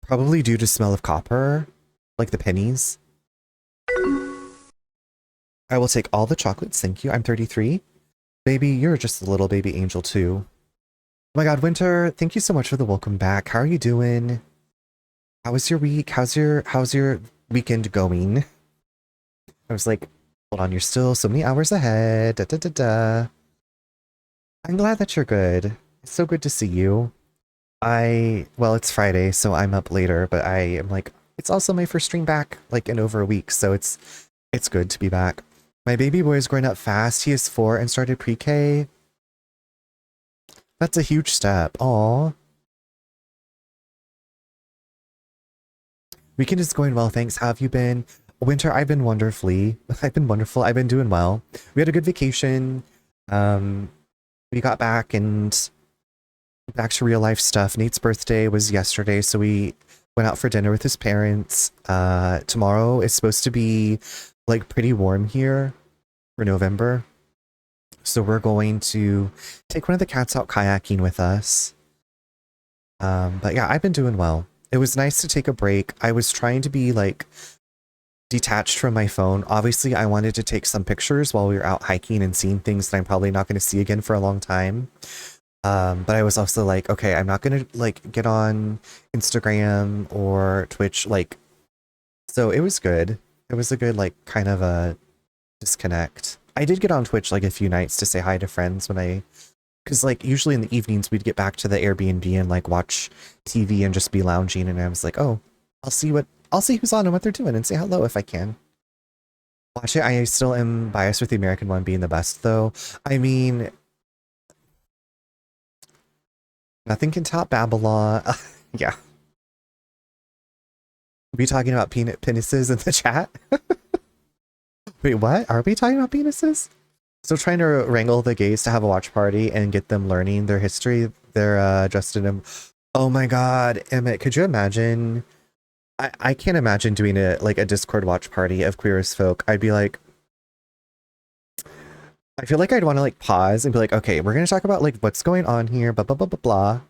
Probably due to smell of copper, like the pennies. I will take all the chocolates, thank you. I'm 33. Baby, you're just a little baby angel too. Oh my god, Winter, thank you so much for the welcome back. How are you doing? How was your week? How's your weekend going? I was like, hold on, you're still so many hours ahead. Da, da, da, da. I'm glad that you're good. It's so good to see you. Well, it's Friday, so I'm up later, but I am like, it's also my first stream back, like, in over a week, so it's good to be back. My baby boy is growing up fast. He is 4 and started pre-K. That's a huge step. Aww. Weekend is going well, thanks. How have you been? Winter, I've been wonderfully. I've been wonderful. I've been doing well. We had a good vacation. We got back and back to real life stuff. Nate's birthday was yesterday, so we went out for dinner with his parents. Tomorrow is supposed to be like pretty warm here for November. So we're going to take one of the cats out kayaking with us. But yeah, I've been doing well. It was nice to take a break. I was trying to be like detached from my phone. Obviously, I wanted to take some pictures while we were out hiking and seeing things that I'm probably not going to see again for a long time. But I was also like, okay, I'm not going to like get on Instagram or Twitch. Like, so it was good. It was a good, like, kind of a disconnect. I did get on Twitch like a few nights to say hi to friends because like usually in the evenings we'd get back to the Airbnb and like watch TV and just be lounging, and I was like, oh, I'll see who's on and what they're doing and say hello if I can. Watch it. I still am biased with the American one being the best though. I mean, nothing can top Babylon. Yeah. Are we talking about penises in the chat? Wait, what? Are we talking about penises? Still trying to wrangle the gays to have a watch party and get them learning their history. They're Justin and... Oh my god, Emmett, could you imagine? I can't imagine doing a Discord watch party of Queer as Folk. I'd be like... I feel like I'd want to like pause and be like, okay, we're going to talk about like what's going on here, blah, blah, blah, blah, blah.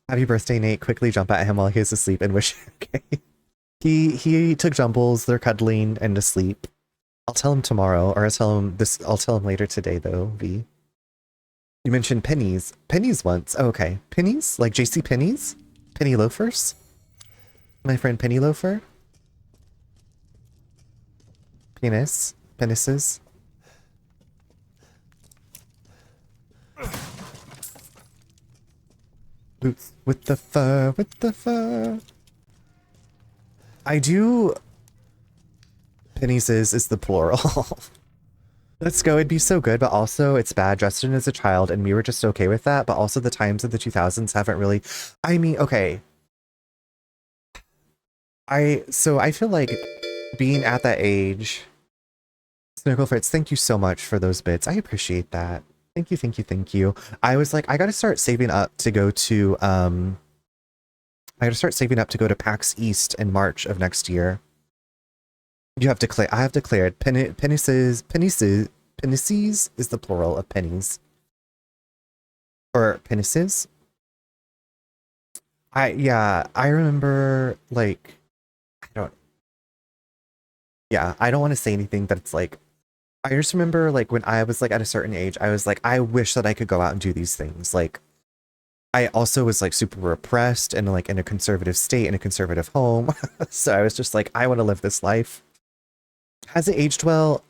Happy birthday, Nate. Quickly jump at him while he's asleep and wish, okay. He took jumbles, they're cuddling and asleep. I'll tell him tomorrow, or I'll tell him later today though, V. You mentioned pennies. Pennies once. Oh, okay. Pennies? Like JC Pennies? Penny loafers? My friend Penny Loafer? Penis. Penises. Boots with the fur, with the fur. I do... Pennies is the plural. Let's go, it'd be so good, but also it's bad. Justin is a child and we were just okay with that, but also the times of the 2000s haven't really... I mean, okay. So I feel like being at that age... Snickle Fritz, thank you so much for those bits. I appreciate that. Thank you, thank you, thank you. I was like, I gotta start saving up to go to, I gotta start saving up to go to PAX East in March of next year. I have declared, penises is the plural of pennies. Or penises? I remember, like, I don't want to say anything that's like I just remember like when I was like at a certain age, I was like, I wish that I could go out and do these things. Like I also was like super repressed and like in a conservative state, in a conservative home. So I was just like, I want to live this life. Has it aged well?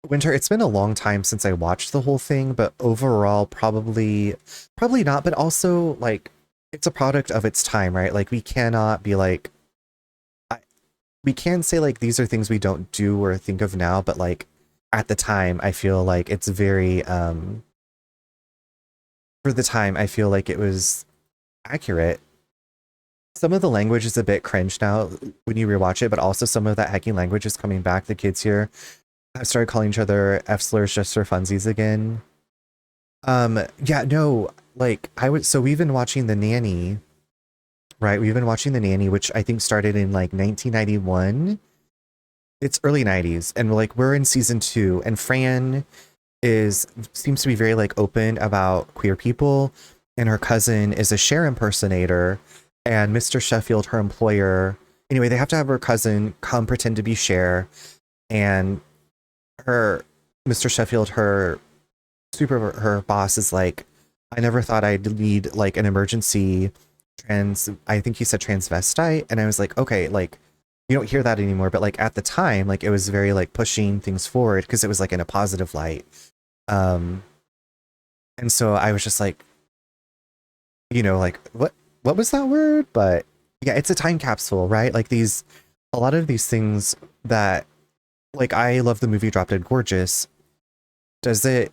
Winter, it's been a long time since I watched the whole thing, but overall probably not, but also like it's a product of its time, right? Like we cannot be like we can say like these are things we don't do or think of now, but like at the time I feel like it's very for the time I feel like it was accurate. Some of the language is a bit cringe now when you rewatch it, but also some of that hacking language is coming back. The kids here have started calling each other F slurs just for funsies again. Yeah, no, like so we've been watching The Nanny, right? We've been watching The Nanny, which I think started in like 1991. It's early 90s, and we're in season 2, and Fran seems to be very like open about queer people, and her cousin is a Cher impersonator, and Mr. Sheffield, her employer, anyway, they have to have her cousin come pretend to be Cher, and Mr. Sheffield, her boss is like, I never thought I'd lead like an emergency I think he said transvestite, and I was like, okay, like you don't hear that anymore, but like at the time, like it was very like pushing things forward because it was like in a positive light. And so I was just like, like what was that word? But yeah, it's a time capsule, right? Like a lot of these things that like I love the movie Drop Dead Gorgeous. Does it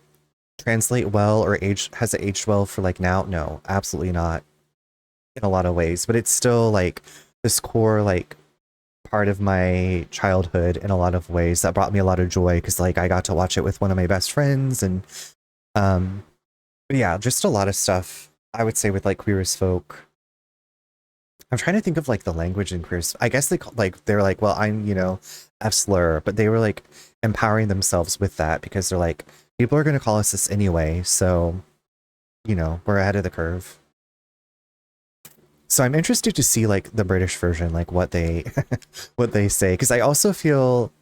translate well or has it aged well for like now? No, absolutely not in a lot of ways, but it's still like this core like part of my childhood in a lot of ways that brought me a lot of joy because like I got to watch it with one of my best friends, and but yeah, just a lot of stuff I would say with like Queer as Folk. I'm trying to think of like the language in Queer as, I guess they're like, well, I'm F slur, but they were like empowering themselves with that because they're like, people are going to call us this anyway, so we're ahead of the curve. So I'm interested to see like the British version, like what they what they say, because I also feel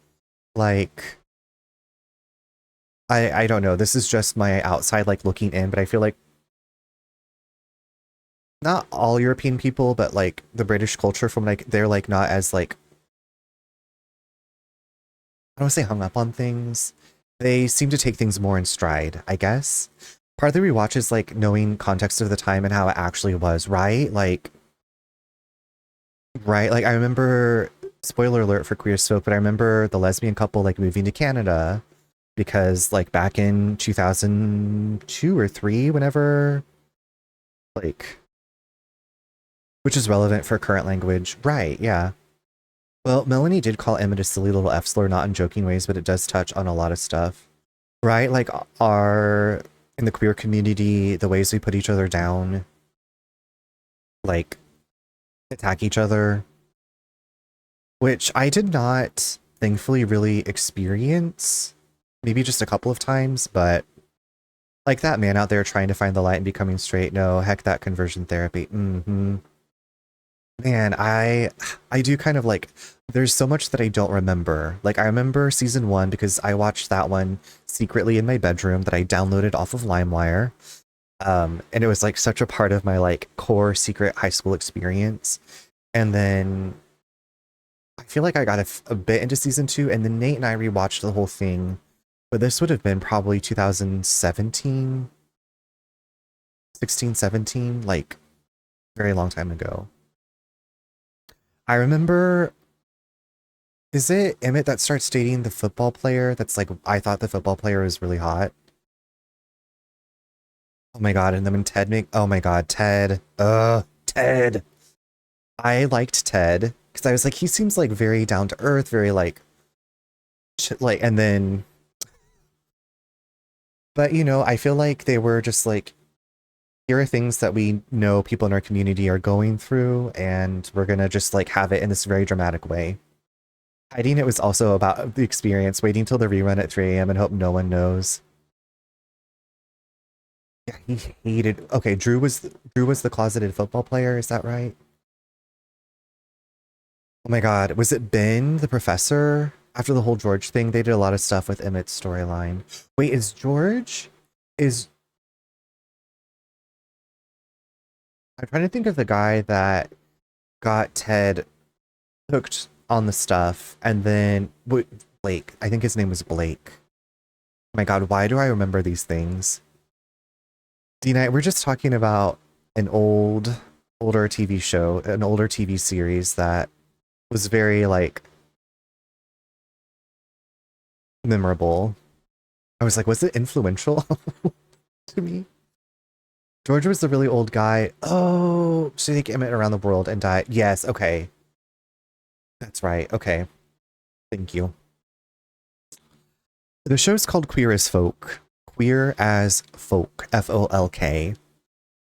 like I don't know, this is just my outside like looking in, but I feel like not all European people, but like the British culture from like they're like not as like, I don't want to say hung up on things. They seem to take things more in stride, I guess. Part of the rewatch is like knowing context of the time and how it actually was, right? Like I remember, spoiler alert for Queer as Folk, but I remember the lesbian couple like moving to Canada because like back in 2002 or 3, whenever, like, which is relevant for current language, right? Yeah. Well, Melanie did call Emmett a silly little F slur, not in joking ways, but it does touch on a lot of stuff, right? Like in the queer community, the ways we put each other down, like attack each other, which I did not thankfully really experience, maybe just a couple of times, but like that man out there trying to find the light and becoming straight, no, heck that conversion therapy. Man, I do kind of like, there's so much that I don't remember. Like I remember season 1 because I watched that one secretly in my bedroom that I downloaded off of LimeWire. And it was like such a part of my like core secret high school experience. And then I feel like I got a bit into season 2, and then Nate and I rewatched the whole thing, but this would have been probably 2017, 16, 17, like very long time ago. I remember, is it Emmett that starts dating the football player that's like, I thought the football player was really hot? Oh my god, and then when Ted oh my god, Ted. Ted. I liked Ted because I was like, he seems like very down to earth, very like, and then, but I feel like they were just like, here are things that we know people in our community are going through, and we're gonna just like have it in this very dramatic way. Hiding it was also about the experience, waiting till the rerun at 3 a.m. and hope no one knows. Yeah, he hated. Okay, Drew was the closeted football player. Is that right? Oh my god, was it Ben, the professor? after the whole George thing, they did a lot of stuff with Emmett's storyline. Wait, is George... I'm trying to think of the guy that got Ted hooked on the stuff, and then... Blake. I think his name was Blake. Oh my god, why do I remember these things? Dina, we're just talking about an older TV show, an older TV series that was very, like, memorable. I was like, was it influential to me? George was the really old guy. Oh, so they came around the world and died. Yes, okay. That's right, okay. Thank you. The show's called Queer as Folk. Queer as Folk. F-O-L-K.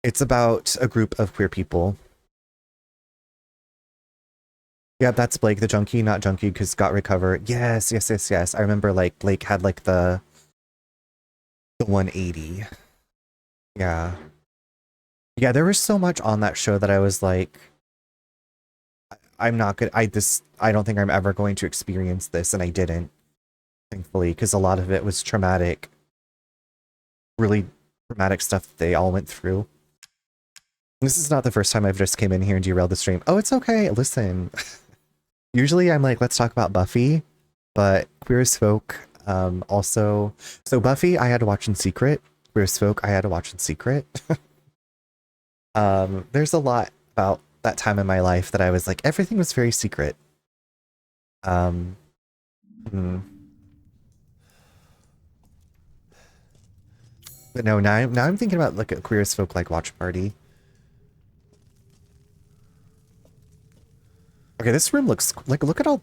It's about a group of queer people. Yeah, that's Blake, the junkie, not junkie, because got recovered. Yes, yes, yes, yes. I remember, like, Blake had, like, the 180. Yeah. Yeah, there was so much on that show that I was like, I'm not good. I don't think I'm ever going to experience this, and I didn't, thankfully, because a lot of it was traumatic. Really traumatic stuff that they all went through. This is not the first time I've just came in here and derailed the stream. Oh, it's okay. Listen. Usually I'm like, let's talk about Buffy, but Queer as Folk, also... So Buffy, I had to watch in secret. Queer as Folk, I had to watch in secret. There's a lot about that time in my life that I was like, everything was very secret. But no, now I'm thinking about like a Queer as Folk like watch party. Okay, this room looks like, look at all,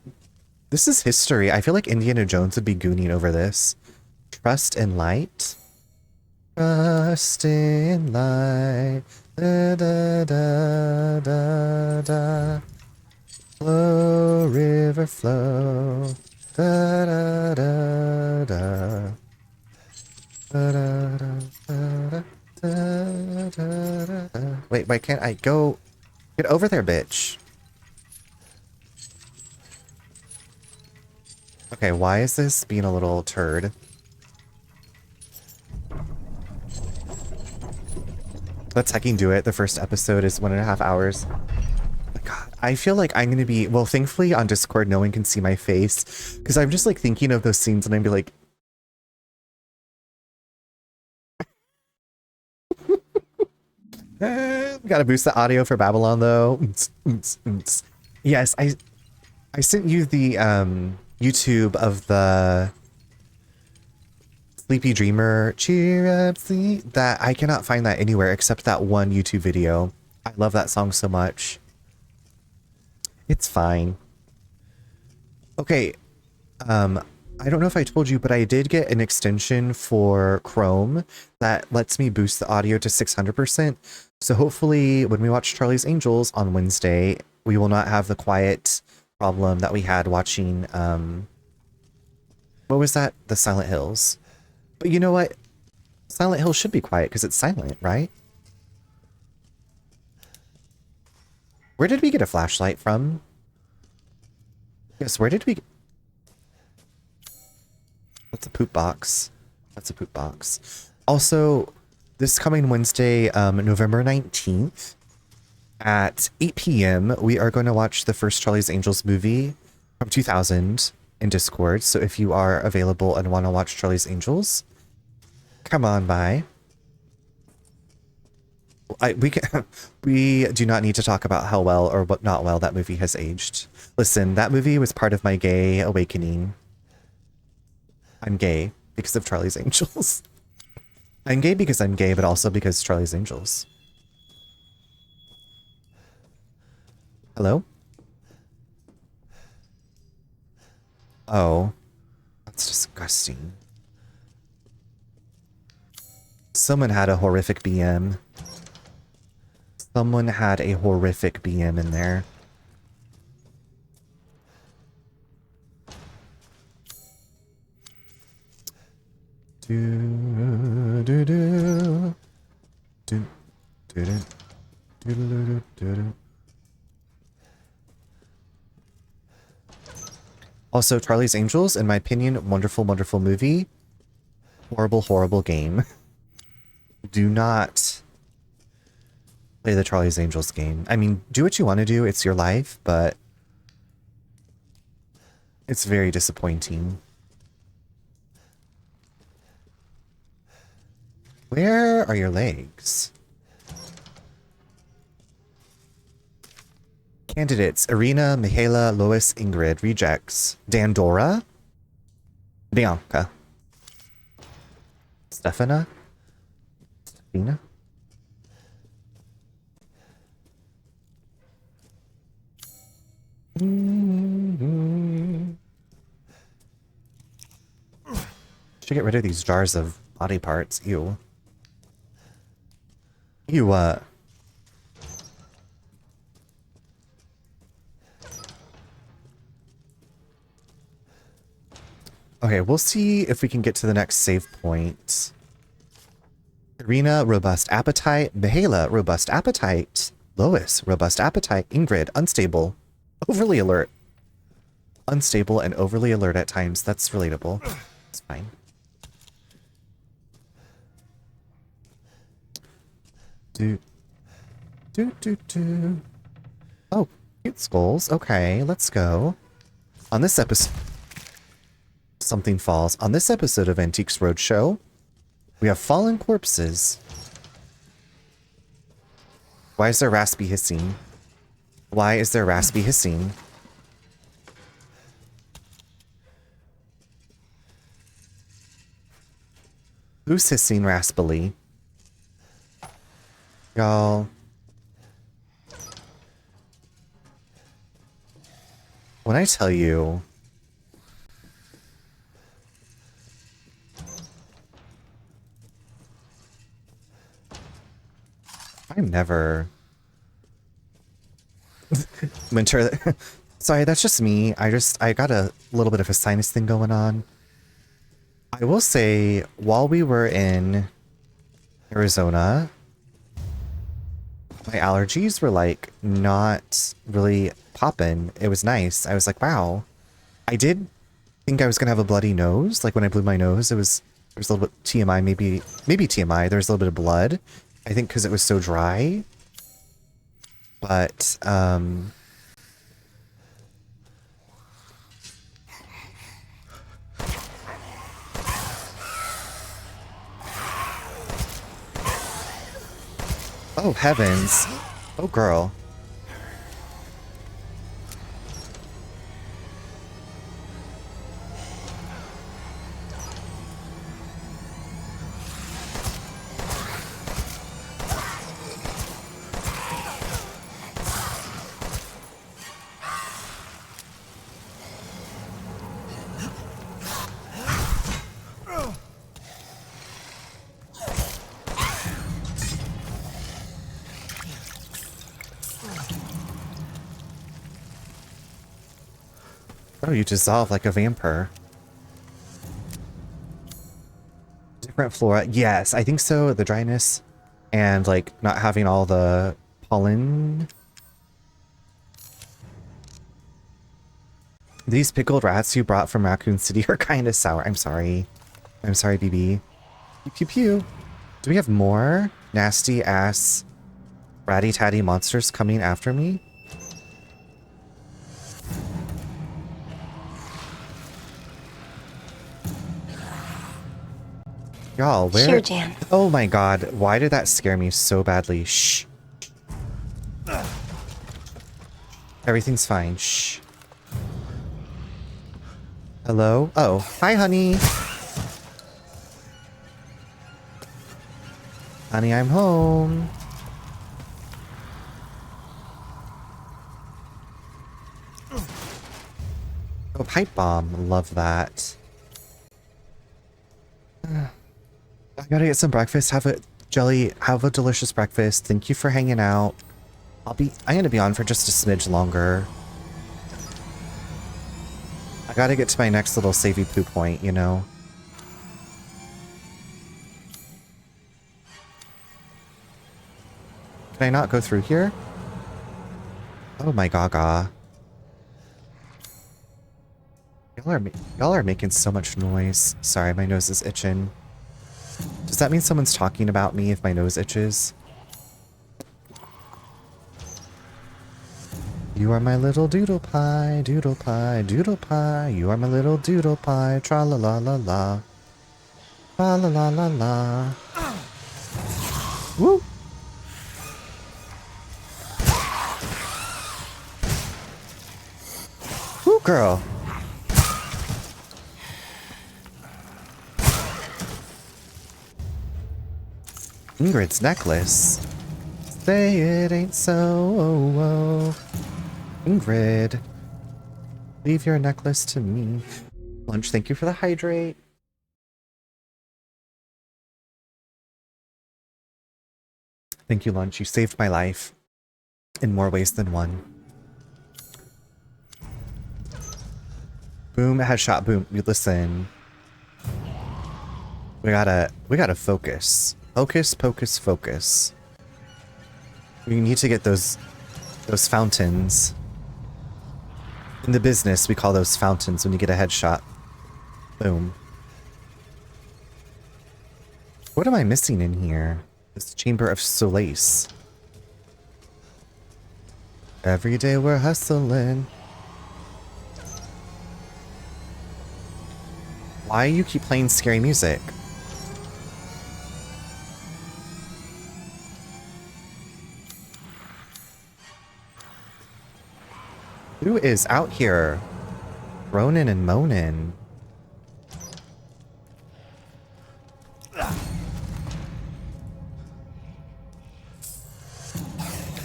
this is history. I feel like Indiana Jones would be gooning over this. Trust in light. Trust in light. Da, da, da, da, da. Flow, river, flow. Da, da, da, da. Da, da, da, da, da, da, da. Wait, why can't I go? Get over there, bitch. Okay, why is this being a little turd? Let's hecking do it. The first episode is 1.5 hours. God, I feel like I'm gonna be... Well, thankfully on Discord no one can see my face. Because I'm just like thinking of those scenes and I'd be like... Gotta boost the audio for Babylon though. Yes, I sent you the YouTube of the Sleepy Dreamer, cheer up, sleep. That I cannot find that anywhere except that one YouTube video. I love that song so much. It's fine. Okay, I don't know if I told you, but I did get an extension for Chrome that lets me boost the audio to 600%. So hopefully when we watch Charlie's Angels on Wednesday, we will not have the quiet problem that we had watching, what was that? The Silent Hills. But you know what? Silent Hill should be quiet because it's silent, right? Where did we get a flashlight from? Yes, where did we... That's a poop box. That's a poop box. Also, this coming Wednesday, November 19th, at 8 p.m., we are going to watch the first Charlie's Angels movie from 2000 in Discord. So if you are available and want to watch Charlie's Angels, come on by. We do not need to talk about how well or what not well that movie has aged. Listen, that movie was part of my gay awakening. I'm gay because of Charlie's Angels. I'm gay because I'm gay, but also because Charlie's Angels. Hello? Oh. That's disgusting. Someone had a horrific BM. Someone had a horrific BM in there. Do do do do do do do do do. Also, Charlie's Angels, in my opinion, wonderful, wonderful movie. Horrible, horrible game. Do not play the Charlie's Angels game. I mean, do what you want to do. It's your life, but it's very disappointing. Where are your legs? Candidates: Irina, Mihaela, Lois, Ingrid. Rejects: Dandora, Bianca, Stefana, Stefina. Should get rid of these jars of body parts. Ew. Ew, okay, we'll see if we can get to the next save point. Irina, robust appetite. Mihaela, robust appetite. Lois, robust appetite. Ingrid, unstable. Overly alert. Unstable and overly alert at times. That's relatable. It's fine. Do. Oh, cute skulls. Okay, let's go. On this episode... Something falls. On this episode of Antiques Roadshow, we have fallen corpses. Why is there raspy hissing? Why is there raspy hissing? Who's hissing raspily? Y'all. When I tell you... I'm never... Winter... Sorry, that's just me. I got a little bit of a sinus thing going on. I will say, while we were in Arizona, my allergies were like not really popping. It was nice. I was like, wow. I did think I was gonna have a bloody nose. Like when I blew my nose, there was a little bit TMI, maybe TMI. There was a little bit of blood. I think because it was so dry. But oh heavens. Oh girl. Oh, you dissolve like a vampire. Different flora. Yes, I think so. The dryness and like not having all the pollen. These pickled rats you brought from Raccoon City are kind of sour. I'm sorry. I'm sorry, BB. Pew pew pew. Do we have more nasty ass ratty-tatty monsters coming after me? Y'all, where? Sure, Jan. Oh my god, why did that scare me so badly? Shh. Everything's fine. Shh. Hello? Oh, hi, honey. Honey, I'm home. Oh, pipe bomb. Love that. I gotta get some breakfast. Have a delicious breakfast. Thank you for hanging out. I'm gonna be on for just a smidge longer. I gotta get to my next little savey poo point, you know. Can I not go through here? Oh my gaga. Y'all are making so much noise. Sorry, my nose is itching. Does that mean someone's talking about me if my nose itches? You are my little doodle pie, doodle pie, doodle pie. You are my little doodle pie, tra la la la la. Tra la la la la. Woo! Woo, girl. Ingrid's necklace. Say it ain't so. Oh, oh. Ingrid, leave your necklace to me. Lunch, thank you for the hydrate. Thank you, Lunch. You saved my life in more ways than one. Boom, headshot, boom. Listen. We gotta focus. Focus, focus, focus. We need to get those fountains. In the business, we call those fountains when you get a headshot. Boom. What am I missing in here? This Chamber of Solace. Every day we're hustling. Why you keep playing scary music? Who is out here groaning and moaning?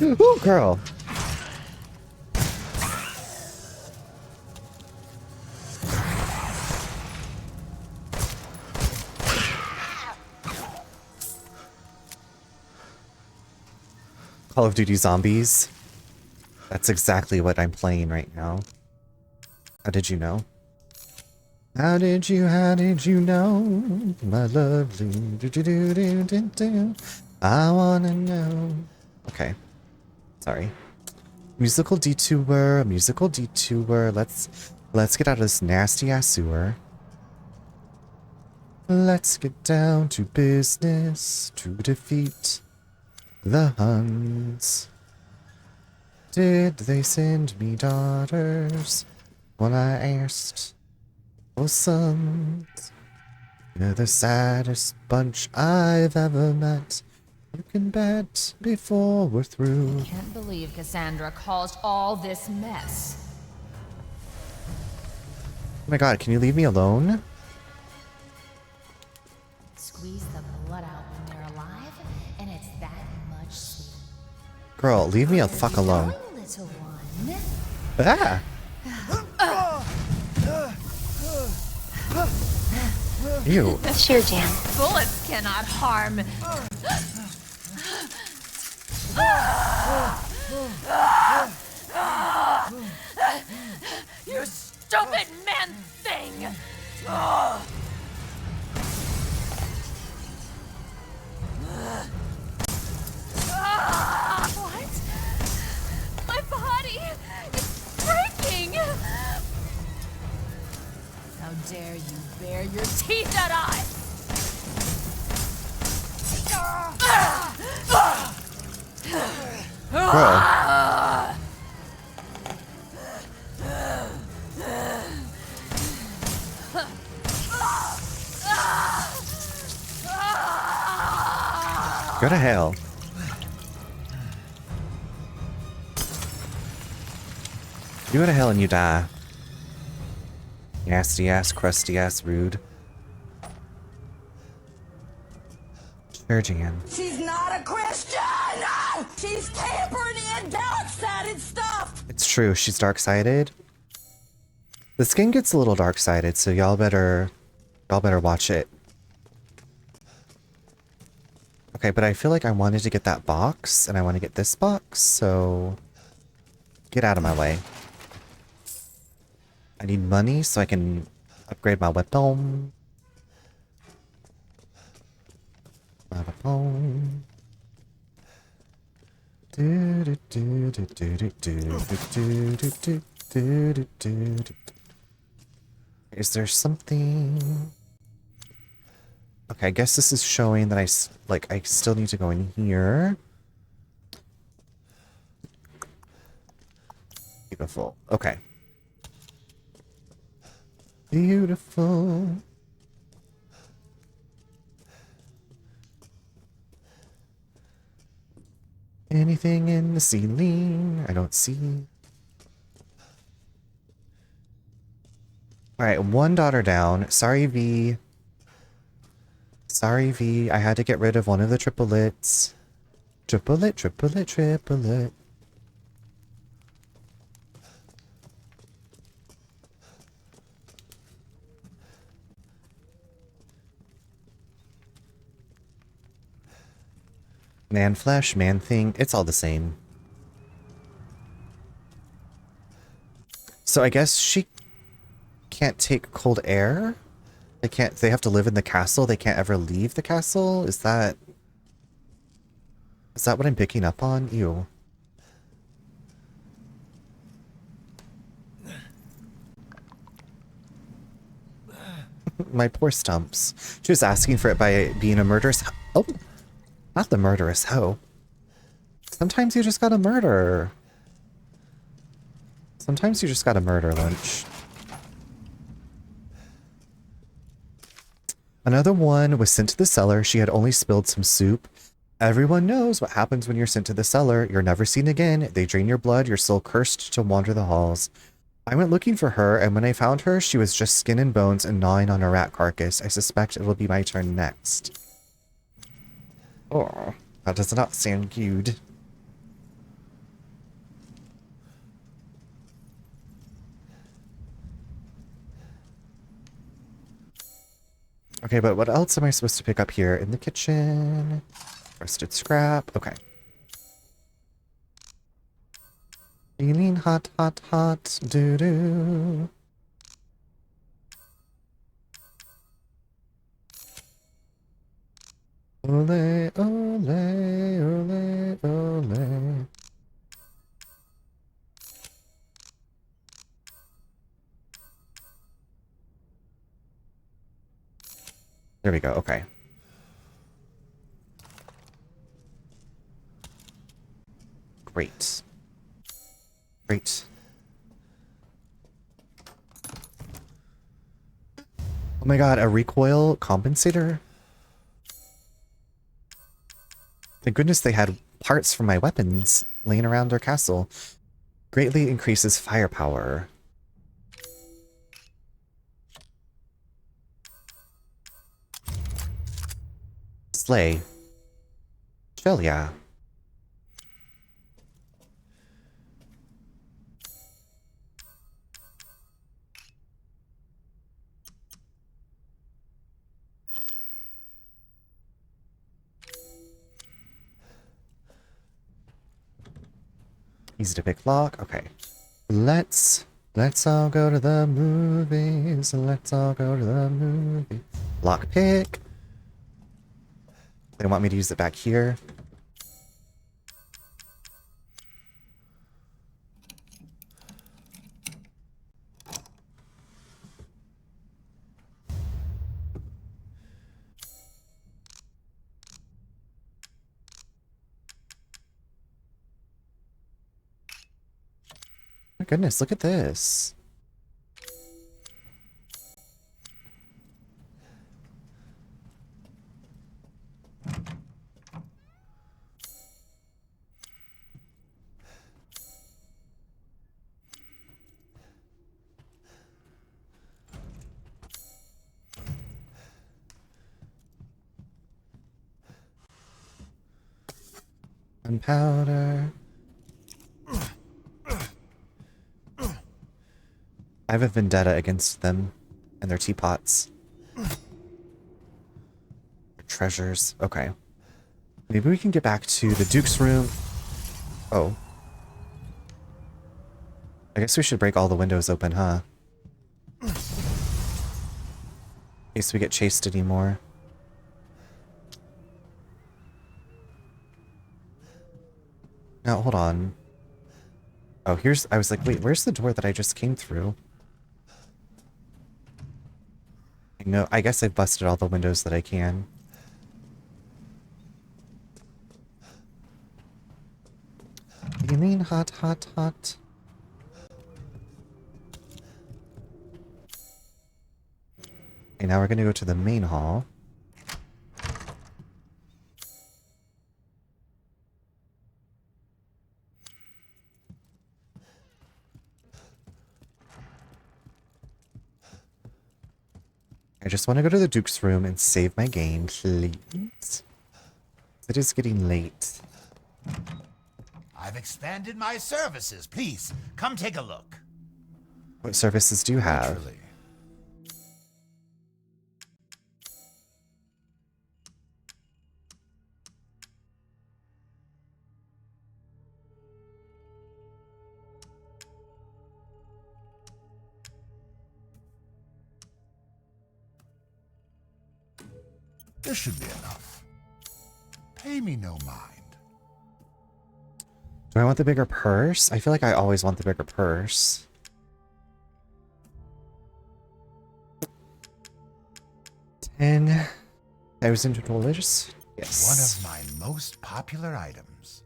Ooh, girl. Call of Duty Zombies. That's exactly what I'm playing right now. How did you know? How did you know, my lovely do-do-do-do-do-do? I wanna know. Okay. Sorry. Musical detour, musical detour. Let's get out of this nasty ass sewer. Let's get down to business to defeat the Huns. Did they send me daughters when I asked for sons? They're the saddest bunch I've ever met. You can bet before we're through. Can't believe Cassandra caused all this mess. Oh my god, can you leave me alone? Squeeze the blood out when they're alive, and it's that much sweeter. Girl, leave me the fuck alone. Little one. Ah! Ew. That's your jam. Bullets cannot harm. You stupid man thing! What? My body is breaking! How dare you bare your teeth at us! Bro. Go to hell. You go to hell and you die. Nasty ass, crusty ass, rude. Sure, Jan. She's not a Christian! She's tampering in dark-sided stuff! It's true, she's dark-sided. The skin gets a little dark-sided, so y'all better watch it. Okay, but I feel like I wanted to get that box, and I want to get this box, so get out of my way. I need money so I can upgrade my weapon. My weapon. is there something... Okay, I guess this is showing that I still need to go in here. Beautiful. Okay. Beautiful. Anything in the ceiling? I don't see. Alright, one daughter down. Sorry, V. Sorry, V. I had to get rid of one of the triplets. Triplet, triplet, triplet. Man flesh, man thing, it's all the same. So I guess she can't take cold air? They have to live in the castle, they can't ever leave the castle? Is that what I'm picking up on? Ew. My poor Stumps. She was asking for it by being a murderous... Oh! Not the murderous hoe. Sometimes you just gotta murder. Sometimes you just gotta murder, Lunch. Another one was sent to the cellar. She had only spilled some soup. Everyone knows what happens when you're sent to the cellar. You're never seen again. They drain your blood. You're still cursed to wander the halls. I went looking for her, and when I found her, she was just skin and bones and gnawing on a rat carcass. I suspect it will be my turn next. Oh, that does not sound good. Okay, but what else am I supposed to pick up here in the kitchen? Roasted scrap. Okay. Feeling hot, hot, hot. Doo-doo. Ole, ole, ole, ole. There we go, okay. Great. Great. Oh my god, a recoil compensator? Thank goodness they had parts from my weapons laying around their castle. Greatly increases firepower. Slay. Shell, yeah. Easy to pick lock. Okay. Let's all go to the movies. Let's all go to the movies. Lock pick. They want me to use it back here. My goodness, look at this. Gunpowder. I have a vendetta against them and their teapots. Their treasures. Okay. Maybe we can get back to the Duke's room. Oh. I guess we should break all the windows open, huh? In case we get chased anymore. No, hold on. Oh, I was like, wait, where's the door that I just came through? know, I guess I've busted all the windows that I can. You mean hot, hot, hot? Okay, now we're gonna go to the main hall. I just want to go to the Duke's room and save my game, please. It is getting late. I've expanded my services. Please, come take a look. What services do you have? Naturally. This should be enough. Pay me no mind. Do I want the bigger purse? I feel like I always want the bigger purse. $10,000? Yes. One of my most popular items.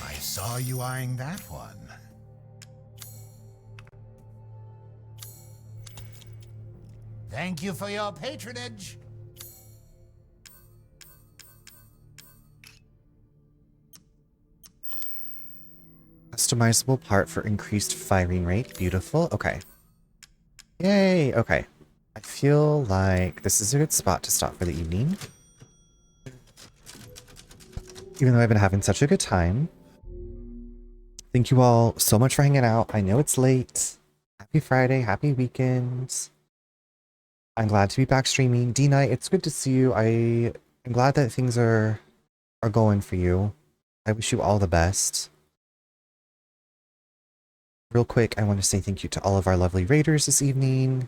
I saw you eyeing that one. Thank you for your patronage. Customizable part for increased firing rate. Beautiful. Okay. Yay. Okay. I feel like this is a good spot to stop for the evening. Even though I've been having such a good time. Thank you all so much for hanging out. I know it's late. Happy Friday. Happy weekend. I'm glad to be back streaming. D-Night, it's good to see you. I'm glad that things are going for you. I wish you all the best. Real quick, I want to say thank you to all of our lovely raiders this evening.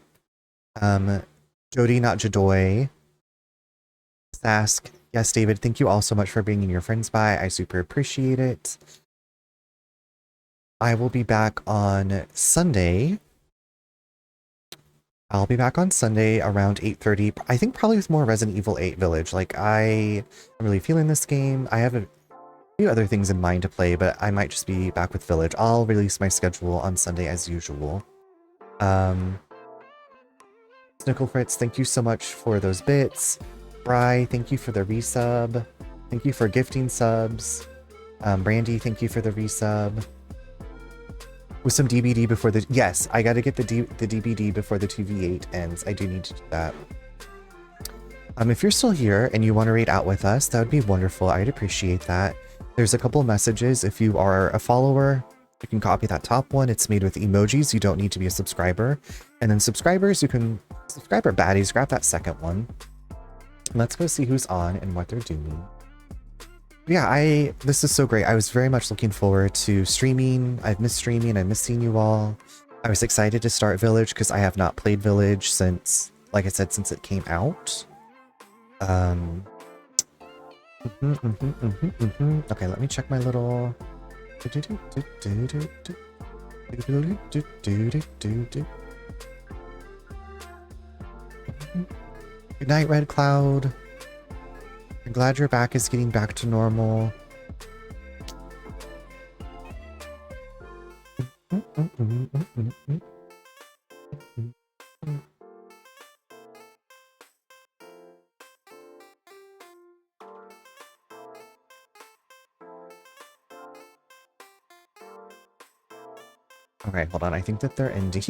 Jody, not Jadoy. Sask, yes, David, thank you all so much for bringing your friends by. I super appreciate it. I will be back on Sunday. I'll be back on Sunday around 8:30. I think probably with more Resident Evil 8 Village. Like, I'm really feeling this game. I have a few other things in mind to play, but I might just be back with Village. I'll release my schedule on Sunday as usual. Snickle Fritz, thank you so much for those bits. Bry, thank you for the resub. Thank you for gifting subs. Brandy, thank you for the resub. With some DBD before the... Yes, I gotta get the DBD before the 2v8 ends. I do need to do that. If you're still here and you want to raid out with us, that would be wonderful. I'd appreciate that. There's a couple of messages. If you are a follower, you can copy that top one. It's made with emojis. You don't need to be a subscriber. And then subscribers, you can... Subscriber baddies, grab that second one. Let's go see who's on and what they're doing. Yeah, this is so great. I was very much looking forward to streaming. I've missed streaming. I missed seeing you all. I was excited to start Village because I have not played Village since, like I said, since it came out. Okay, let me check my little... Good night, Red Cloud. I'm glad your back is getting back to normal. Okay, hold on. I think that they're ending.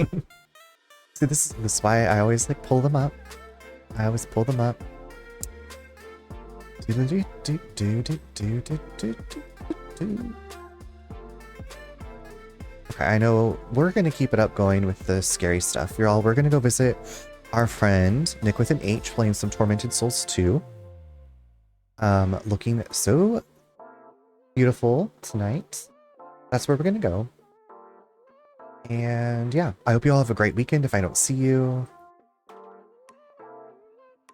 See, this is why I always like pull them up. I always pull them up. Okay, I know we're gonna keep it up going with the scary stuff. We're gonna go visit our friend Nick with an H playing some Tormented Souls 2. Looking so beautiful tonight. That's where we're gonna go. And yeah, I hope you all have a great weekend if I don't see you.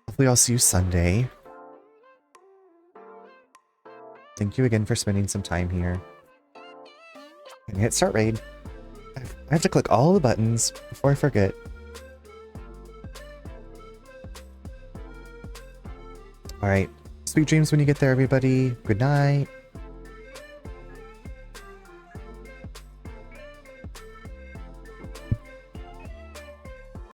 Hopefully I'll see you Sunday. thank you again for spending some time here. And hit start raid. I have to click all the buttons before I forget. Alright. Sweet dreams when you get there, everybody. Good night.